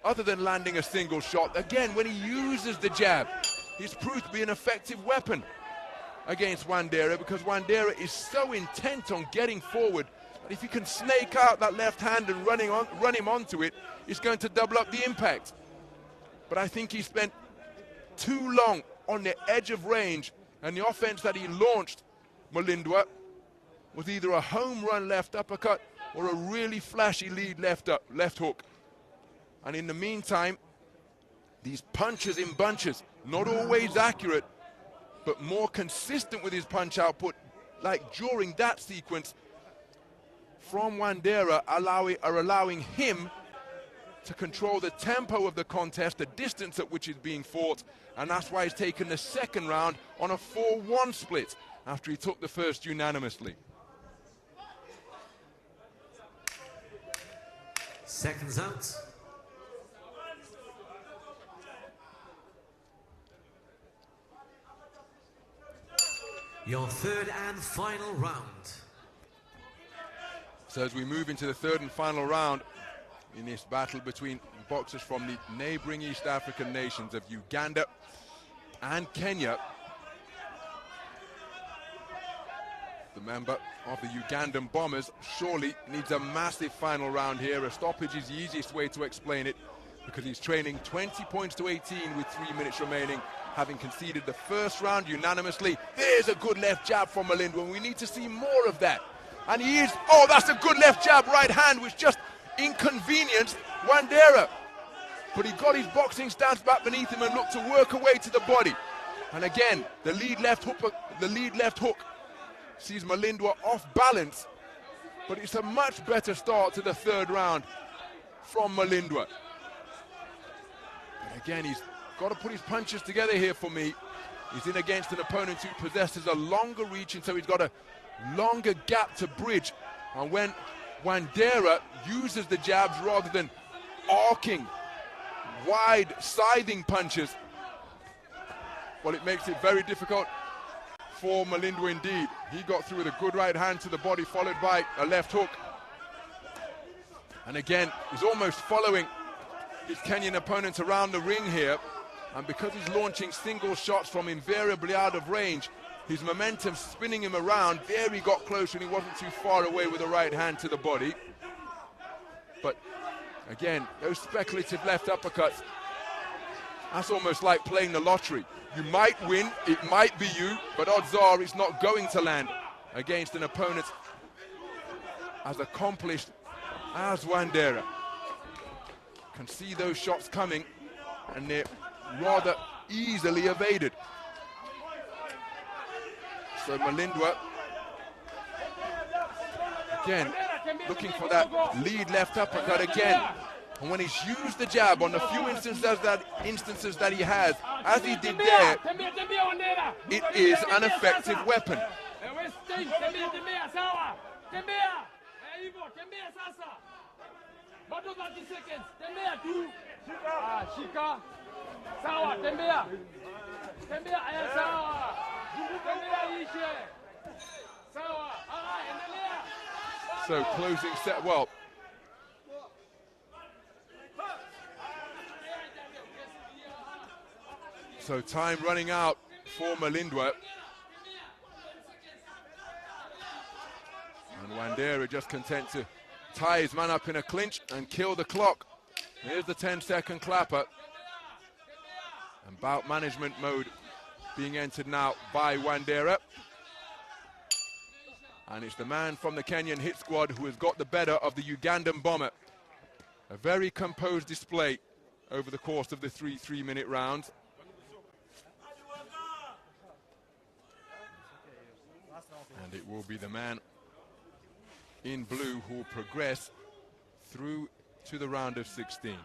other than landing a single shot. Again, when he uses the jab, he's proved to be an effective weapon against Wandera, because Wandera is so intent on getting forward that if he can snake out that left hand and run him onto it, it's going to double up the impact. But I think he spent too long on the edge of range, and the offense that he launched, Malindwa, was either a home run left uppercut or a really flashy lead left hook. And in the meantime, these punches in bunches, not always accurate, but more consistent with his punch output, like during that sequence from Wandera, are allowing him to control the tempo of the contest, the distance at which is being fought, and that's why he's taken the second round on a 4-1 split after he took the first unanimously. Seconds out. Your third and final round. So as we move into the third and final round in this battle between boxers from the neighboring East African nations of Uganda and Kenya, the member of the Ugandan Bombers surely needs a massive final round here. A stoppage is the easiest way to explain it, because he's trailing 20 points to 18 with 3 minutes remaining, having conceded the first round unanimously. There's a good left jab from Malindwa, and we need to see more of that. And he is, oh, that's a good left jab right hand, which just inconvenienced Wandera. But he got his boxing stance back beneath him and looked to work away to the body. And again, the lead left hook sees Malindwa off balance, but it's a much better start to the third round from Malindwa. And again, he's got to put his punches together here for me. He's in against an opponent who possesses a longer reach, and so he's got a longer gap to bridge. And when Wandera uses the jabs rather than arcing, wide, scything punches, well, it makes it very difficult for Malindwa indeed. He got through with a good right hand to the body, followed by a left hook. And again, he's almost following his Kenyan opponents around the ring here. And because he's launching single shots from invariably out of range, his momentum spinning him around. There he got closer and he wasn't too far away with a right hand to the body. But again, those speculative left uppercuts, that's almost like playing the lottery. You might win, it might be you, but odds are it's not going to land against an opponent as accomplished as Wandera. Can see those shots coming, and they're rather easily evaded. So Malindwa, again, looking for that lead left uppercut again. And when he's used the jab on the few instances that he has, as he did there, it is an effective weapon. Captain, tembea, sawa. Tembea. Hivyo, tembea sasa. Bado 30 seconds. Tembea tu. Shika. Sawa, tembea. Tembea, sawa. Tembea ishe. Sawa. Endelea. So closing set, well, so time running out for Malindwa. And Wandera just content to tie his man up in a clinch and kill the clock. Here's the 10-second clapper. And bout management mode being entered now by Wandera. And it's the man from the Kenyan hit squad who has got the better of the Ugandan bomber. A very composed display over the course of the three-minute rounds. And it will be the man in blue who will progress through to the round of 16.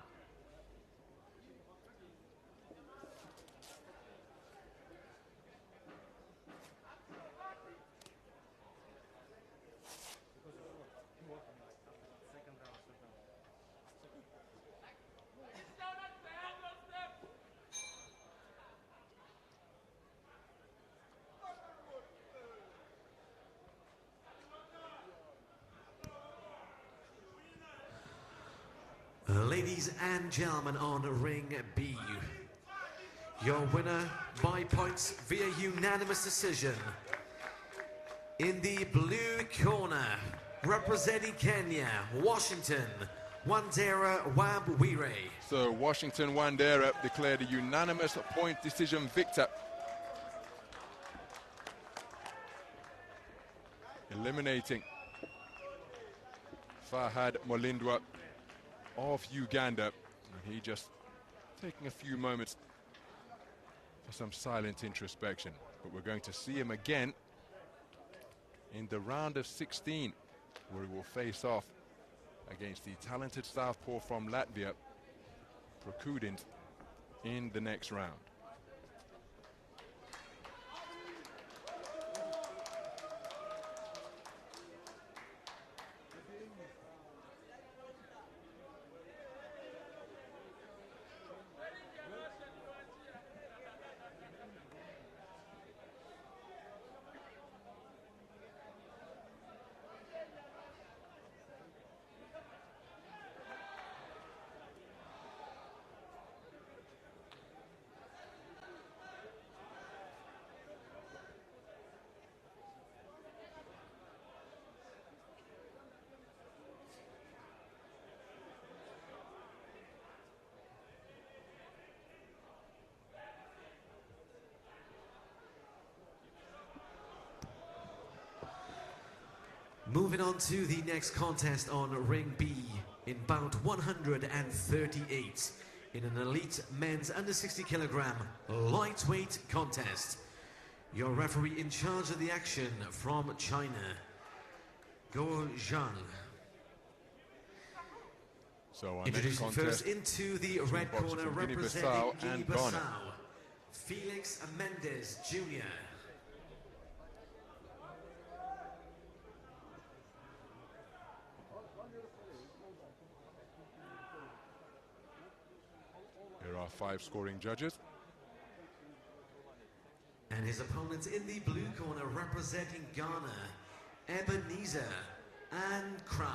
Ladies and gentlemen, on ring B, your winner by points via unanimous decision. In the blue corner, representing Kenya, Washington, Wandera Wabwire. So Washington Wandera declared a unanimous point decision victor, eliminating Fahad Mulindwa of Uganda. And he just taking a few moments for some silent introspection. But we're going to see him again in the round of 16, where he will face off against the talented southpaw from Latvia, Prokudint, in the next round. Moving on to the next contest on ring B, in bout 138, in an elite men's under 60 kilogram lightweight contest. Your referee in charge of the action from China, Go Zhang. So our Introducing next first contest, into the red boxer corner, from representing Guinea-Bissau and Ghana. Guinea-Bissau, Felix Mendes Jr. Here are 5 scoring judges. And his opponents in the blue corner, representing Ghana, Ebenezer Ankra.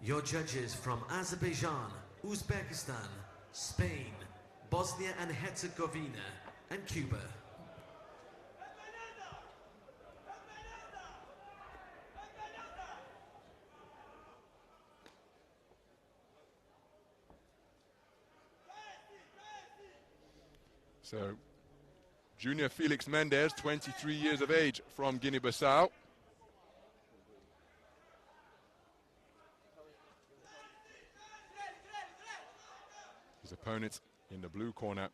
Your judges from Azerbaijan, Uzbekistan, Spain, Bosnia and Herzegovina, and Cuba. So, Junior Felix Mendes, 23 years of age, from Guinea-Bissau. His opponent in the blue corner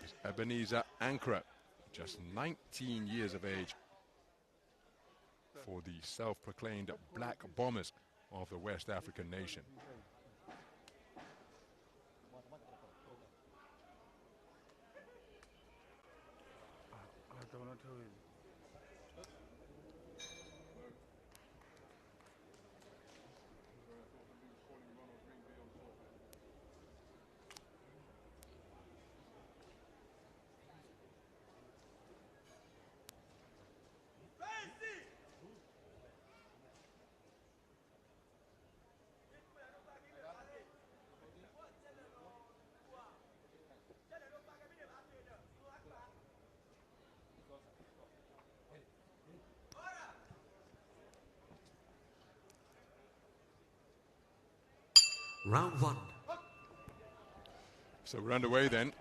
is Ebenezer Ankra, just 19 years of age, for the self-proclaimed Black Bombers of the West African nation. Round 1. So we're underway then.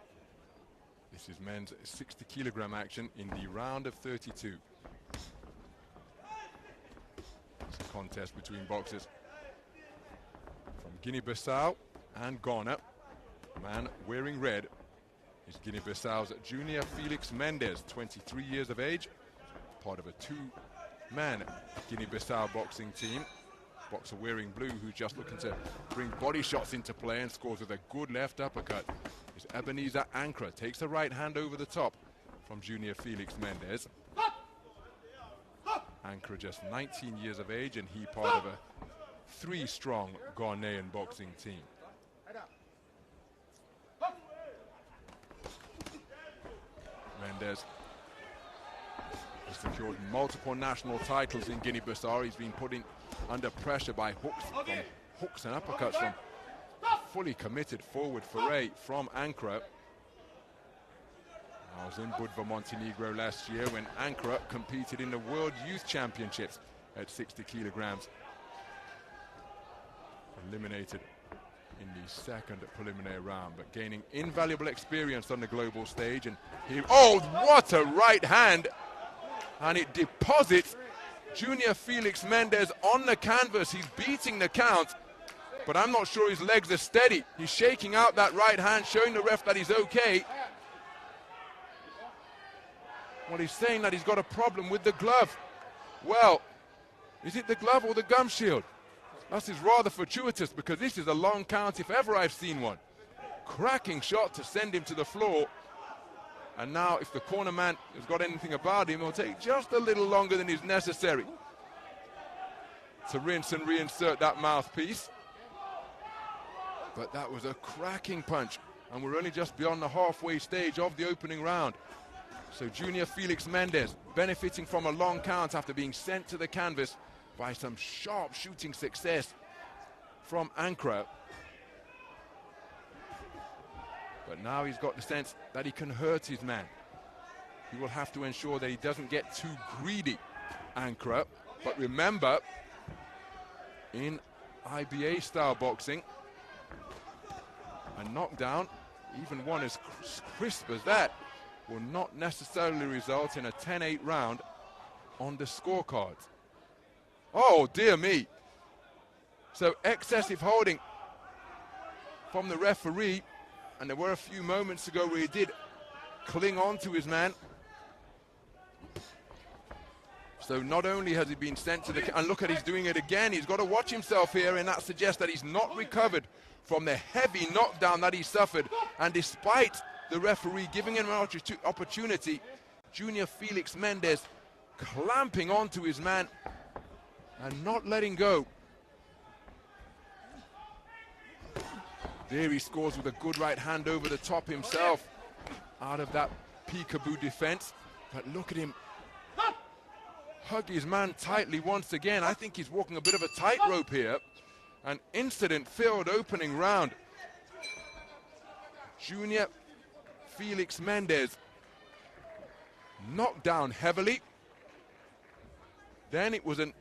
This is men's 60 kilogram action in the round of 32. It's a contest between boxers from Guinea-Bissau and Ghana. Man wearing red is Guinea-Bissau's Junior Felix Mendes, 23 years of age, part of a two-man Guinea-Bissau boxing team. Boxer wearing blue, who's just looking to bring body shots into play and scores with a good left uppercut, is Ebenezer Ankara. Takes the right hand over the top from Junior Felix Mendes. Ankara just 19 years of age, and he part of a three-strong Ghanaian boxing team. Mendes has secured multiple national titles in Guinea-Bissau. He's been put under pressure by hooks and uppercuts from fully committed forward foray from Ankara. I was in Budva, Montenegro last year when Ankara competed in the World Youth Championships at 60 kilograms. Eliminated in the second preliminary round, but gaining invaluable experience on the global stage. And here, oh, what a right hand! And it deposits Junior Felix Mendes on the canvas. He's beating the count, but I'm not sure his legs are steady. He's shaking out that right hand, showing the ref that he's okay. Well, he's saying that he's got a problem with the glove. Well, is it the glove or the gum shield? That is rather fortuitous, because this is a long count if ever I've seen one. Cracking shot to send him to the floor. And now if the corner man has got anything about him, it'll take just a little longer than is necessary to rinse and reinsert that mouthpiece. But that was a cracking punch, and we're only just beyond the halfway stage of the opening round. So Junior Felix Mendes benefiting from a long count after being sent to the canvas by some sharp shooting success from Ankara. But now he's got the sense that he can hurt his man. He will have to ensure that he doesn't get too greedy, Ankara. But remember, in IBA style boxing, a knockdown, even one as crisp as that, will not necessarily result in a 10-8 round on the scorecards. Oh, dear me. So excessive holding from the referee, and there were a few moments ago where he did cling on to his man. So not only has he been sent to the... And look at, he's doing it again. He's got to watch himself here, and that suggests that he's not recovered from the heavy knockdown that he suffered. And despite the referee giving him an opportunity, Junior Felix Mendes clamping onto his man and not letting go. There he scores with a good right hand over the top himself out of that peekaboo defense. But look at him hug his man tightly once again. I think he's walking a bit of a tightrope here. An incident-filled opening round. Junior Felix Mendes knocked down heavily. Then it was an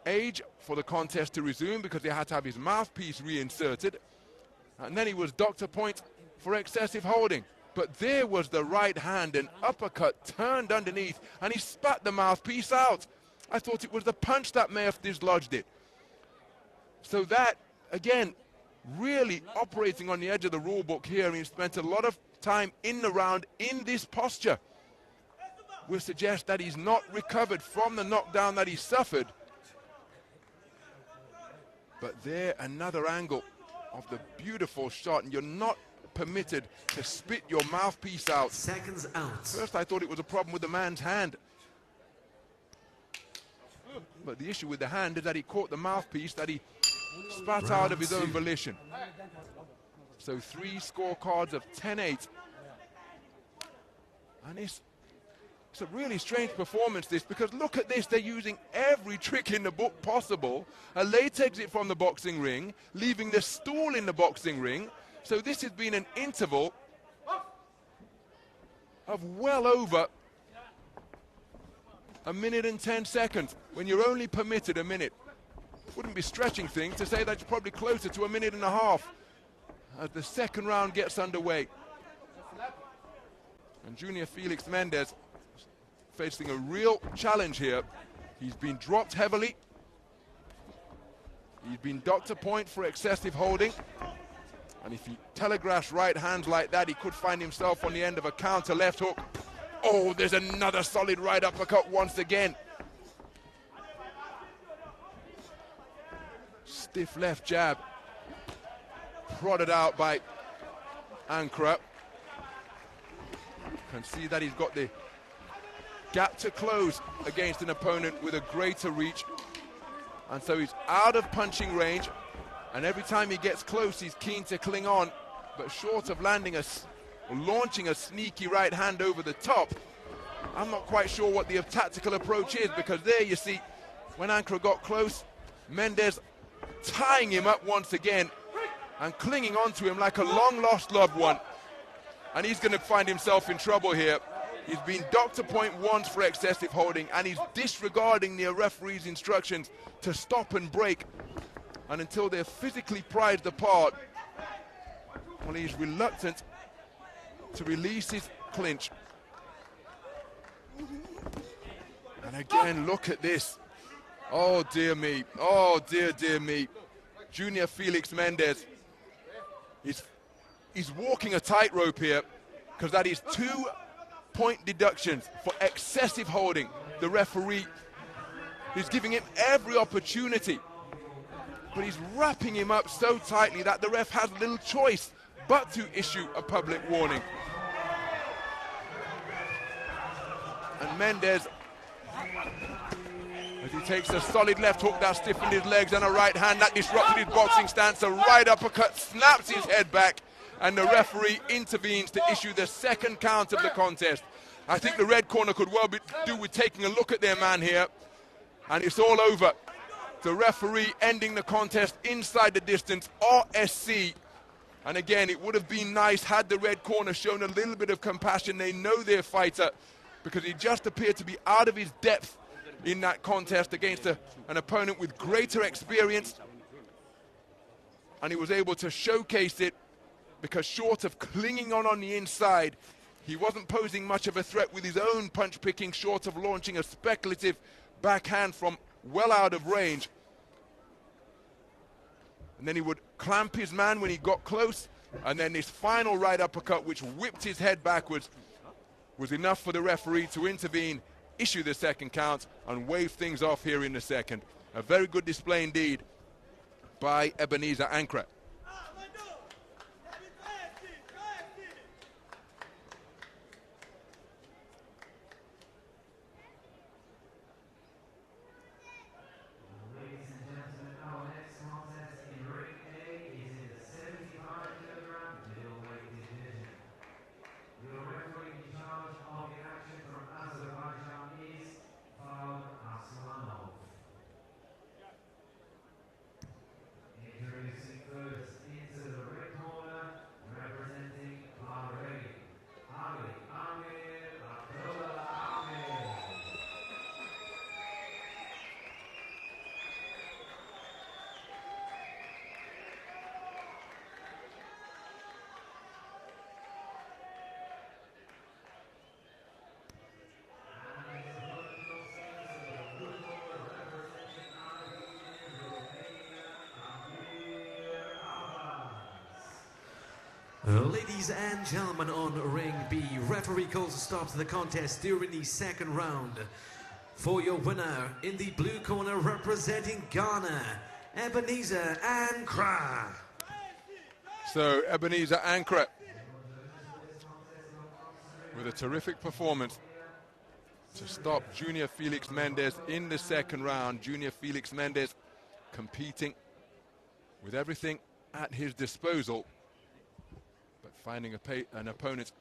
age for the contest to resume because he had to have his mouthpiece reinserted. And then he was docked a point for excessive holding. But there was the right hand, an uppercut turned underneath, and he spat the mouthpiece out. I thought it was the punch that may have dislodged it. So that, again, really operating on the edge of the rule book here. He spent a lot of time in the round in this posture. Will suggest that he's not recovered from the knockdown that he suffered. But there, another angle of the beautiful shot, and you're not permitted to spit your mouthpiece out. Seconds out. First I thought it was a problem with the man's hand. But the issue with the hand is that he caught the mouthpiece that he spat out of his own volition. So 3 scorecards of 10-8. And it's a really strange performance, this, because look at this. They're using every trick in the book possible. A late exit from the boxing ring, leaving the stool in the boxing ring. So this has been an interval of well over a minute and 10 seconds, when you're only permitted a minute. Wouldn't be stretching things to say that's probably closer to a minute and a half as the second round gets underway. And Junior Felix Mendez facing a real challenge here. He's been dropped heavily. He's been docked a point for excessive holding. And if he telegraphs right hands like that, he could find himself on the end of a counter left hook. Oh, there's another solid right uppercut once again. Stiff left jab. Prodded out by Ankara. Can see that he's got the gap to close against an opponent with a greater reach. And so he's out of punching range. And every time he gets close, he's keen to cling on. But short of landing launching a sneaky right hand over the top, I'm not quite sure what the tactical approach is, because there you see, when Ankara got close, Mendez tying him up once again and clinging onto him like a long-lost loved one. And he's going to find himself in trouble here. He's been docked a point once for excessive holding, and he's disregarding the referee's instructions to stop and break. And until they're physically prized apart, well, he's reluctant to release his clinch. And again, look at this. Oh, dear me. Oh, dear me. Junior Felix Mendez he's walking a tightrope here, because that is 2-point deductions for excessive holding. The referee is giving him every opportunity, but he's wrapping him up so tightly that the ref has little choice but to issue a public warning. And Mendez, as he takes a solid left hook that stiffened his legs, and a right hand that disrupted his boxing stance, a right uppercut snaps his head back, and the referee intervenes to issue the second count of the contest. I think the red corner could well do with taking a look at their man here, and it's all over. The referee ending the contest inside the distance, RSC. And again, it would have been nice had the red corner shown a little bit of compassion. They know their fighter, because he just appeared to be out of his depth in that contest against an opponent with greater experience. And he was able to showcase it, because short of clinging on the inside, he wasn't posing much of a threat with his own punch picking, short of launching a speculative backhand from well out of range. And then he would clamp his man when he got close, and then this final right uppercut, which whipped his head backwards, was enough for the referee to intervene, issue the second count, and wave things off here in the second. A very good display indeed by Ebenezer Ankara. Ladies and gentlemen, on ring B, referee calls a stop to the contest during the second round. For your winner, in the blue corner representing Ghana, Ebenezer Ankara. So Ebenezer Ankara with a terrific performance to stop Junior Felix Mendez in the second round. Junior Felix Mendez competing with everything at his disposal, but finding an opponent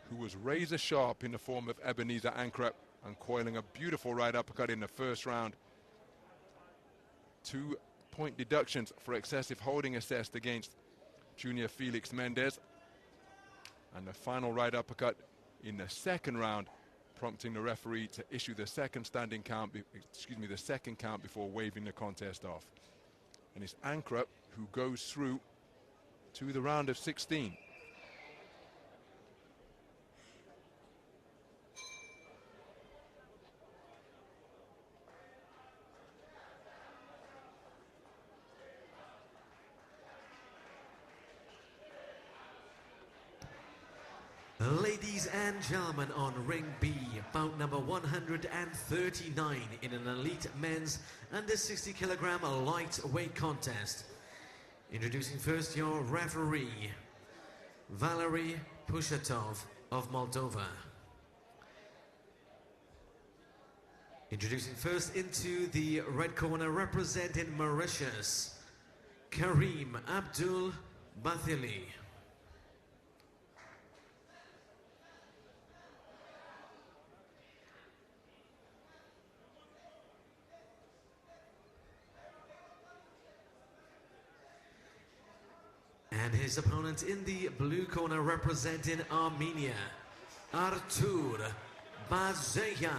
who was razor sharp in the form of Ebenezer Ankara and coiling a beautiful right uppercut in the first round. 2-point deductions for excessive holding assessed against Junior Felix Mendez, and the final right uppercut in the second round, prompting the referee to issue the second count before waving the contest off. And it's Ankara who goes through to the round of 16. Ladies and gentlemen, on ring B, bout number 139 in an elite men's under 60 kilogram lightweight contest. Introducing first your referee, Valery Pushatov of Moldova. Introducing first into the red corner, representing Mauritius, Karim Abdul Bathili. And his opponent in the blue corner, representing Armenia, Artur Bazeyan.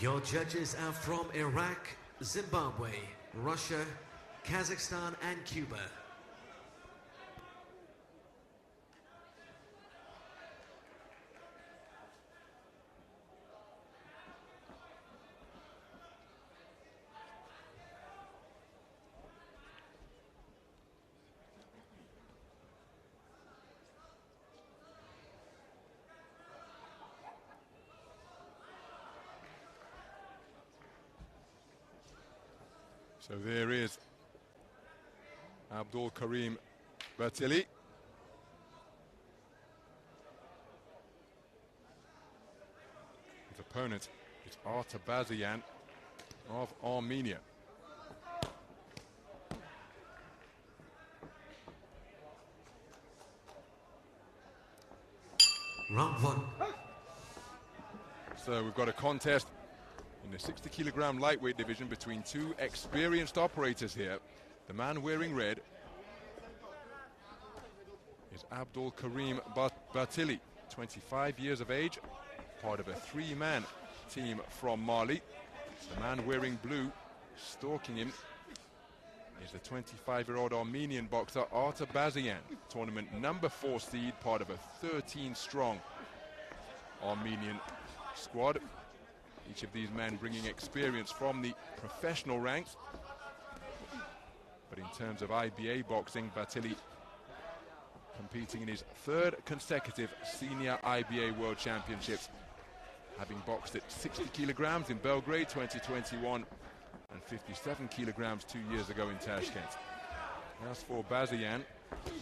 Your judges are from Iraq, Zimbabwe, Russia, Kazakhstan, and Cuba. So there is Abdul Karim Bathili. His opponent is Artur Bazeyan of Armenia. Round one. So we've got a contest in the 60 kilogram lightweight division between two experienced operators here. The man wearing red is Abdul Karim Bathili, 25 years of age, part of a three-man team from Mali. The man wearing blue, stalking him, is the 25-year-old Armenian boxer Artur Bazeyan, tournament number 4 seed, part of a 13-strong Armenian squad. Each of these men bringing experience from the professional ranks. But in terms of IBA boxing, Bathili competing in his 3rd consecutive senior IBA World Championships, having boxed at 60 kilograms in Belgrade 2021 and 57 kilograms 2 years ago in Tashkent. As for Bazeyan,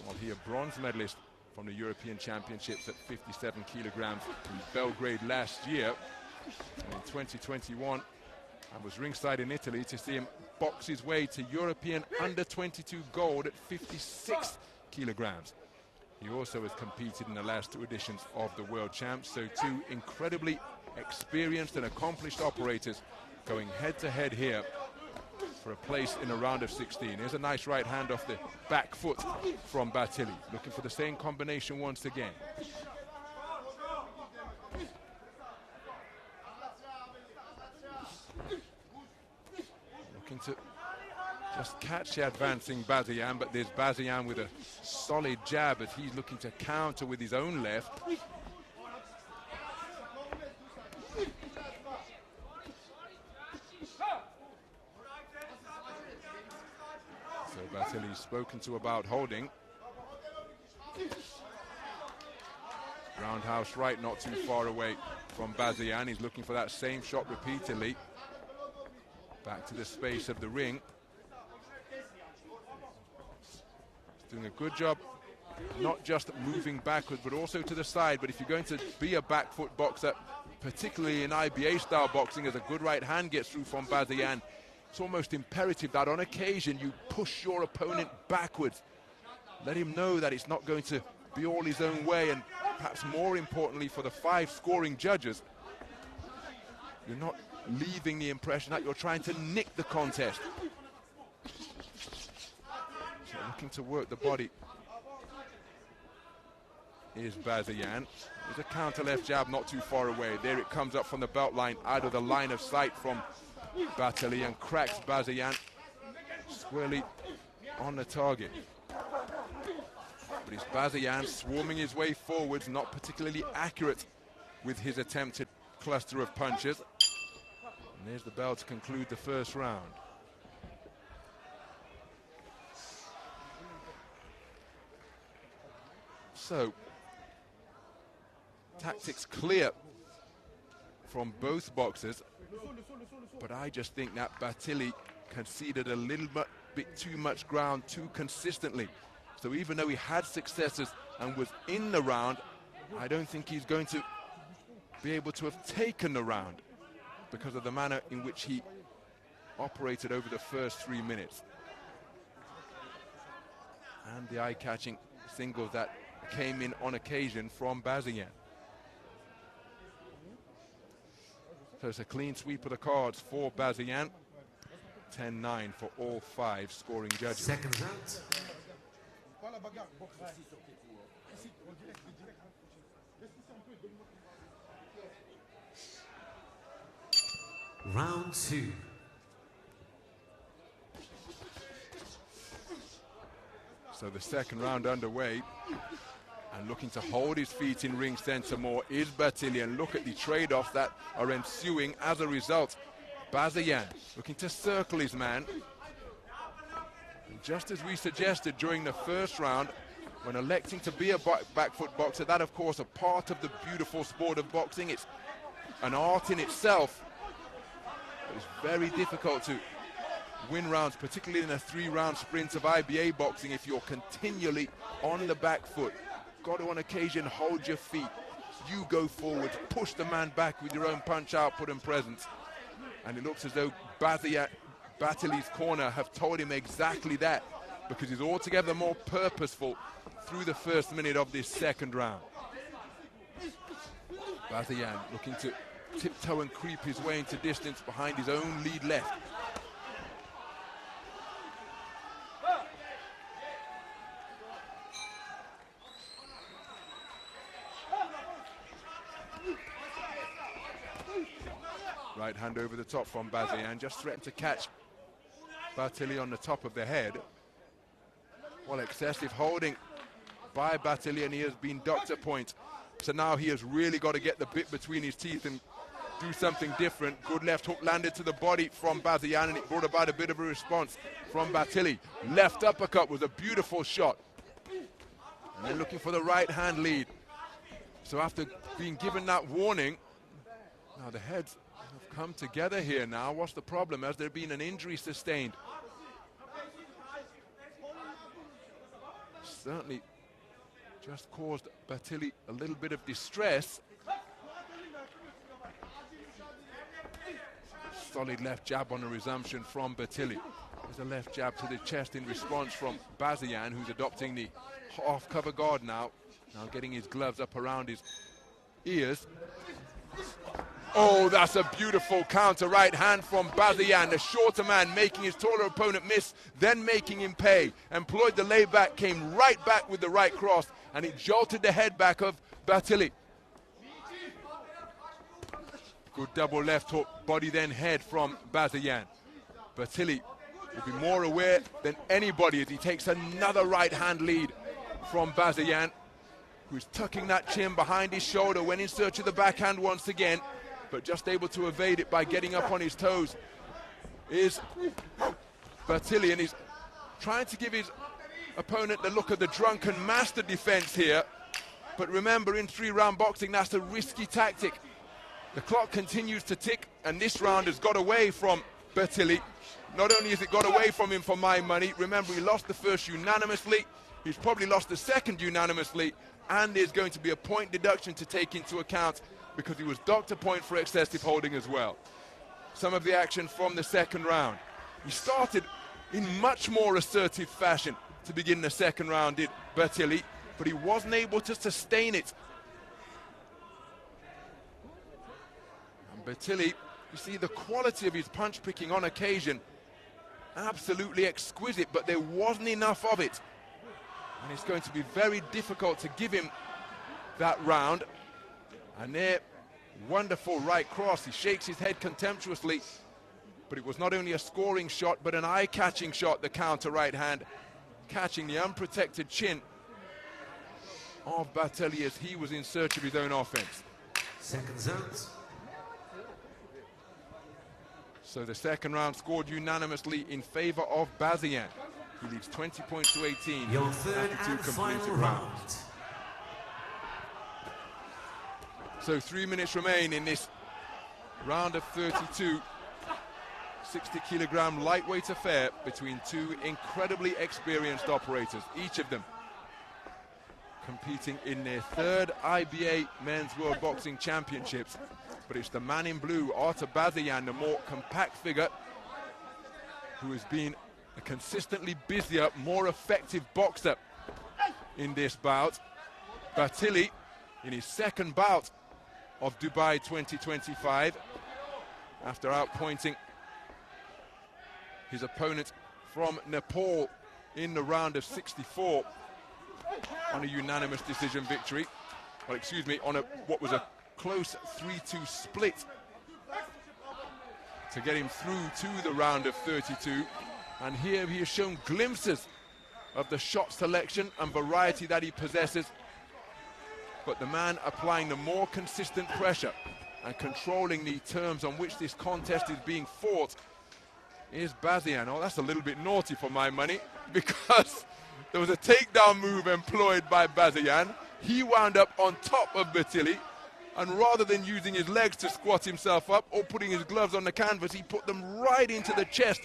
well, he a bronze medalist from the European Championships at 57 kilograms in Belgrade last year. And in 2021, I was ringside in Italy to see him box his way to European under-22 gold at 56 kilograms. He also has competed in the last 2 editions of the World Champs, so 2 incredibly experienced and accomplished operators going head-to-head here for a place in a round of 16. Here's a nice right hand off the back foot from Bathili, looking for the same combination once again. Looking to just catch the advancing Bazeyan, but there's Bazeyan with a solid jab as he's looking to counter with his own left. So Bathili's spoken to about holding. Roundhouse right, not too far away from Bazeyan. He's looking for that same shot repeatedly. Back to the space of the ring. He's doing a good job not just moving backwards, but also to the side. But if you're going to be a back foot boxer, particularly in IBA style boxing, as a good right hand gets through from Bazian, it's almost imperative that on occasion you push your opponent backwards. Let him know that it's not going to be all his own way, and perhaps more importantly for the 5 scoring judges, you're not leaving the impression that you're trying to nick the contest. So looking to work the body is Bazian. There's a counter left jab not too far away. There it comes up from the belt line, out of the line of sight from Batali, and cracks Bazian squarely on the target. But it's Bazian swarming his way forwards, not particularly accurate with his attempted cluster of punches. And there's the bell to conclude the first round. So, tactics clear from both boxers, but I just think that Batili conceded a little bit too much ground too consistently. So even though he had successes and was in the round, I don't think he's going to be able to have taken the round because of the manner in which he operated over the first 3 minutes. And the eye-catching singles that came in on occasion from Bazian. So it's a clean sweep of the cards for Bazian. 10-9 for all 5 scoring judges. Second round. Round 2. So the second round underway, and looking to hold his feet in ring center more is Batili, and look at the trade-offs that are ensuing as a result. Bazian looking to circle his man. And just as we suggested during the first round, when electing to be a back foot boxer, that of course a part of the beautiful sport of boxing. It's an art in itself. It's very difficult to win rounds, particularly in a 3-round sprint of IBA boxing, if you're continually on the back foot. Got to on occasion hold your feet. You go forward, push the man back with your own punch output and presence. And it looks as though Batili's corner have told him exactly that, because he's altogether more purposeful through the first minute of this second round. Bazian looking to tiptoe and creep his way into distance behind his own lead left. Right hand over the top from Bazian, just threatened to catch Batili on the top of the head. Well, excessive holding by Batili, and he has been doctor point. So now he has really got to get the bit between his teeth and do something different. Good left hook landed to the body from Bazian, and it brought about a bit of a response from Batili. Left uppercut was a beautiful shot. And then looking for the right hand lead. So after being given that warning, now the heads have come together here now. What's the problem? Has there been an injury sustained? Certainly just caused Batili a little bit of distress. Solid left jab on a resumption from Batili. There's a left jab to the chest in response from Bazian, who's adopting the half cover guard now. Now getting his gloves up around his ears. Oh, that's a beautiful counter right hand from Bazian. The shorter man making his taller opponent miss, then making him pay. Employed the layback, came right back with the right cross, and it jolted the head back of Batili. Good double left hook, body then head from Bazian. Batili will be more aware than anybody as he takes another right hand lead from Bazian, who's tucking that chin behind his shoulder, went in search of the backhand once again, but just able to evade it by getting up on his toes is Batili, and he's trying to give his opponent the look of the drunken master defense here. But remember, in 3-round boxing, that's a risky tactic. The clock continues to tick, and this round has got away from Batili. Not only has it got away from him for my money, remember he lost the first unanimously, He's probably lost the second unanimously, and there's going to be a point deduction to take into account because he was docked a point for excessive holding as well. Some of the action from the second round. He started in much more assertive fashion to begin the second round, did Bertilli, but he wasn't able to sustain it. And Bertilli, you see the quality of his punch picking on occasion, absolutely exquisite, but there wasn't enough of it. And it's going to be very difficult to give him that round. And there, wonderful right cross. He shakes his head contemptuously, but it was not only a scoring shot, but an eye-catching shot, the counter right hand, catching the unprotected chin of Bertilli as he was in search of his own offense. Seconds out. So the second round scored unanimously in favor of Bazian. He leads 20 points to 18 Your third after and two final completed rounds. So 3 minutes remain in this round of 32. 60-kilogram lightweight affair between two incredibly experienced operators, each of them competing in their third IBA Men's World Boxing Championships. But it's the man in blue, Artur Bazian, the more compact figure, who has been a consistently busier, more effective boxer in this bout. Bertilli, in his second bout of Dubai 2025, after outpointing his opponent from Nepal in the round of 64 on a unanimous decision victory. Well, excuse me, on what was a close 3-2 split to get him through to the round of 32. And here he has shown glimpses of the shot selection and variety that he possesses. But the man applying the more consistent pressure and controlling the terms on which this contest is being fought is Bazian. Oh, that's a little bit naughty for my money, because there was a takedown move employed by Bazian. He wound up on top of Bertilli, and rather than using his legs to squat himself up or putting his gloves on the canvas, he put them right into the chest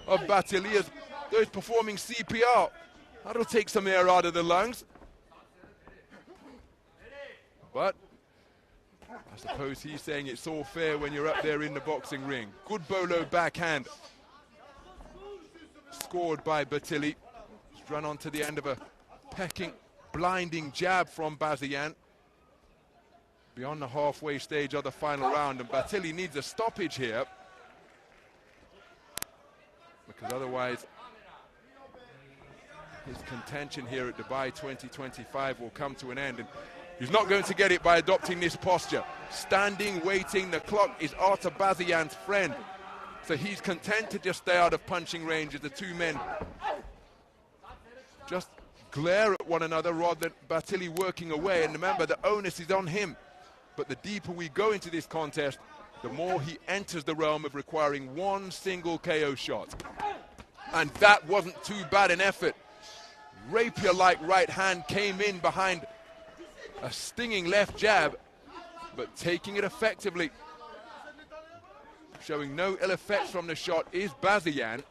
of Bertilli as though he's performing CPR. That'll take some air out of the lungs. But I suppose he's saying it's all fair when you're up there in the boxing ring. Good bolo backhand scored by Bertilli. He's run onto the end of a pecking, blinding jab from Bazian. Beyond the halfway stage of the final round, and Bertilli needs a stoppage here, because otherwise his contention here at Dubai 2025 will come to an end. And he's not going to get it by adopting this posture. Standing, waiting, the clock is Artur Bazian's friend. So he's content to just stay out of punching range as the two men just glare at one another rather than Bertilli working away. And remember, the onus is on him. But the deeper we go into this contest, the more he enters the realm of requiring one single KO shot. And that wasn't too bad an effort. Rapier-like right hand came in behind a stinging left jab, but taking it effectively. Showing no ill effects from the shot is Bazian.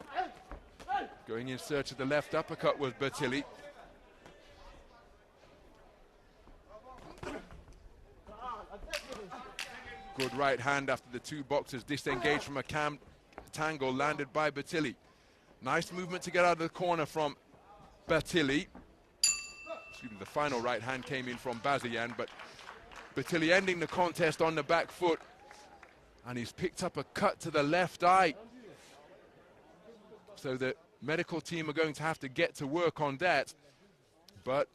Going in search of the left uppercut was Bertilli. Good right hand after the two boxers disengaged from a tangle landed by Bertilli. Nice movement to get out of the corner from Bertilli. Excuse me, the final right hand came in from Bazian, but Bertilli ending the contest on the back foot. And he's picked up a cut to the left eye. So the medical team are going to have to get to work on that. But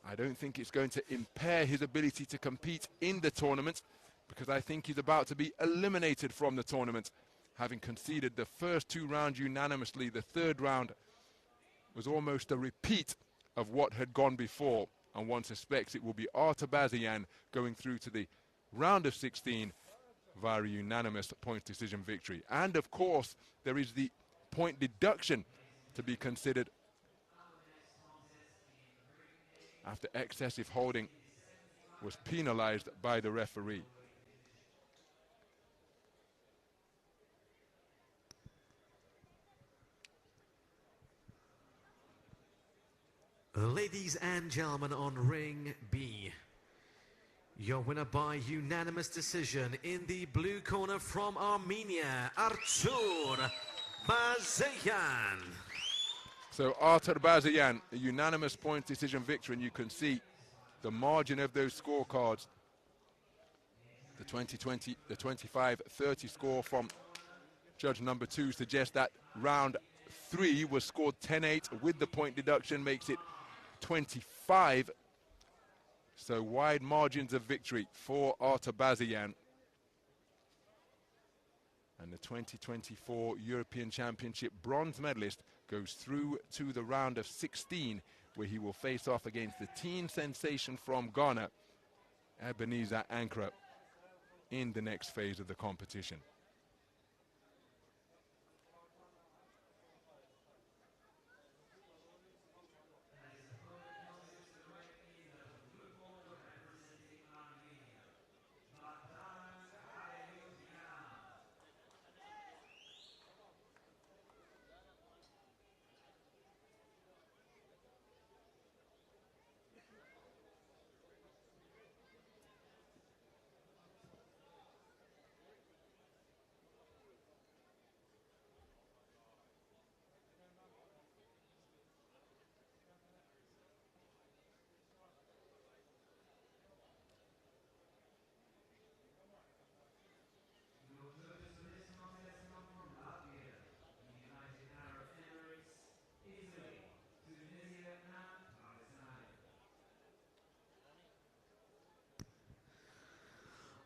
I don't think it's going to impair his ability to compete in the tournament, because I think he's about to be eliminated from the tournament, having conceded the first two rounds unanimously. The third round was almost a repeat of what had gone before, and one suspects it will be Artur Bazian going through to the round of 16 via a unanimous points decision victory. And of course, there is the point deduction to be considered after excessive holding was penalized by the referee. Ladies and gentlemen, on ring B, your winner by unanimous decision in the blue corner from Armenia, Artur Bazayan. So Artur Bazayan, a unanimous points decision victory, and you can see the margin of those scorecards. The 20-20, the 25-30 score from judge number 2 suggests that round 3 was scored 10-8 with the point deduction, makes it 25. So wide margins of victory for Artur Bazayan. And the 2024 European Championship bronze medalist goes through to the round of 16, where he will face off against the teen sensation from Ghana, Ebenezer Ankara, in the next phase of the competition.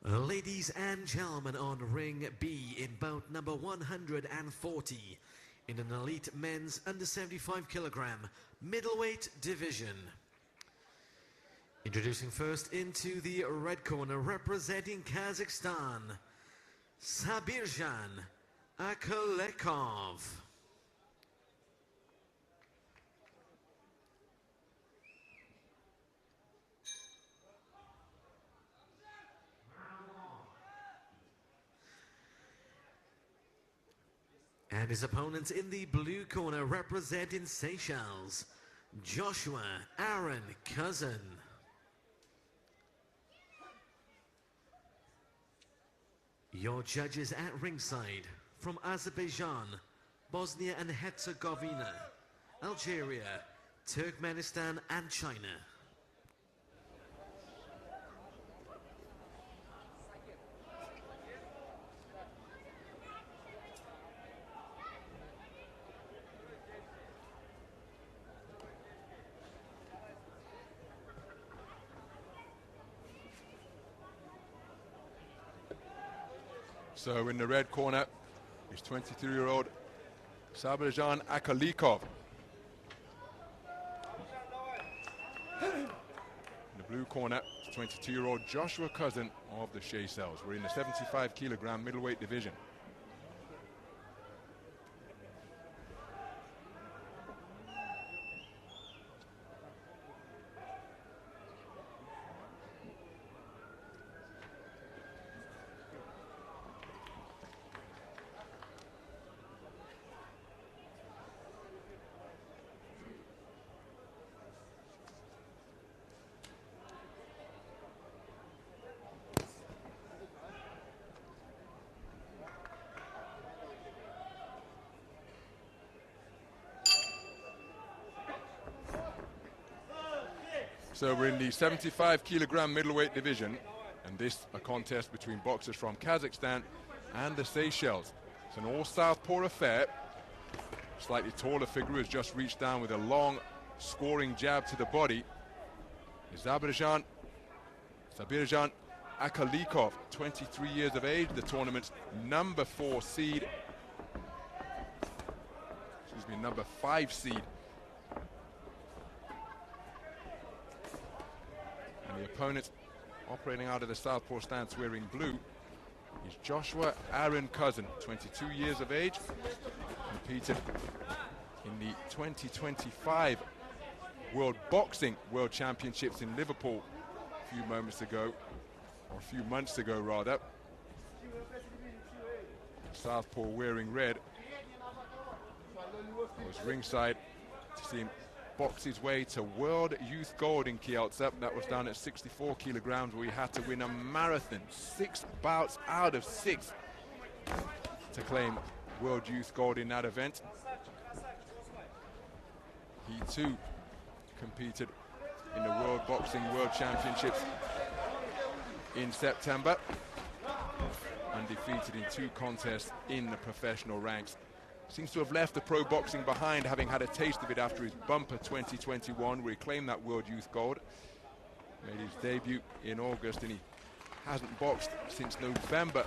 Ladies and gentlemen, on ring B in bout number 140 in an elite men's under 75 kilogram middleweight division. Introducing first into the red corner, representing Kazakhstan, Sabirjan Akalekov. And his opponents in the blue corner, representing Seychelles, Joshua Aaron Cousin. Your judges at ringside from Azerbaijan, Bosnia and Herzegovina, Algeria, Turkmenistan and China. So in the red corner is 23-year-old Sabirjan Akalekov. In the blue corner is 22-year-old Joshua Cousin of the Seychelles. We're in the 75 kilogram middleweight division. So we're in the 75 kilogram middleweight division, and this a contest between boxers from Kazakhstan and the Seychelles. It's an all southpaw affair. Slightly taller figure has just reached down with a long scoring jab to the body. Sabirjan Akalekov, 23 years of age, the tournament's number 4 seed. Excuse me, number 5 seed. And the opponent, operating out of the southpaw stance wearing blue, is Joshua Aaron Cousin, 22 years of age, competed in the 2025 World Boxing World Championships in Liverpool a few moments ago, or a few months ago rather. Southpaw wearing red. I was ringside to see him box his way to World Youth Gold in Kielce. That was down at 64 kilograms, where he had to win a marathon, 6 bouts out of 6 to claim World Youth Gold in that event. He too competed in the World Boxing World Championships in September, undefeated in 2 contests in the professional ranks. Seems to have left the pro boxing behind, having had a taste of it after his bumper 2021, where he claimed that World Youth Gold. Made his debut in August, and he hasn't boxed since November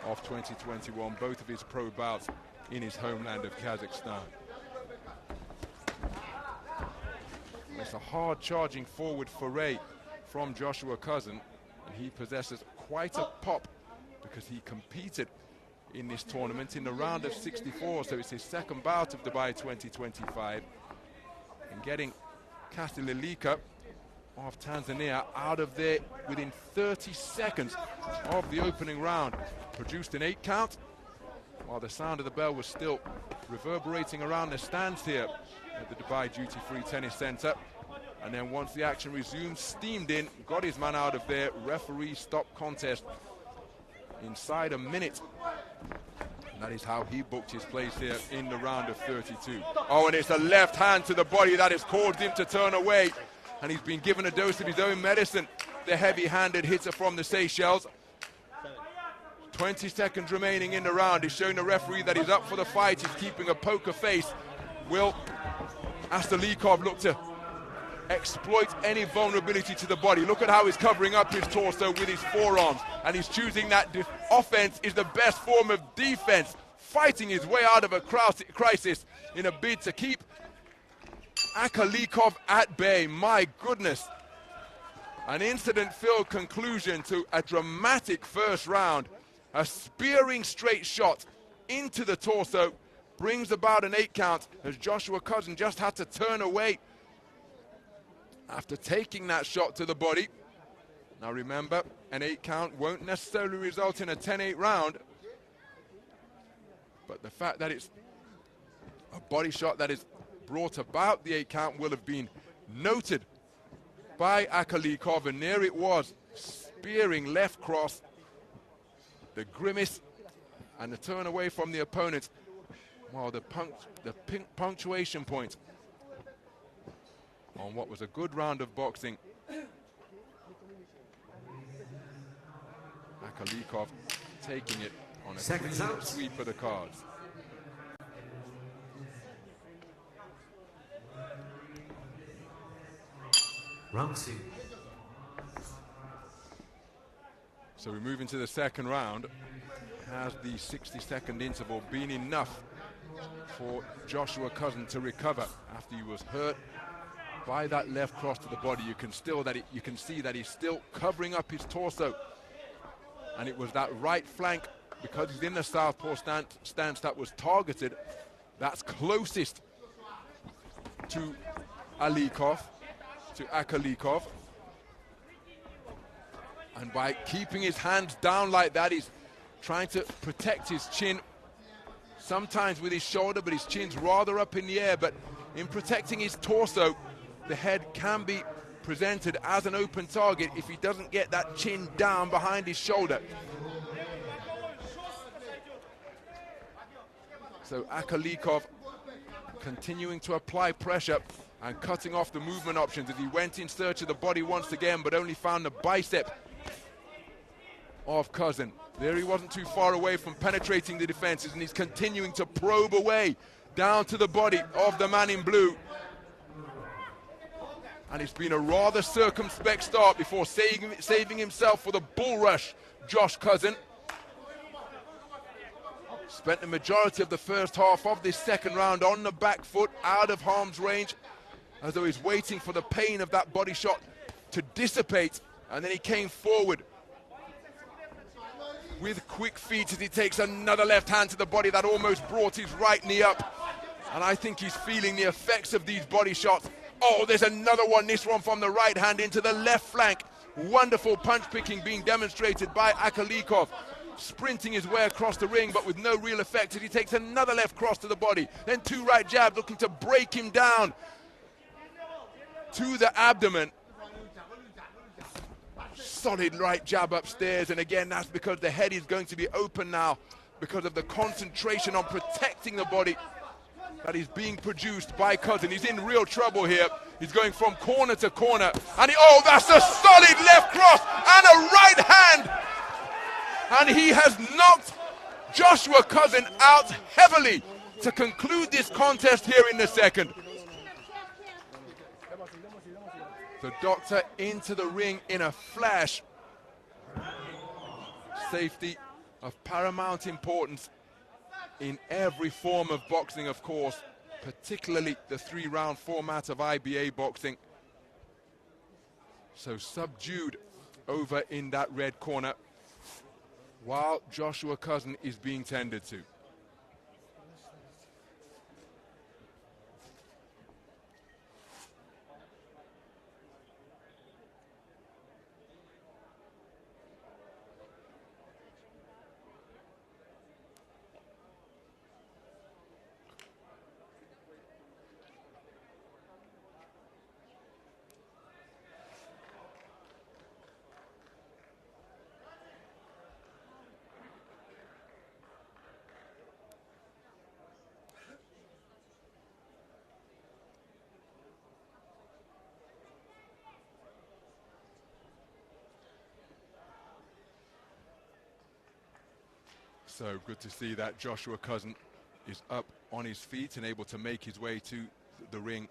of 2021, both of his pro bouts in his homeland of Kazakhstan. It's a hard charging forward foray from Joshua Cousin, and he possesses quite a pop because he competed in this tournament in the round of 64, so it's his second bout of Dubai 2025, and getting Zeleke of Tanzania out of there within 30 seconds of the opening round. Produced an 8 count, while the sound of the bell was still reverberating around the stands here at the Dubai Duty Free Tennis Centre. And then once the action resumed, steamed in, got his man out of there. Referee stopped contest inside a minute. And that is how he booked his place here in the round of 32. Oh, and it's a left hand to the body that has caused him to turn away. And he's been given a dose of his own medicine, the heavy-handed hitter from the Seychelles. 20 seconds remaining in the round. He's showing the referee that he's up for the fight. He's keeping a poker face. Will Asilbek look to exploit any vulnerability to the body? Look at how he's covering up his torso with his forearms, and he's choosing that offense is the best form of defense, fighting his way out of a crisis in a bid to keep Ahiskali at bay. My goodness. An incident-filled conclusion to a dramatic first round. A spearing straight shot into the torso brings about an 8 count, as Joshua Cousin just had to turn away after taking that shot to the body. Now remember, an 8 count won't necessarily result in a 10-8 round, but the fact that it's a body shot that is brought about the 8 count will have been noted by Ahiskali, and there it was, spearing left cross, the grimace and the turn away from the opponent. Well, the punctuation point on what was a good round of boxing. Ahiskali taking it on a clean sweep of the cards. Round 2. So we move into the second round. Has the 60-second interval been enough for Joshua Cousin to recover after he was hurt by that left cross to the body? You can see that he's still covering up his torso, and it was that right flank, because he's in the southpaw stance, that was targeted. That's closest to Ahiskali. And by keeping his hands down like that, he's trying to protect his chin, sometimes with his shoulder, but his chin's rather up in the air. But in protecting his torso, the head can be presented as an open target if he doesn't get that chin down behind his shoulder. So Ahiskali continuing to apply pressure and cutting off the movement options as he went in search of the body once again, but only found the bicep of Cousin. There he wasn't too far away from penetrating the defenses, and he's continuing to probe away down to the body of the man in blue. And it's been a rather circumspect start before saving himself for the bull rush. Josh Cousin spent the majority of the first half of this second round on the back foot, out of harm's range, as though he's waiting for the pain of that body shot to dissipate. And then he came forward with quick feet as he takes another left hand to the body that almost brought his right knee up. And I think he's feeling the effects of these body shots. Oh, there's another one, this one from the right hand into the left flank. Wonderful punch picking being demonstrated by Ahiskali, sprinting his way across the ring, but with no real effect as he takes another left cross to the body. Then 2 right jabs looking to break him down. to the abdomen. Solid right jab upstairs, and again, that's because the head is going to be open now because of the concentration on protecting the body that is being produced by Cousin. He's in real trouble here. He's going from corner to corner, and oh, that's a solid left cross and a right hand, and he has knocked Joshua Cousin out heavily to conclude this contest here in the second. The doctor into the ring in a flash. Safety of paramount importance in every form of boxing, of course, particularly the 3-round format of IBA boxing. So subdued over in that red corner while Joshua Cousin is being tended to. So good to see that Joshua Cousin is up on his feet and able to make his way to the ring,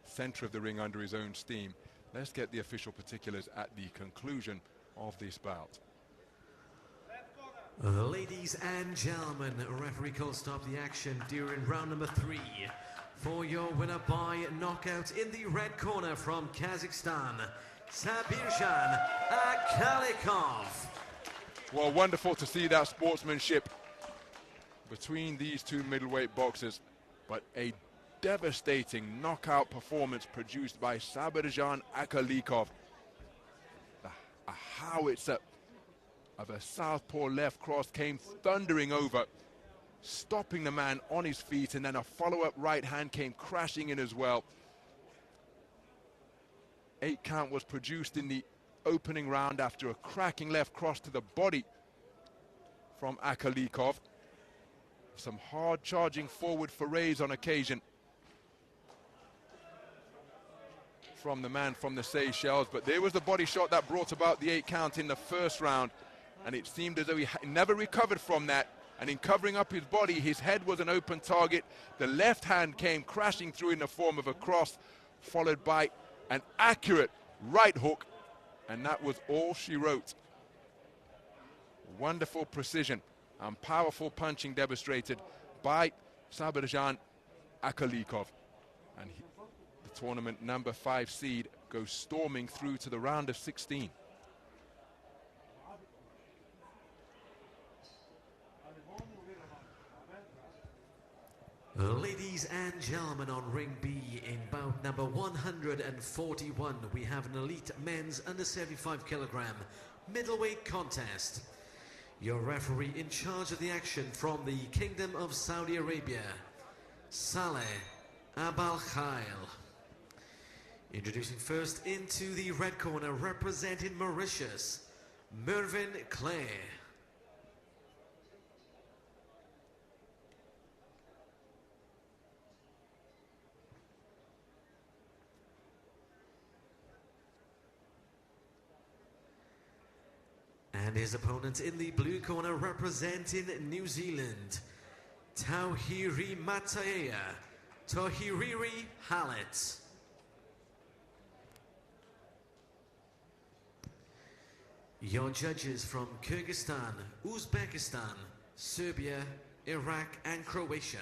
center of the ring under his own steam. Let's get the official particulars at the conclusion of this bout. Ladies and gentlemen, referee calls stop the action during round number 3. For your winner by knockout in the red corner from Kazakhstan, Sabirjan Akalikov. Well, wonderful to see that sportsmanship between these two middleweight boxers, but a devastating knockout performance produced by Sabirjan Akalikov. A howitzer of a southpaw left cross came thundering over, stopping the man on his feet, and then a follow-up right hand came crashing in as well. 8 count was produced in the opening round after a cracking left cross to the body from Akalikov. Some hard charging forward forays on occasion from the man from the Seychelles, but there was the body shot that brought about the 8 count in the first round, and it seemed as though he never recovered from that. And in covering up his body, his head was an open target. The left hand came crashing through in the form of a cross, followed by an accurate right hook, and that was all she wrote. Wonderful precision and powerful punching demonstrated by Sabirjan Akalikov. And the tournament number 5 seed goes storming through to the round of 16. Ladies and gentlemen, on ring B in bout number 141, we have an elite men's under 75 kilogram middleweight contest. Your referee in charge of the action from the Kingdom of Saudi Arabia, Saleh Abal Khail. Introducing first into the red corner, representing Mauritius, Mervyn Clay. And his opponent in the blue corner, representing New Zealand, Tauhiri Mataya, Tohiriri Halet. Your judges from Kyrgyzstan, Uzbekistan, Serbia, Iraq, and Croatia.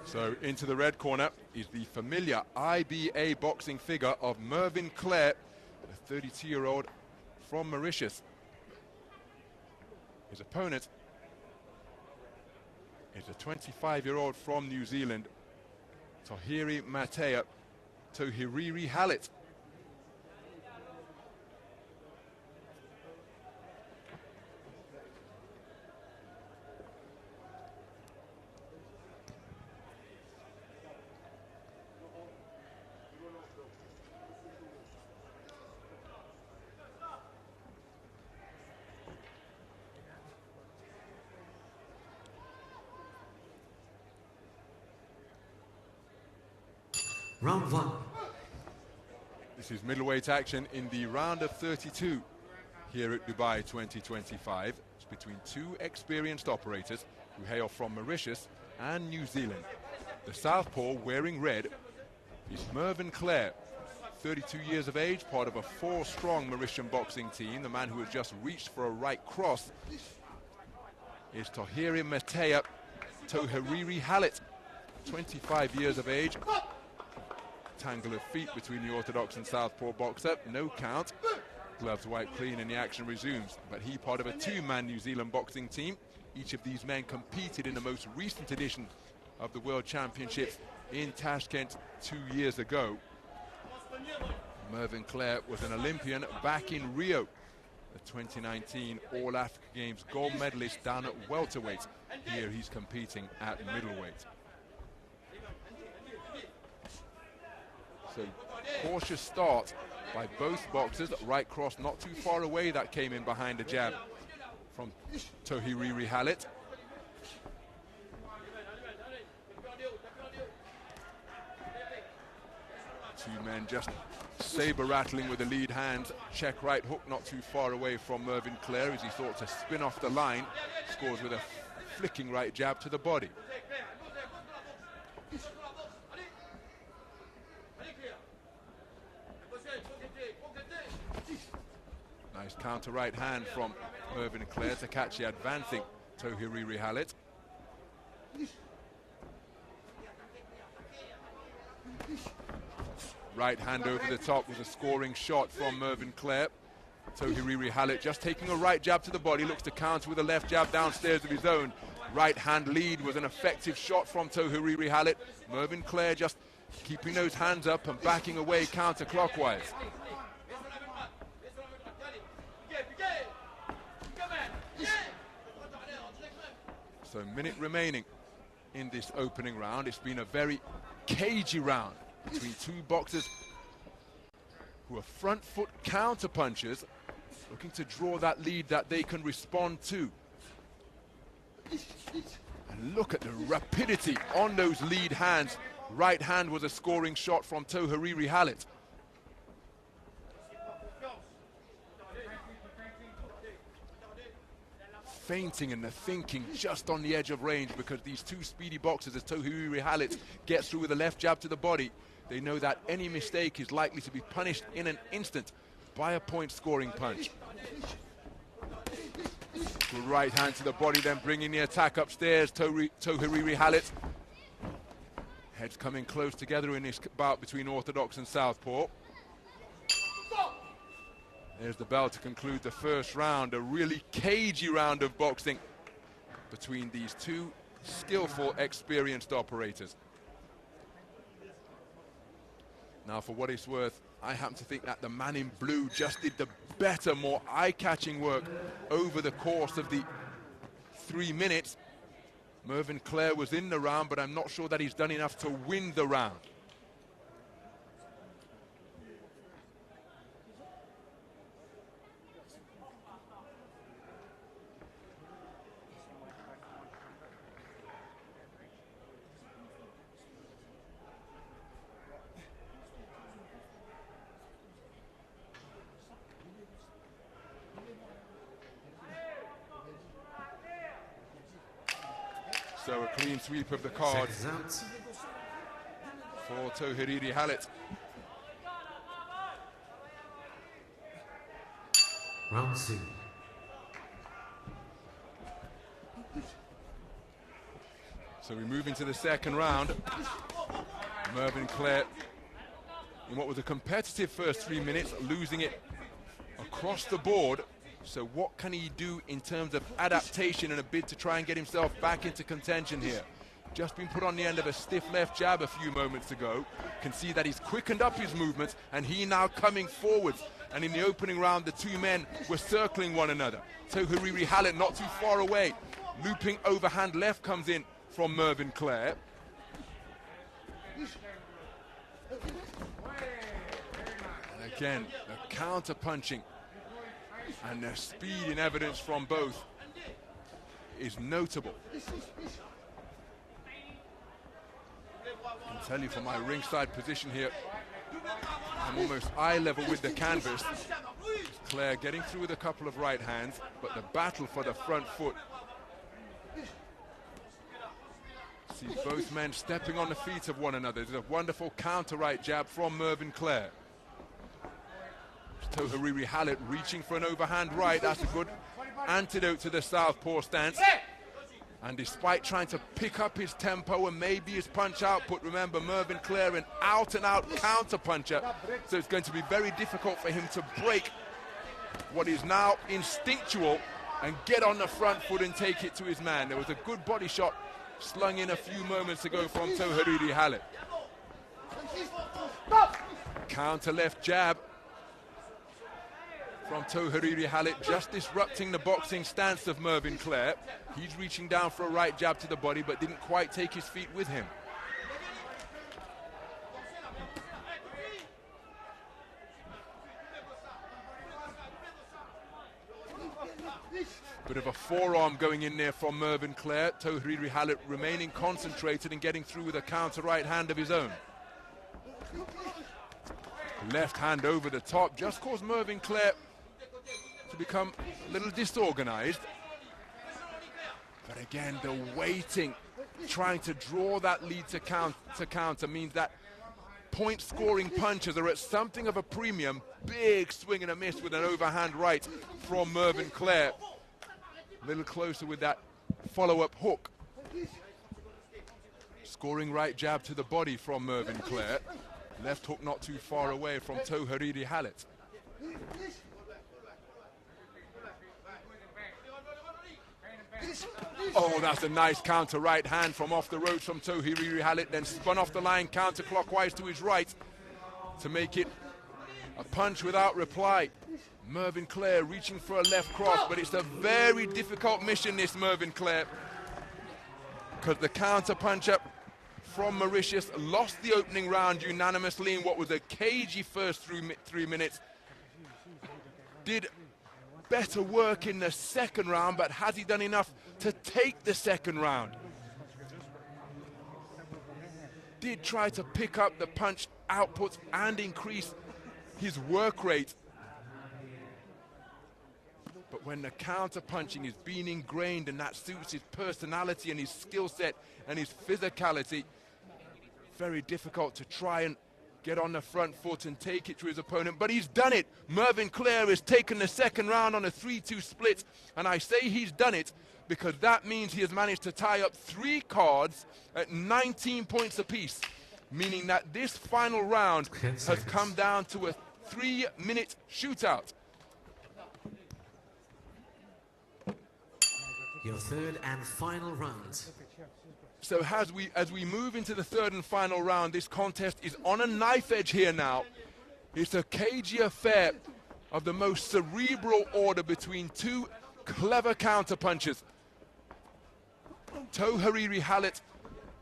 So into the red corner is the familiar IBA boxing figure of Mervyn Clare, the 32-year-old from Mauritius. His opponent is a 25-year-old from New Zealand, Tahiri Matea Tohiriri Halit. Round 1. This is middleweight action in the round of 32 here at Dubai 2025. It's between two experienced operators who hail from Mauritius and New Zealand. The southpaw wearing red is Mervyn Clare, 32 years of age, part of a 4-strong Mauritian boxing team. The man who has just reached for a right cross is Tahiri Matea Tohiriri Halit, 25 years of age. Tangle of feet between the orthodox and southpaw boxer. No count. Gloves wiped clean and the action resumes. But he part of a 2-man New Zealand boxing team. Each of these men competed in the most recent edition of the World Championships in Tashkent 2 years ago. Mervyn Clare was an Olympian back in Rio, the 2019 All-Africa Games gold medalist down at welterweight. Here he's competing at middleweight. So cautious start by both boxers. Right cross not too far away, that came in behind a jab from Tohiriri Halit. Two men just saber rattling with the lead hand. Check right hook not too far away from Mervyn Clare as he thought to spin off the line. Scores with a flicking right jab to the body. Nice counter right hand from Mervyn Clare to catch the advancing Tohiriri Halit. Right hand over the top was a scoring shot from Mervyn Clare. Tohiriri Halit just taking a right jab to the body, looks to counter with a left jab downstairs of his own. Right hand lead was an effective shot from Tohiriri Halit. Mervyn Clare just keeping those hands up and backing away counterclockwise. So a minute remaining in this opening round. It's been a very cagey round between two boxers who are front foot counter punchers, looking to draw that lead that they can respond to. And look at the rapidity on those lead hands. Right hand was a scoring shot from Tohiriri Halit. Feinting and the thinking just on the edge of range, because these two speedy boxers, as Tohiriri Halit gets through with a left jab to the body, they know that any mistake is likely to be punished in an instant by a point scoring punch. Good right hand to the body, then bringing the attack upstairs. Tohiriri Halit. Heads coming close together in this bout between orthodox and southpaw. There's the bell to conclude the first round. A really cagey round of boxing between these two skillful, experienced operators. Now, for what it's worth, I happen to think that the man in blue just did the better, more eye-catching work over the course of the 3 minutes. Mervyn Clare was in the round, but I'm not sure that he's done enough to win the round. So a clean sweep of the card for Tohiriri Halit. Round 2. So we move into the second round. Mervyn Clare, in what was a competitive first 3 minutes, losing it across the board. So what can he do in terms of adaptation and a bid to try and get himself back into contention here? Just been put on the end of a stiff left jab a few moments ago. Can see that he's quickened up his movements, and he now coming forwards. And in the opening round, the two men were circling one another. Tohiriri Halit not too far away. Looping overhand left comes in from Mervyn Clare. And again, the counter punching and the speed in evidence from both is notable. I can tell you from my ringside position here, I'm almost eye level with the canvas. Clare getting through with a couple of right hands, but the battle for the front foot. See both men stepping on the feet of one another. There's a wonderful counter right jab from Mervyn Clare. Tohiriri Halit reaching for an overhand right. That's a good antidote to the southpaw stance. And despite trying to pick up his tempo and maybe his punch output, remember Mervyn Clare an out-and-out counter puncher, so it's going to be very difficult for him to break what is now instinctual and get on the front foot and take it to his man. There was a good body shot slung in a few moments ago from Tohiriri Halit. Counter left jab from Tohiriri Halit, just disrupting the boxing stance of Mervyn Clare. He's reaching down for a right jab to the body, but didn't quite take his feet with him. Bit of a forearm going in there from Mervyn Clare. Tohiriri Halit remaining concentrated and getting through with a counter right hand of his own. Left hand over the top just caused Mervyn Clare to become a little disorganized. But again, the waiting, trying to draw that lead to counter means that point-scoring punches are at something of a premium. Big swing and a miss with an overhand right from Mervyn Clare. A little closer with that follow-up hook. Scoring right jab to the body from Mervyn Clare. Left hook not too far away from Tohiriri Halit. Oh, that's a nice counter right hand from off the ropes from Tohiriri Halit, then spun off the line counterclockwise to his right to make it a punch without reply. Mervyn Clare reaching for a left cross, but it's a very difficult mission, this Mervyn Clare, because the counter puncher from Mauritius lost the opening round unanimously in what was a cagey first 3 minutes. Did better work in the second round, but has he done enough to take the second round? Did try to pick up the punch output and increase his work rate. But when the counter punching is being ingrained and that suits his personality and his skill set and his physicality, very difficult to try and get on the front foot and take it to his opponent, but he's done it. Mervyn Clare has taken the second round on a 3-2 split, and I say he's done it because that means he has managed to tie up 3 cards at 19 points apiece, meaning that this final round has come down to a 3-minute shootout. Your third and final round. So as we move into the third and final round, this contest is on a knife edge here now. It's a cagey affair of the most cerebral order between two clever counterpunchers. Tohiriri Halit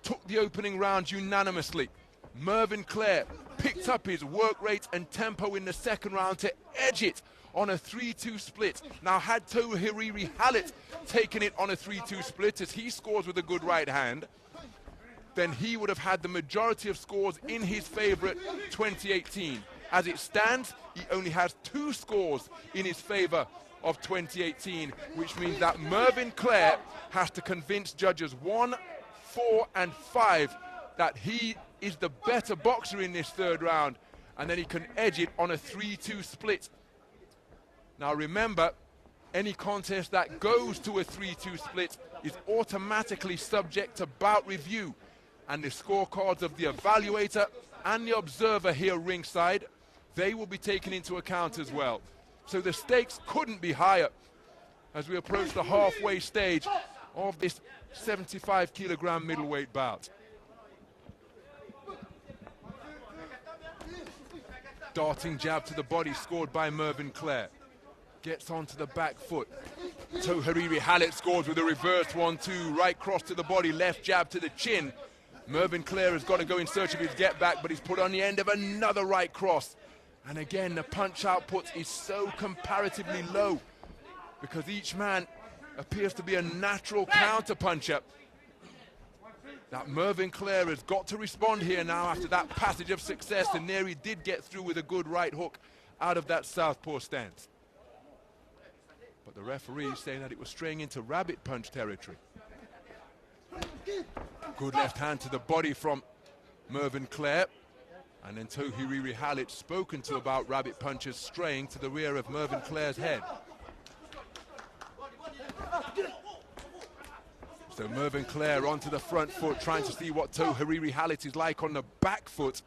took the opening round unanimously. Mervyn Clare picked up his work rate and tempo in the second round to edge it on a 3-2 split. Now, had Tohiriri Halit taken it on a 3-2 split, as he scores with a good right hand, then he would have had the majority of scores in his favor at 2018. As it stands, he only has 2 scores in his favor of 2018, which means that Mervyn Clare has to convince judges 1, 4, and 5 that he is the better boxer in this third round, and then he can edge it on a 3-2 split. Now remember, any contest that goes to a 3-2 split is automatically subject to bout review, and the scorecards of the evaluator and the observer here ringside, they will be taken into account as well. So the stakes couldn't be higher as we approach the halfway stage of this 75 kilogram middleweight bout. Darting jab to the body scored by Mervyn Clare. Gets onto the back foot. Tohariri Halit scores with a reverse 1-2. Right cross to the body, left jab to the chin. Mervyn Clare has got to go in search of his get back, but he's put on the end of another right cross. And again, the punch output is so comparatively low because each man appears to be a natural counter puncher. That Mervyn Clare has got to respond here now after that passage of success, and there he did get through with a good right hook out of that southpaw stance. But the referee is saying that it was straying into rabbit punch territory. Good left hand to the body from Mervyn Clare. And then Tohariri Halit spoken to about rabbit punches straying to the rear of Mervyn Clare's head. So Mervyn Clare onto the front foot, trying to see what Tohariri Halit is like on the back foot,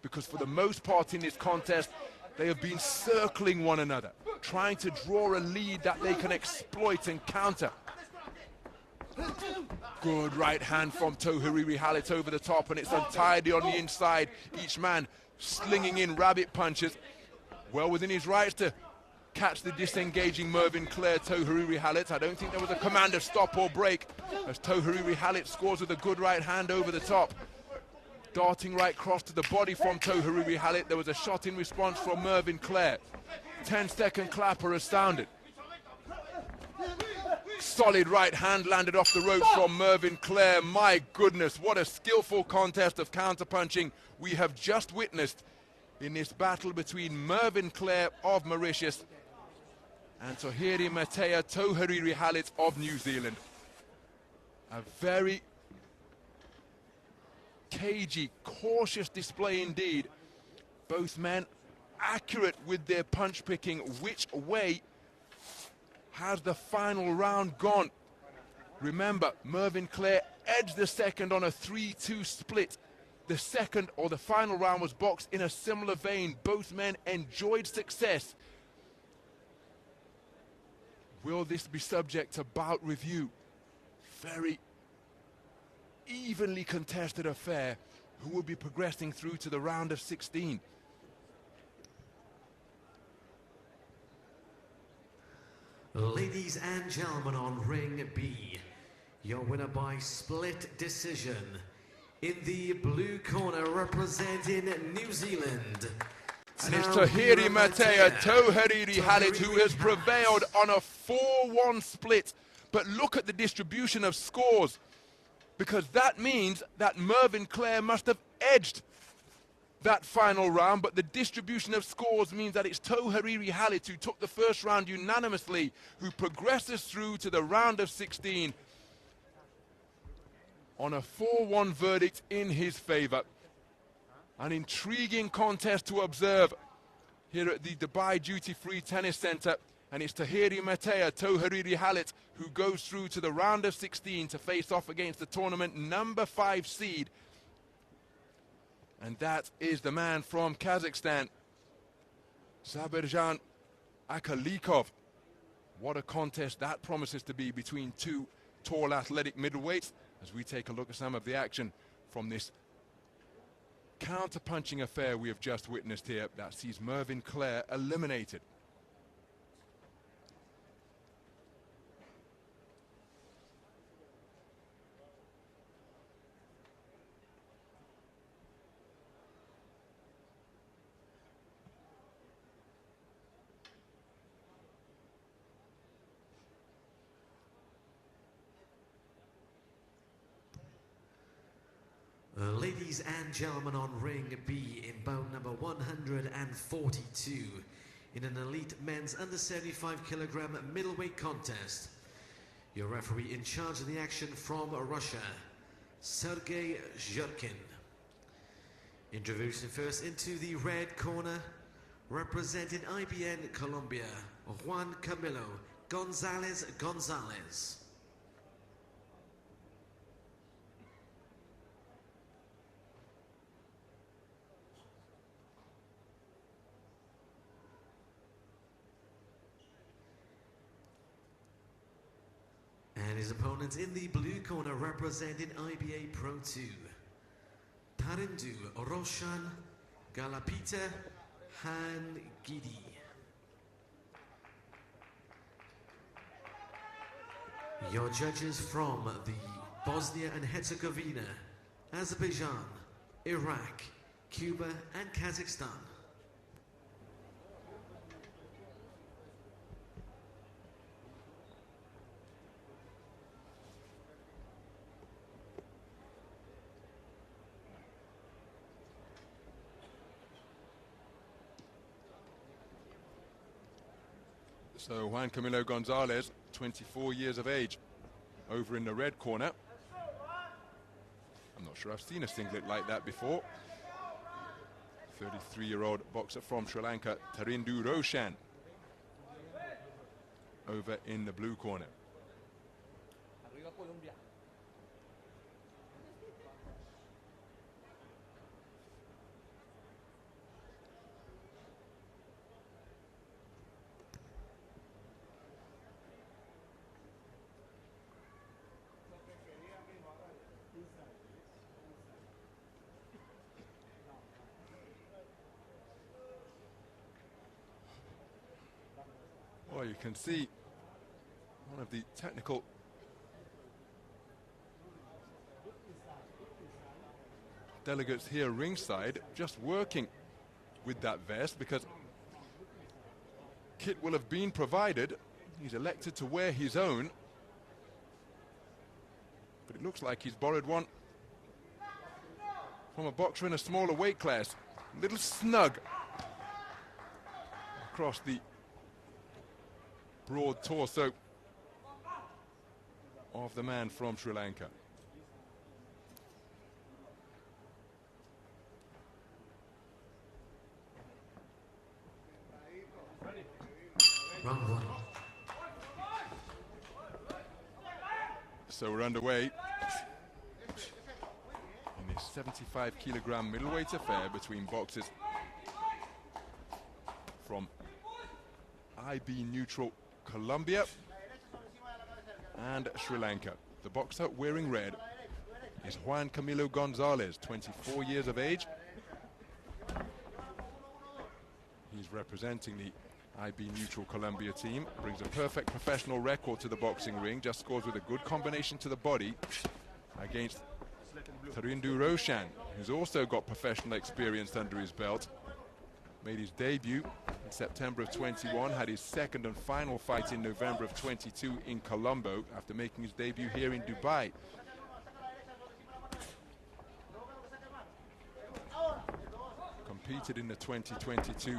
because for the most part in this contest, they have been circling one another, trying to draw a lead that they can exploit and counter. Good right hand from Tohariri Halit over the top, and it's untidy on the inside. Each man slinging in rabbit punches. Well within his rights to catch the disengaging Mervyn Clare. Tohariri Halit, I don't think there was a command of stop or break as Tohariri Halit scores with a good right hand over the top. Darting right cross to the body from Tohariri Halit. There was a shot in response from Mervyn Clare. 10-second clapper has sounded. Solid right hand landed off the ropes from Mervyn Clare. My goodness, what a skillful contest of counter-punching we have just witnessed in this battle between Mervyn Clare of Mauritius and Tohiri Matea Tohariri Halit of New Zealand. A very cagey, cautious display indeed. Both men accurate with their punch picking. Which way has the final round gone? Remember, Mervyn Clare edged the second on a 3-2 split. The second, or the final round, was boxed in a similar vein. Both men enjoyed success. Will this be subject to bout review? Very evenly contested affair. Who will be progressing through to the round of 16? Ladies and gentlemen, on ring B, your winner by split decision. In the blue corner, representing New Zealand, and it's Tohiri Matea Tohariri Halit who has prevailed on a 4-1 split. But look at the distribution of scores, because that means that Mervyn Clare must have edged that final round, but the distribution of scores means that it's Tohariri Halit who took the first round unanimously, who progresses through to the round of 16 on a 4-1 verdict in his favor. An intriguing contest to observe here at the Dubai Duty Free Tennis Center, and it's Tohiri Matea Tohariri Halit who goes through to the round of 16 to face off against the tournament number 5 seed. And that is the man from Kazakhstan, Sabirjan Akalikov. What a contest that promises to be between two tall athletic middleweights, as we take a look at some of the action from this counter-punching affair we have just witnessed here that sees Mervyn Clare eliminated. Ladies and gentlemen, on ring B in bout number 142 in an elite men's under 75 kilogram middleweight contest. Your referee in charge of the action from Russia, Sergei Zhurkin. Introducing first into the red corner, representing IBN Colombia, Juan Camilo Gonzalez. his opponent in the blue corner representing IBA Pro 2. Pasindu Roshan Galapita Hangidi. Your judges from the Bosnia and Herzegovina, Azerbaijan, Iraq, Cuba and Kazakhstan. So Juan Camilo Gonzalez, 24 years of age, over in the red corner. I'm not sure I've seen a singlet like that before. 33-year-old boxer from Sri Lanka, Pasindu Roshan, over in the blue corner. Well, you can see one of the technical delegates here ringside just working with that vest, because kit will have been provided. He's elected to wear his own, but it looks like he's borrowed one from a boxer in a smaller weight class. A little snug across the broad torso of the man from Sri Lanka. Round one. So we're underway in this 75-kilogram middleweight affair between boxers from IB neutral Colombia and Sri Lanka. The boxer wearing red is Juan Camilo Gonzalez, 24 years of age. He's representing the IB neutral Colombia team, brings a perfect professional record to the boxing ring, just scores with a good combination to the body against Pasindu Roshan, who's also got professional experience under his belt. Made his debut in September of 21, had his second and final fight in November of 22 in Colombo after making his debut here in Dubai. Competed in the 2022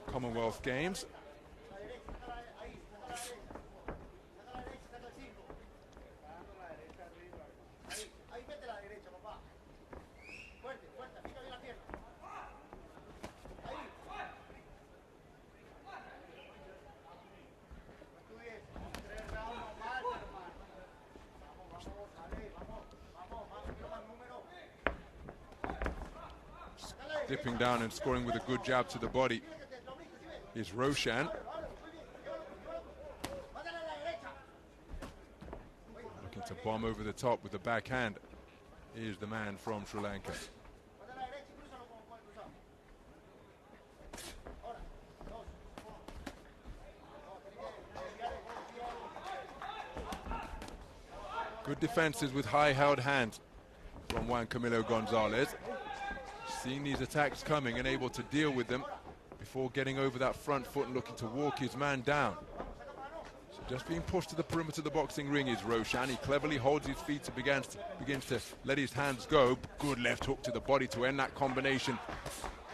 Commonwealth Games. Dipping down and scoring with a good jab to the body is Roshan. Looking to bomb over the top with the backhand is the man from Sri Lanka. Good defenses with high held hands from Juan Camilo Gonzalez. Seeing these attacks coming and able to deal with them before getting over that front foot and looking to walk his man down. So just being pushed to the perimeter of the boxing ring is Roshan. He cleverly holds his feet and begins to let his hands go. Good left hook to the body to end that combination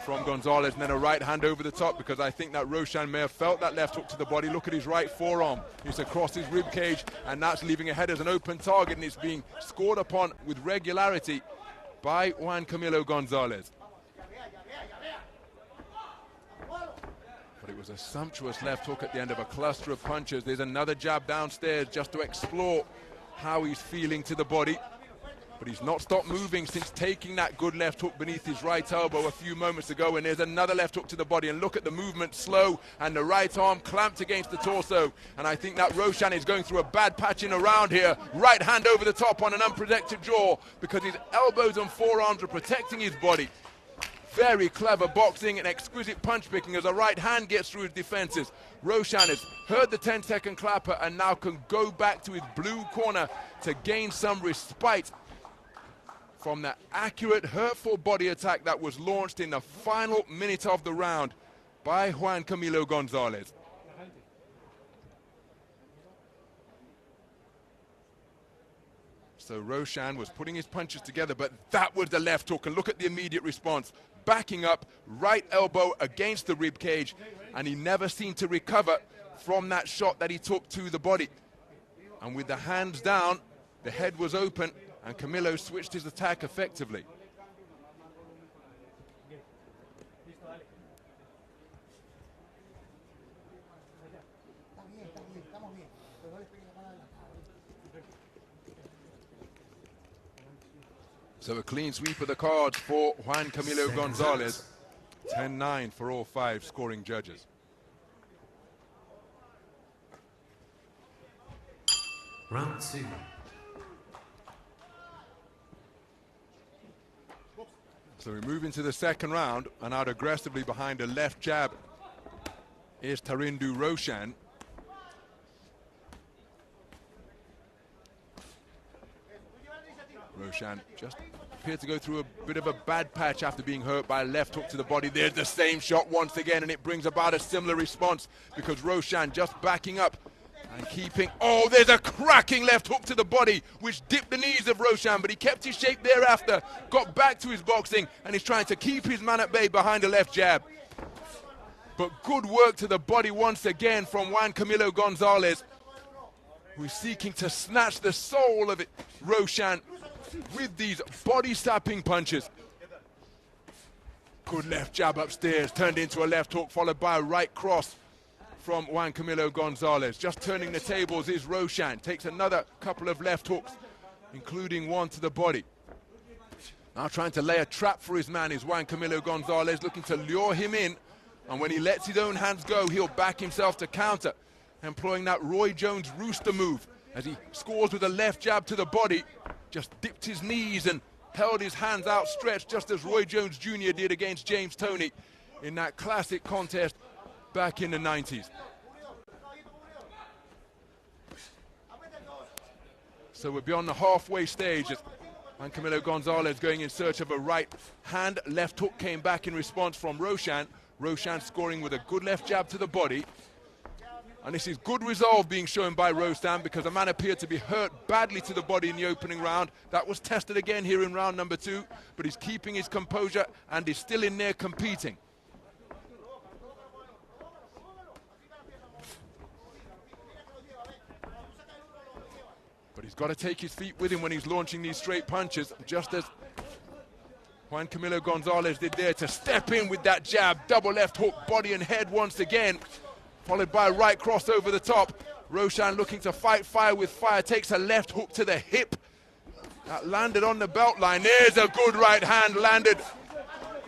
from Gonzalez, and then a right hand over the top, because I think that Roshan may have felt that left hook to the body. Look at his right forearm. It's across his rib cage, and that's leaving a head as an open target, and it's being scored upon with regularity by Juan Camilo Gonzalez. But it was a sumptuous left hook at the end of a cluster of punches. There's another jab downstairs just to explore how he's feeling to the body. But he's not stopped moving since taking that good left hook beneath his right elbow a few moments ago, and there's another left hook to the body, and look at the movement, slow, and the right arm clamped against the torso, and I think that Roshan is going through a bad patch in around here. Right hand over the top on an unprotected jaw because his elbows and forearms are protecting his body. Very clever boxing and exquisite punch picking as a right hand gets through his defenses. Roshan has heard the 10-second clapper and now can go back to his blue corner to gain some respite from that accurate, hurtful body attack that was launched in the final minute of the round by Juan Camilo Gonzalez. So Roshan was putting his punches together, but that was the left hook, and look at the immediate response. Backing up, right elbow against the rib cage, and he never seemed to recover from that shot that he took to the body. And with the hands down, the head was open, and Camilo switched his attack effectively. So a clean sweep of the cards for Juan Camilo Gonzalez. 10-9 for all 5 scoring judges. Round 2. So we move into the second round, and out aggressively behind a left jab is Tarindu Roshan. Roshan just appeared to go through a bit of a bad patch after being hurt by a left hook to the body. There's the same shot once again, and it brings about a similar response because Roshan just backing up and keeping. Oh, there's a cracking left hook to the body which dipped the knees of Roshan, but he kept his shape thereafter, got back to his boxing, and he's trying to keep his man at bay behind a left jab. But good work to the body once again from Juan Camilo Gonzalez, who's seeking to snatch the soul of it, Roshan, with these body-slapping punches. Good left jab upstairs, turned into a left hook, followed by a right cross from Juan Camilo Gonzalez. Just turning the tables is Roshan. Takes another couple of left hooks, including one to the body. Now trying to lay a trap for his man is Juan Camilo Gonzalez, looking to lure him in. And when he lets his own hands go, he'll back himself to counter, employing that Roy Jones rooster move as he scores with a left jab to the body. Just dipped his knees and held his hands outstretched, just as Roy Jones Jr. did against James Toney in that classic contest back in the 90s. So we're beyond the halfway stage as Juan Camilo Gonzalez going in search of a right hand. Left hook came back in response from Roshan. Roshan scoring with a good left jab to the body. And this is good resolve being shown by Roshan because the man appeared to be hurt badly to the body in the opening round. That was tested again here in round number 2, but he's keeping his composure and is still in there competing. But he's got to take his feet with him when he's launching these straight punches, just as Juan Camilo Gonzalez did there, to step in with that jab, double left hook, body and head once again, followed by a right cross over the top. Roshan looking to fight fire with fire, takes a left hook to the hip. That landed on the belt line. There's a good right hand landed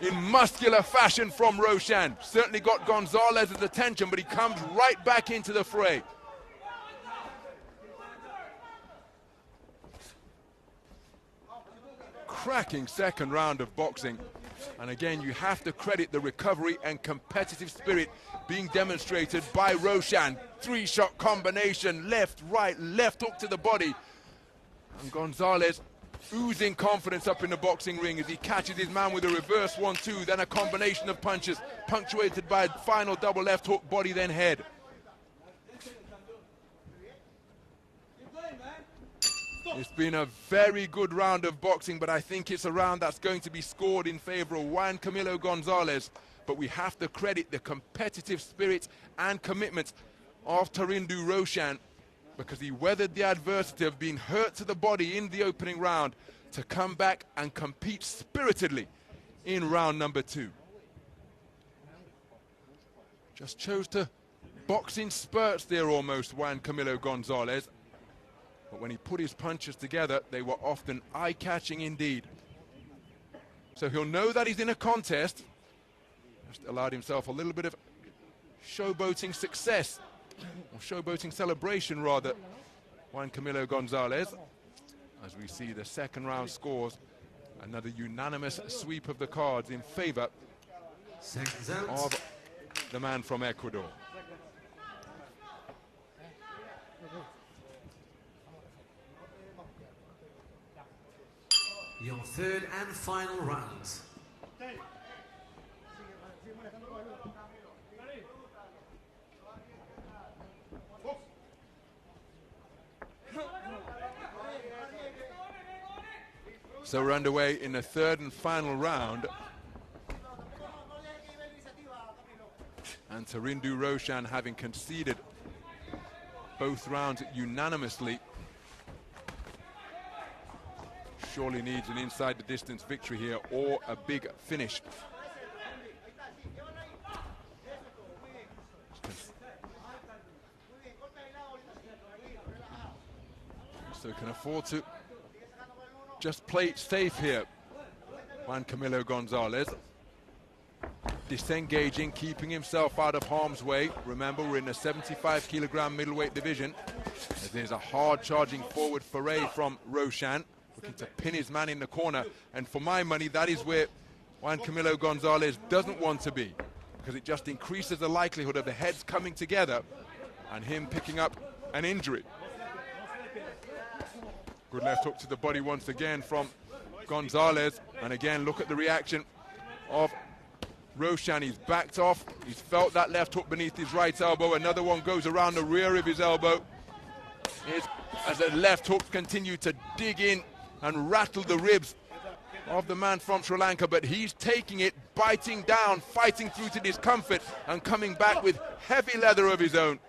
in muscular fashion from Roshan. Certainly got Gonzalez's attention, but he comes right back into the fray. Cracking second round of boxing. And again, you have to credit the recovery and competitive spirit being demonstrated by Roshan. 3-shot combination, left, right, left hook to the body. And Gonzalez oozing confidence up in the boxing ring as he catches his man with a reverse 1-2, then a combination of punches punctuated by a final double left hook, body then head. It's been a very good round of boxing, but I think it's a round that's going to be scored in favor of Juan Camilo Gonzalez. But we have to credit the competitive spirit and commitment of Tarindu Roshan, because he weathered the adversity of being hurt to the body in the opening round to come back and compete spiritedly in round number 2. Just chose to box in spurts there almost, Juan Camilo Gonzalez. but when he put his punches together, they were often eye-catching indeed. So he'll know that he's in a contest. Just allowed himself a little bit of showboating success, or showboating celebration rather, Juan Camilo Gonzalez. As we see the second round scores, another unanimous sweep of the cards in favor of the man from Ecuador. Your third and final round. So we're underway in the third and final round. And Tarindu Roshan, having conceded both rounds unanimously, surely needs an inside the distance victory here or a big finish. So can afford to just play it safe here. Juan Camilo Gonzalez disengaging, keeping himself out of harm's way. Remember, we're in the 75 kilogram middleweight division. As there's a hard charging forward foray from Roshan, looking to pin his man in the corner. And for my money, that is where Juan Camilo Gonzalez doesn't want to be, because it just increases the likelihood of the heads coming together and him picking up an injury. Good left hook to the body once again from Gonzalez. And again, look at the reaction of Roshan. He's backed off. He's felt that left hook beneath his right elbow. Another one goes around the rear of his elbow. As the left hook continued to dig in and rattle the ribs of the man from Sri Lanka. But he's taking it, biting down, fighting through to discomfort and coming back with heavy leather of his own.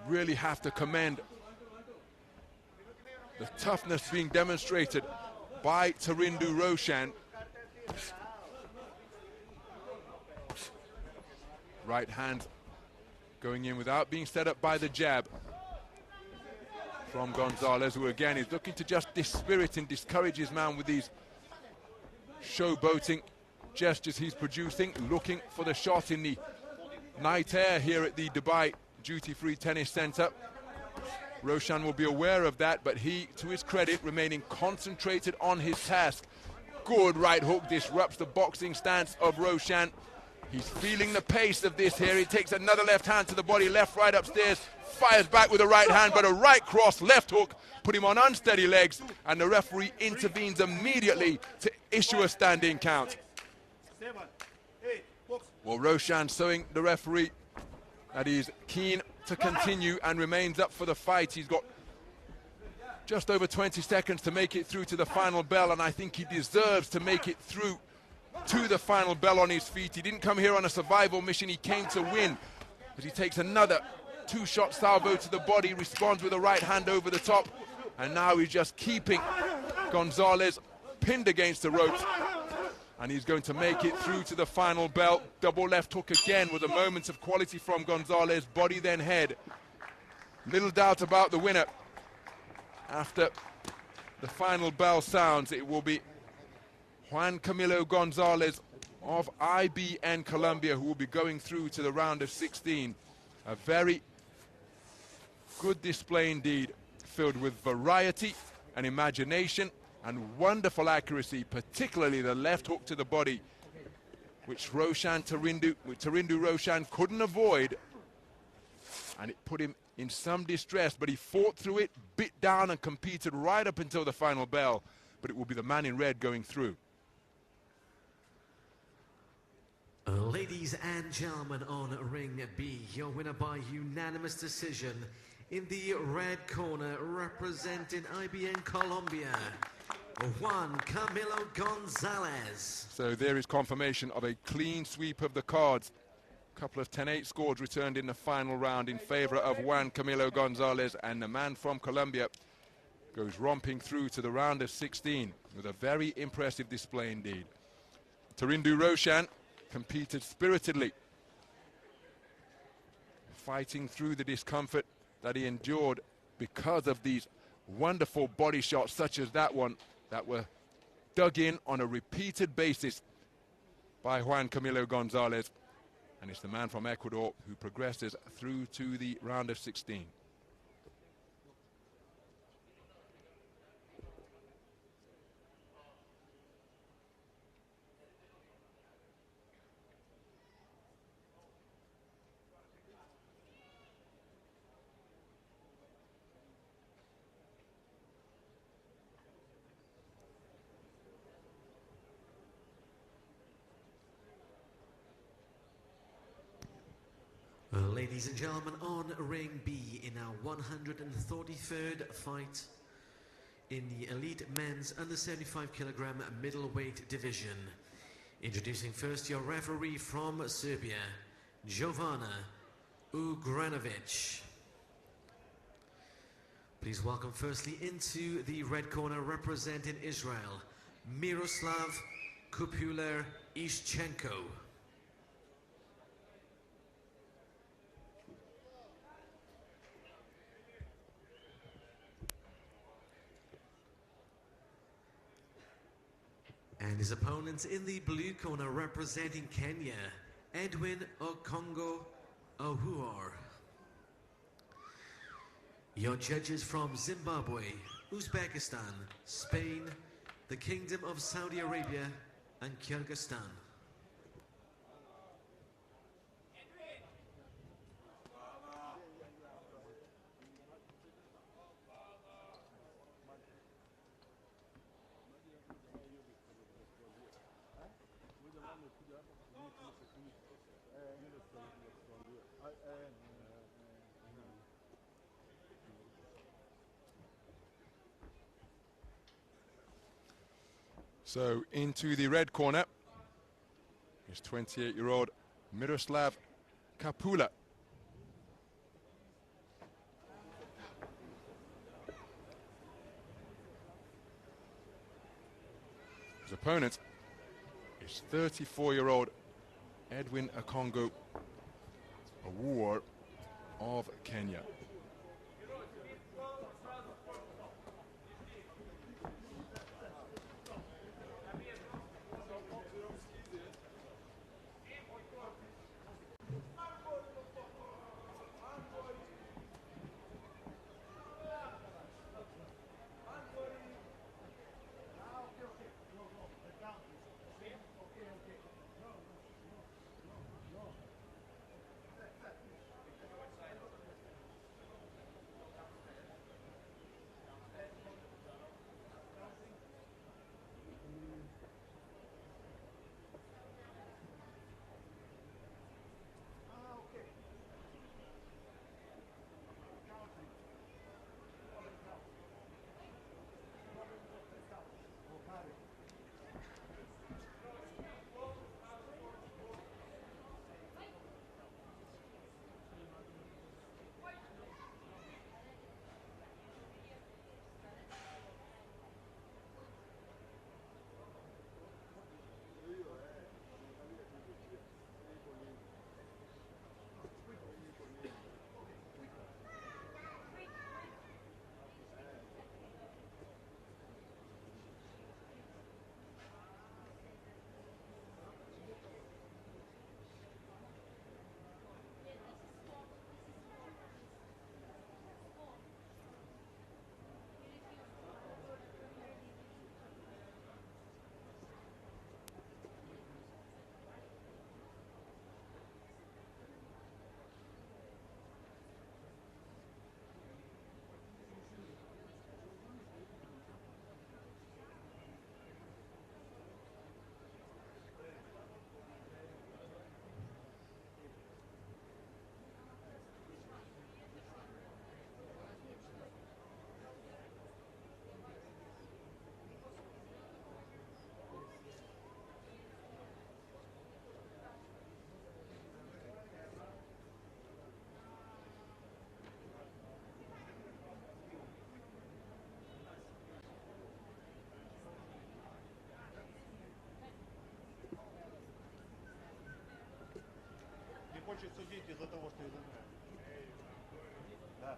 Really have to commend the toughness being demonstrated by Tarindu Roshan. Right hand going in without being set up by the jab from Gonzalez, who again is looking to just dispirit and discourage his man with these showboating gestures he's producing, looking for the shot in the night air here at the Dubai Duty-Free Tennis Center. Roshan will be aware of that, but he, to his credit, remaining concentrated on his task. Good right hook disrupts the boxing stance of Roshan. He's feeling the pace of this here. He takes another left hand to the body, left, right upstairs, fires back with a right hand, but a right cross, left hook, put him on unsteady legs, and the referee intervenes immediately to issue a standing count. Well, Roshan showing the referee that he's keen to continue and remains up for the fight. He's got just over 20 seconds to make it through to the final bell, and I think he deserves to make it through to the final bell on his feet. He didn't come here on a survival mission, he came to win. As he takes another two-shot salvo to the body, responds with a right hand over the top, and now he's just keeping Gonzalez pinned against the ropes. And he's going to make it through to the final bell. Double left hook again with a moment of quality from Gonzalez, body then head. Little doubt about the winner. After the final bell sounds, it will be Juan Camilo Gonzalez of IBN Colombia, who will be going through to the round of 16. A very good display indeed, filled with variety and imagination and wonderful accuracy, particularly the left hook to the body, which Tarindu Roshan couldn't avoid, and it put him in some distress, but he fought through it, bit down and competed right up until the final bell. But it will be the man in red going through. Ladies and gentlemen, on Ring B, your winner by unanimous decision in the red corner, representing IBN Colombia, Juan Camilo Gonzalez. So there is confirmation of a clean sweep of the cards. A couple of 10-8 scores returned in the final round in favor of Juan Camilo Gonzalez, and the man from Colombia goes romping through to the round of 16 with a very impressive display indeed. Tarindu Roshan competed spiritedly, fighting through the discomfort that he endured because of these wonderful body shots such as that one that were dug in on a repeated basis by Juan Camilo Gonzalez. And it's the man from Ecuador who progresses through to the round of 16. Ladies and gentlemen, on ring B in our 133rd fight in the elite men's under 75 kilogram middleweight division. Introducing first your referee from Serbia, Jovana Ugranovic. Please welcome firstly into the red corner representing Israel, Miroslav Kupuler Ishchenko. And his opponents in the blue corner representing Kenya, Edwin Okongo Ohuor. Your judges from Zimbabwe, Uzbekistan, Spain, the Kingdom of Saudi Arabia, and Kyrgyzstan. So into the red corner is 28-year-old Miroslav Kapula. His opponent is 34-year-old Edwin Okongo Ohuor of Kenya. Хочет судить из-за того, что из-за... Да.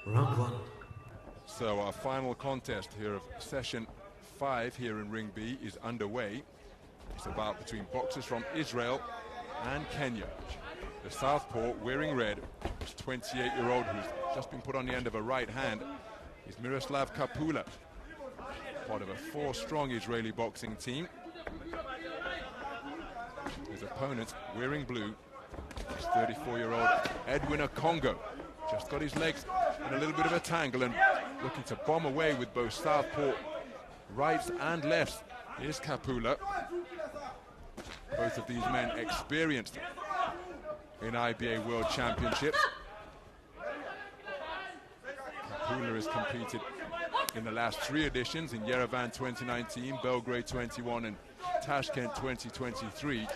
Round 1. So our final contest here of session 5 here in Ring B is underway. It's a bout between boxers from Israel and Kenya. The southpaw wearing red, this 28-year-old who's just been put on the end of a right hand, is Miroslav Kapula, part of a 4-strong Israeli boxing team. His opponent wearing blue is 34-year-old Edwin Okongo. Just got his legs in a little bit of a tangle and looking to bomb away with both southpaw rights and lefts. Here's Kapula. Both of these men experienced in IBA World Championships. Kapula has competed in the last 3 editions in Yerevan 2019, Belgrade 21 and Tashkent 2023.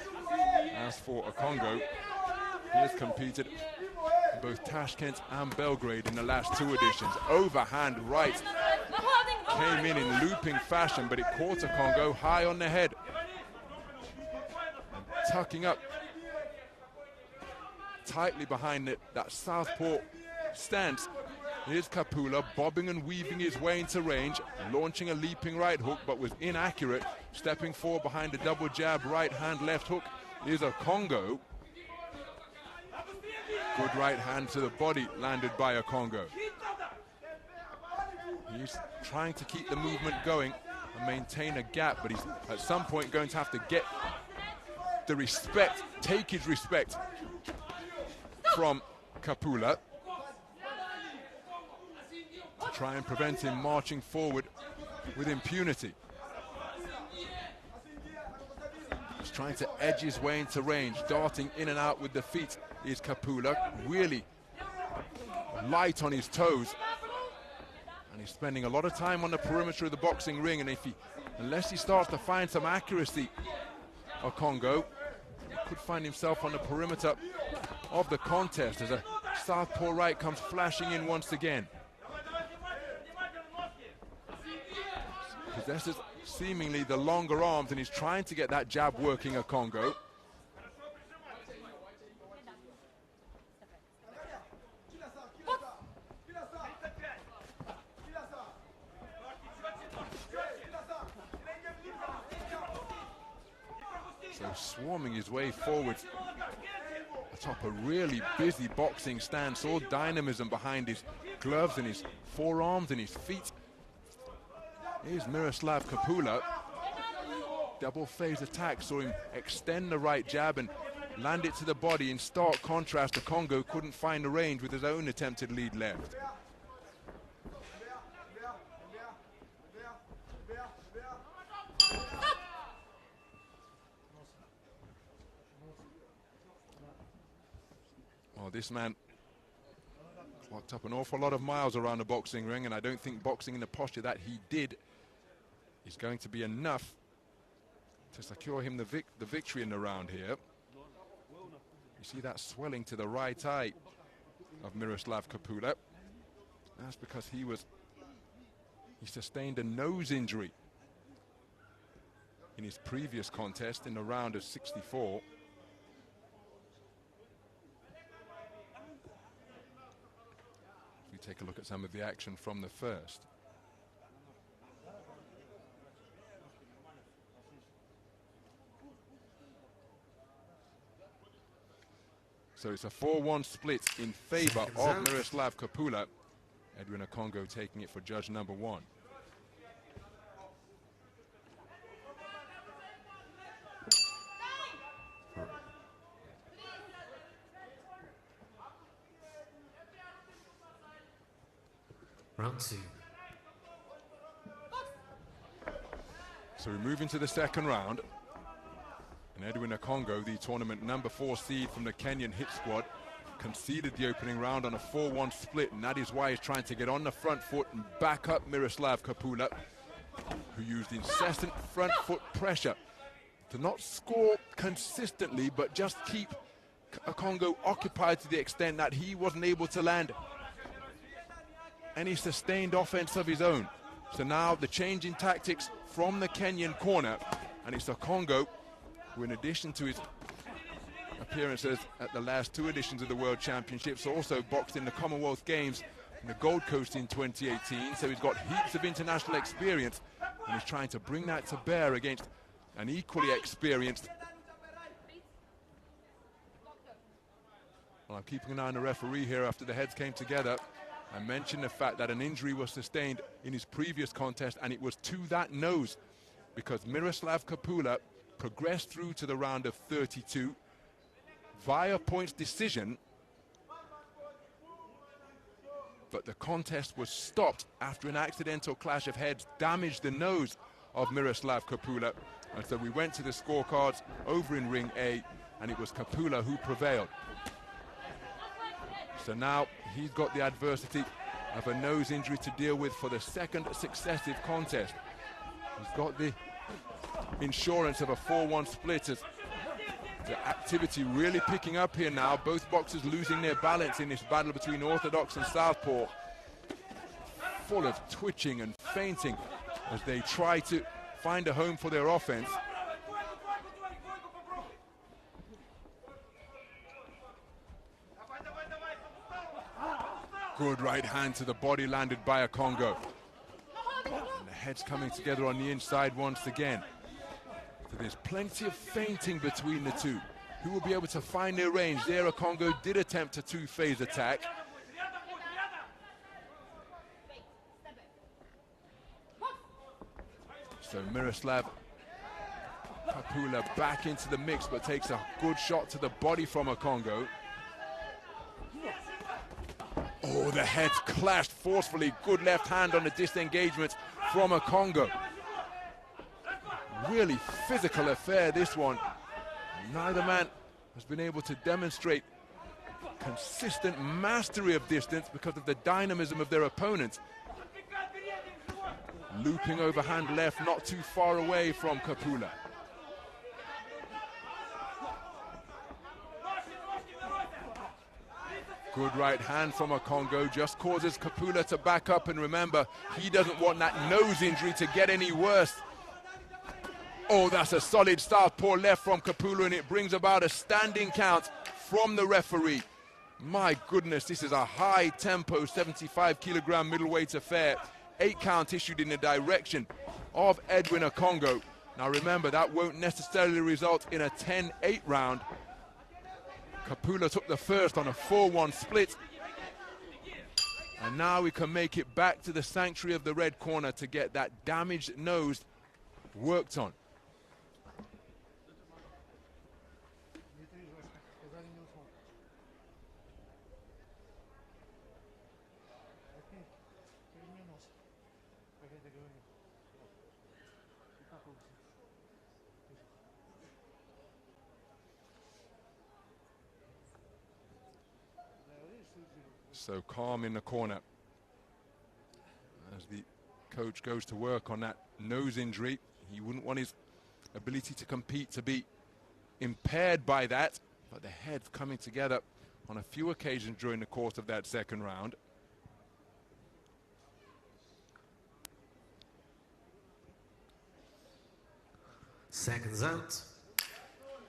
As for Okongo, he has competed in both Tashkent and Belgrade in the last 2 editions. Overhand right came in looping fashion, but it caught Okongo high on the head. And tucking up tightly behind that southpaw stance. Here's Kapula bobbing and weaving his way into range, launching a leaping right hook, but was inaccurate, stepping forward behind a double jab, right hand, left hook. Here's Okongo. Good right hand to the body landed by Okongo. He's trying to keep the movement going and maintain a gap, but he's at some point going to have to get the respect, take his respect from Kapula to try and prevent him marching forward with impunity. He's trying to edge his way into range, darting in and out with the feet. Is Kapula really light on his toes, and he's spending a lot of time on the perimeter of the boxing ring, and unless he starts to find some accuracy, Okongo could find himself on the perimeter of the contest as a southpaw right comes flashing in once again. Possesses seemingly the longer arms, and he's trying to get that jab working, Okongo. So swarming his way forward atop a really busy boxing stance, all dynamism behind his gloves and his forearms and his feet. Here's Miroslav Kapula. Double phase attack saw him extend the right jab and land it to the body. In stark contrast, Okongo couldn't find the range with his own attempted lead left. Well, this man clocked up an awful lot of miles around the boxing ring, and I don't think boxing in the posture that he did is going to be enough to secure him the victory in the round here. You see that swelling to the right eye of Miroslav Kapula. That's because he sustained a nose injury in his previous contest in the round of 64. We take a look at some of the action from the first. So it's a 4-1 split in favor of Miroslav Kapula. Edwin Akongo taking it for judge number 1. Round 2. So we move into the second round. And Edwin Akongo, the tournament number 4 seed from the Kenyan hit squad, conceded the opening round on a 4-1 split, and that is why he's trying to get on the front foot and back up Miroslav Kapula, who used incessant front foot pressure to not score consistently, but just keep Akongo occupied to the extent that he wasn't able to land any sustained offense of his own. So now the change in tactics from the Kenyan corner, and it's Akongo who, in addition to his appearances at the last 2 editions of the World Championships, also boxed in the Commonwealth Games in the Gold Coast in 2018. So he's got heaps of international experience, and he's trying to bring that to bear against an equally experienced. Well, I'm keeping an eye on the referee here after the heads came together. I mentioned the fact that an injury was sustained in his previous contest, and it was to that nose, because Miroslav Kapula progressed through to the round of 32 via points decision, but the contest was stopped after an accidental clash of heads damaged the nose of Miroslav Kapula, and so we went to the scorecards over in ring A, and it was Kapula who prevailed. So now he's got the adversity of a nose injury to deal with for the second successive contest. He's got the insurance of a 4-1 split, as the activity really picking up here now. Both boxers losing their balance in this battle between orthodox and southpaw. Full of twitching and feinting as they try to find a home for their offense. Good right hand to the body landed by Akongo. And the heads coming together on the inside once again. So there's plenty of feinting between the two. Who will be able to find their range? There, Akongo did attempt a 2-phase attack. So Miroslav Kapula back into the mix, but takes a good shot to the body from Akongo. Oh, the heads clashed forcefully. Good left hand on the disengagement from Akongo. Really physical affair, this one. Neither man has been able to demonstrate consistent mastery of distance because of the dynamism of their opponents. Looping overhand left, not too far away from Kapula. Good right hand from Akongo, just causes Kapula to back up, and remember, he doesn't want that nose injury to get any worse. Oh, that's a solid southpaw left from Kapula, and it brings about a standing count from the referee. My goodness, this is a high-tempo 75-kilogram middleweight affair. 8 count issued in the direction of Edwin Akongo. Now remember, that won't necessarily result in a 10-8 round. Kapula took the first on a 4-1 split. And now we can make it back to the sanctuary of the red corner to get that damaged nose worked on. So calm in the corner as the coach goes to work on that nose injury. He wouldn't want his ability to compete to be impaired by that, but the heads coming together on a few occasions during the course of that second round. Seconds out.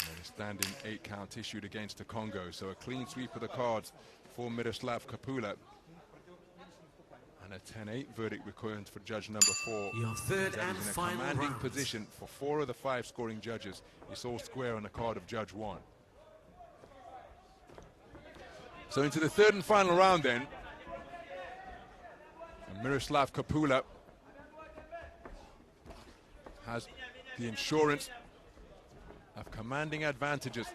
And a standing 8-count issued against the Congo, so a clean sweep of the cards for Miroslav Kapula. And a 10-8 verdict recorded for judge number 4. Your third and He's in a final commanding round. position for 4 of the 5 scoring judges. It's all square on the card of judge 1. So into the third and final round then. And Miroslav Kapula has the insurance of commanding advantages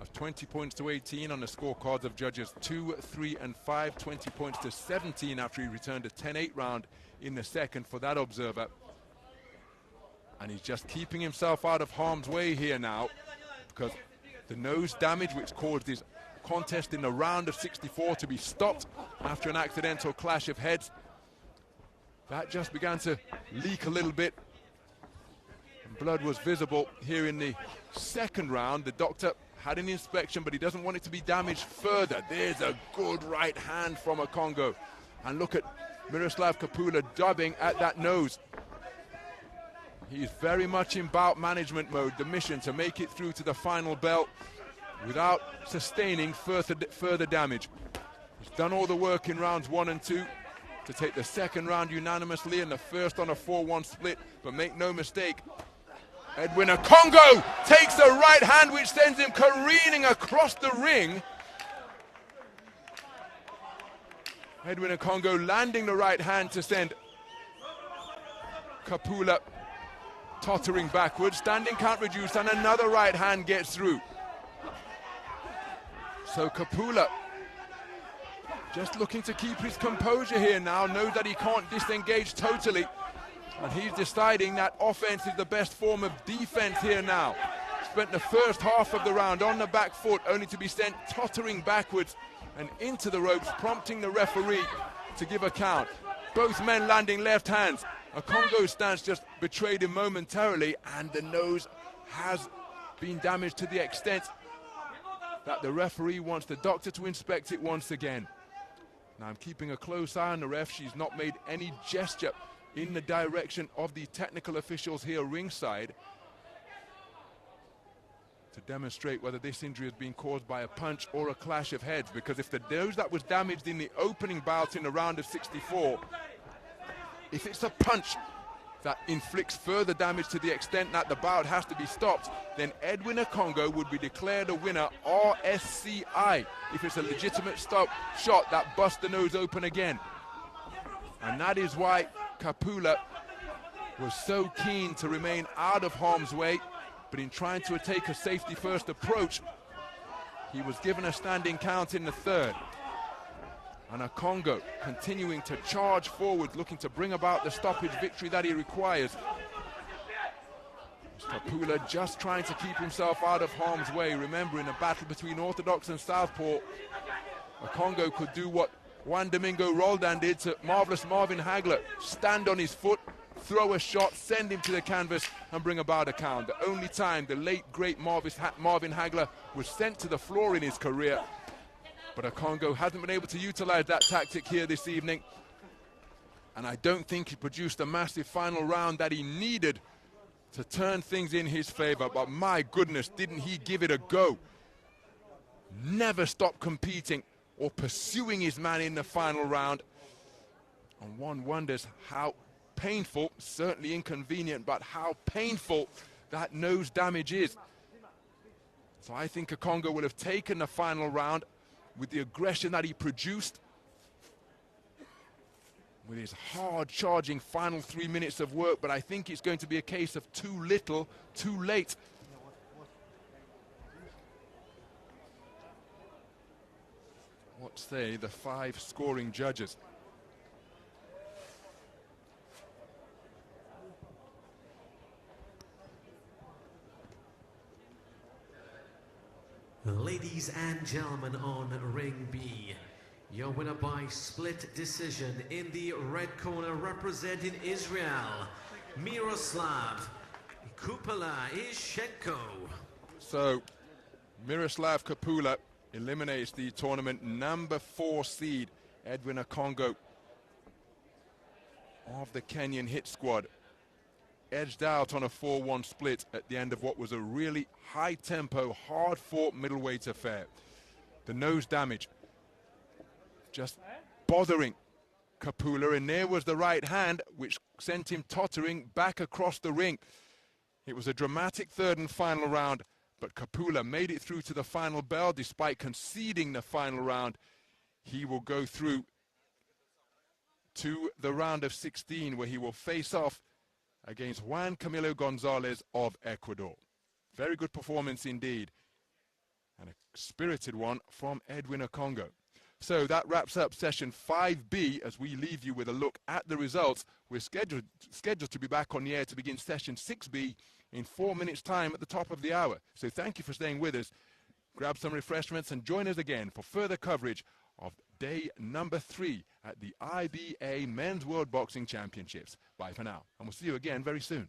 of 20 points to 18 on the scorecards of judges 2, 3, and 5, 20 points to 17 after he returned a 10-8 round in the second for that observer. And he's just keeping himself out of harm's way here now, because the nose damage which caused his contest in the round of 64 to be stopped after an accidental clash of heads, that just began to leak a little bit. And blood was visible here in the second round. The doctor had an inspection, but he doesn't want it to be damaged further. There's a good right hand from a Congo. And look at Miroslav Kapula dubbing at that nose. He's very much in bout management mode, the mission to make it through to the final bell without sustaining further damage. He's done all the work in rounds 1 and 2 to take the second round unanimously and the first on a 4-1 split, but make no mistake, Edwin Akongo takes the right hand which sends him careening across the ring. Edwin Akongo landing the right hand to send Kapula tottering backwards. Standing count reduced and another right hand gets through. So Kapula just looking to keep his composure here now, knows that he can't disengage totally. And he's deciding that offense is the best form of defense here now. Spent the first half of the round on the back foot, only to be sent tottering backwards and into the ropes, prompting the referee to give a count. Both men landing left hands. A Congo stance just betrayed him momentarily, and the nose has been damaged to the extent that the referee wants the doctor to inspect it once again. Now I'm keeping a close eye on the ref. She's not made any gesture in the direction of the technical officials here ringside to demonstrate whether this injury has been caused by a punch or a clash of heads, because if the nose that was damaged in the opening bout in the round of 64, if it's a punch that inflicts further damage to the extent that the bout has to be stopped, then Edwin Akongo would be declared a winner, RSCI, if it's a legitimate shot that busts the nose open again. And that is why Kapula was so keen to remain out of harm's way, but in trying to take a safety-first approach, he was given a standing count in the third. And Akongo continuing to charge forward, looking to bring about the stoppage victory that he requires. Kapula just trying to keep himself out of harm's way. Remember, in a battle between Orthodox and Southpaw, Akongo could do what Juan Domingo Roldan did to Marvelous Marvin Hagler: stand on his foot, throw a shot, send him to the canvas and bring about a count. The only time the late great Marvin Hagler was sent to the floor in his career. But Akongo hasn't been able to utilize that tactic here this evening. And I don't think he produced a massive final round that he needed to turn things in his favor. But my goodness, didn't he give it a go. Never stopped competing or pursuing his man in the final round. And one wonders how painful, certainly inconvenient, but how painful that nose damage is. So I think Akongo would have taken the final round with the aggression that he produced, with his hard charging final 3 minutes of work, but I think it's going to be a case of too little, too late. What say the 5 scoring judges? Ladies and gentlemen, on ring B, your winner by split decision in the red corner, representing Israel, Miroslav Kupala Ishenko. So Miroslav Kapula eliminates the tournament number 4 seed Edwin Akongo of the Kenyan hit squad. Edged out on a 4-1 split at the end of what was a really high-tempo, hard-fought middleweight affair. The nose damage just bothering Kapula, and there was the right hand which sent him tottering back across the ring. It was a dramatic third and final round, but Kapula made it through to the final bell despite conceding the final round. He will go through to the round of 16 where he will face off against Juan Camilo Gonzalez of Ecuador. Very good performance indeed, and a spirited one from Edwin Akongo. So that wraps up session 5B as we leave you with a look at the results. We're scheduled to be back on the air to begin session 6B in 4 minutes' time at the top of the hour. So thank you for staying with us. Grab some refreshments and join us again for further coverage of day number 3 at the IBA Men's World Boxing Championships. Bye for now, and we'll see you again very soon.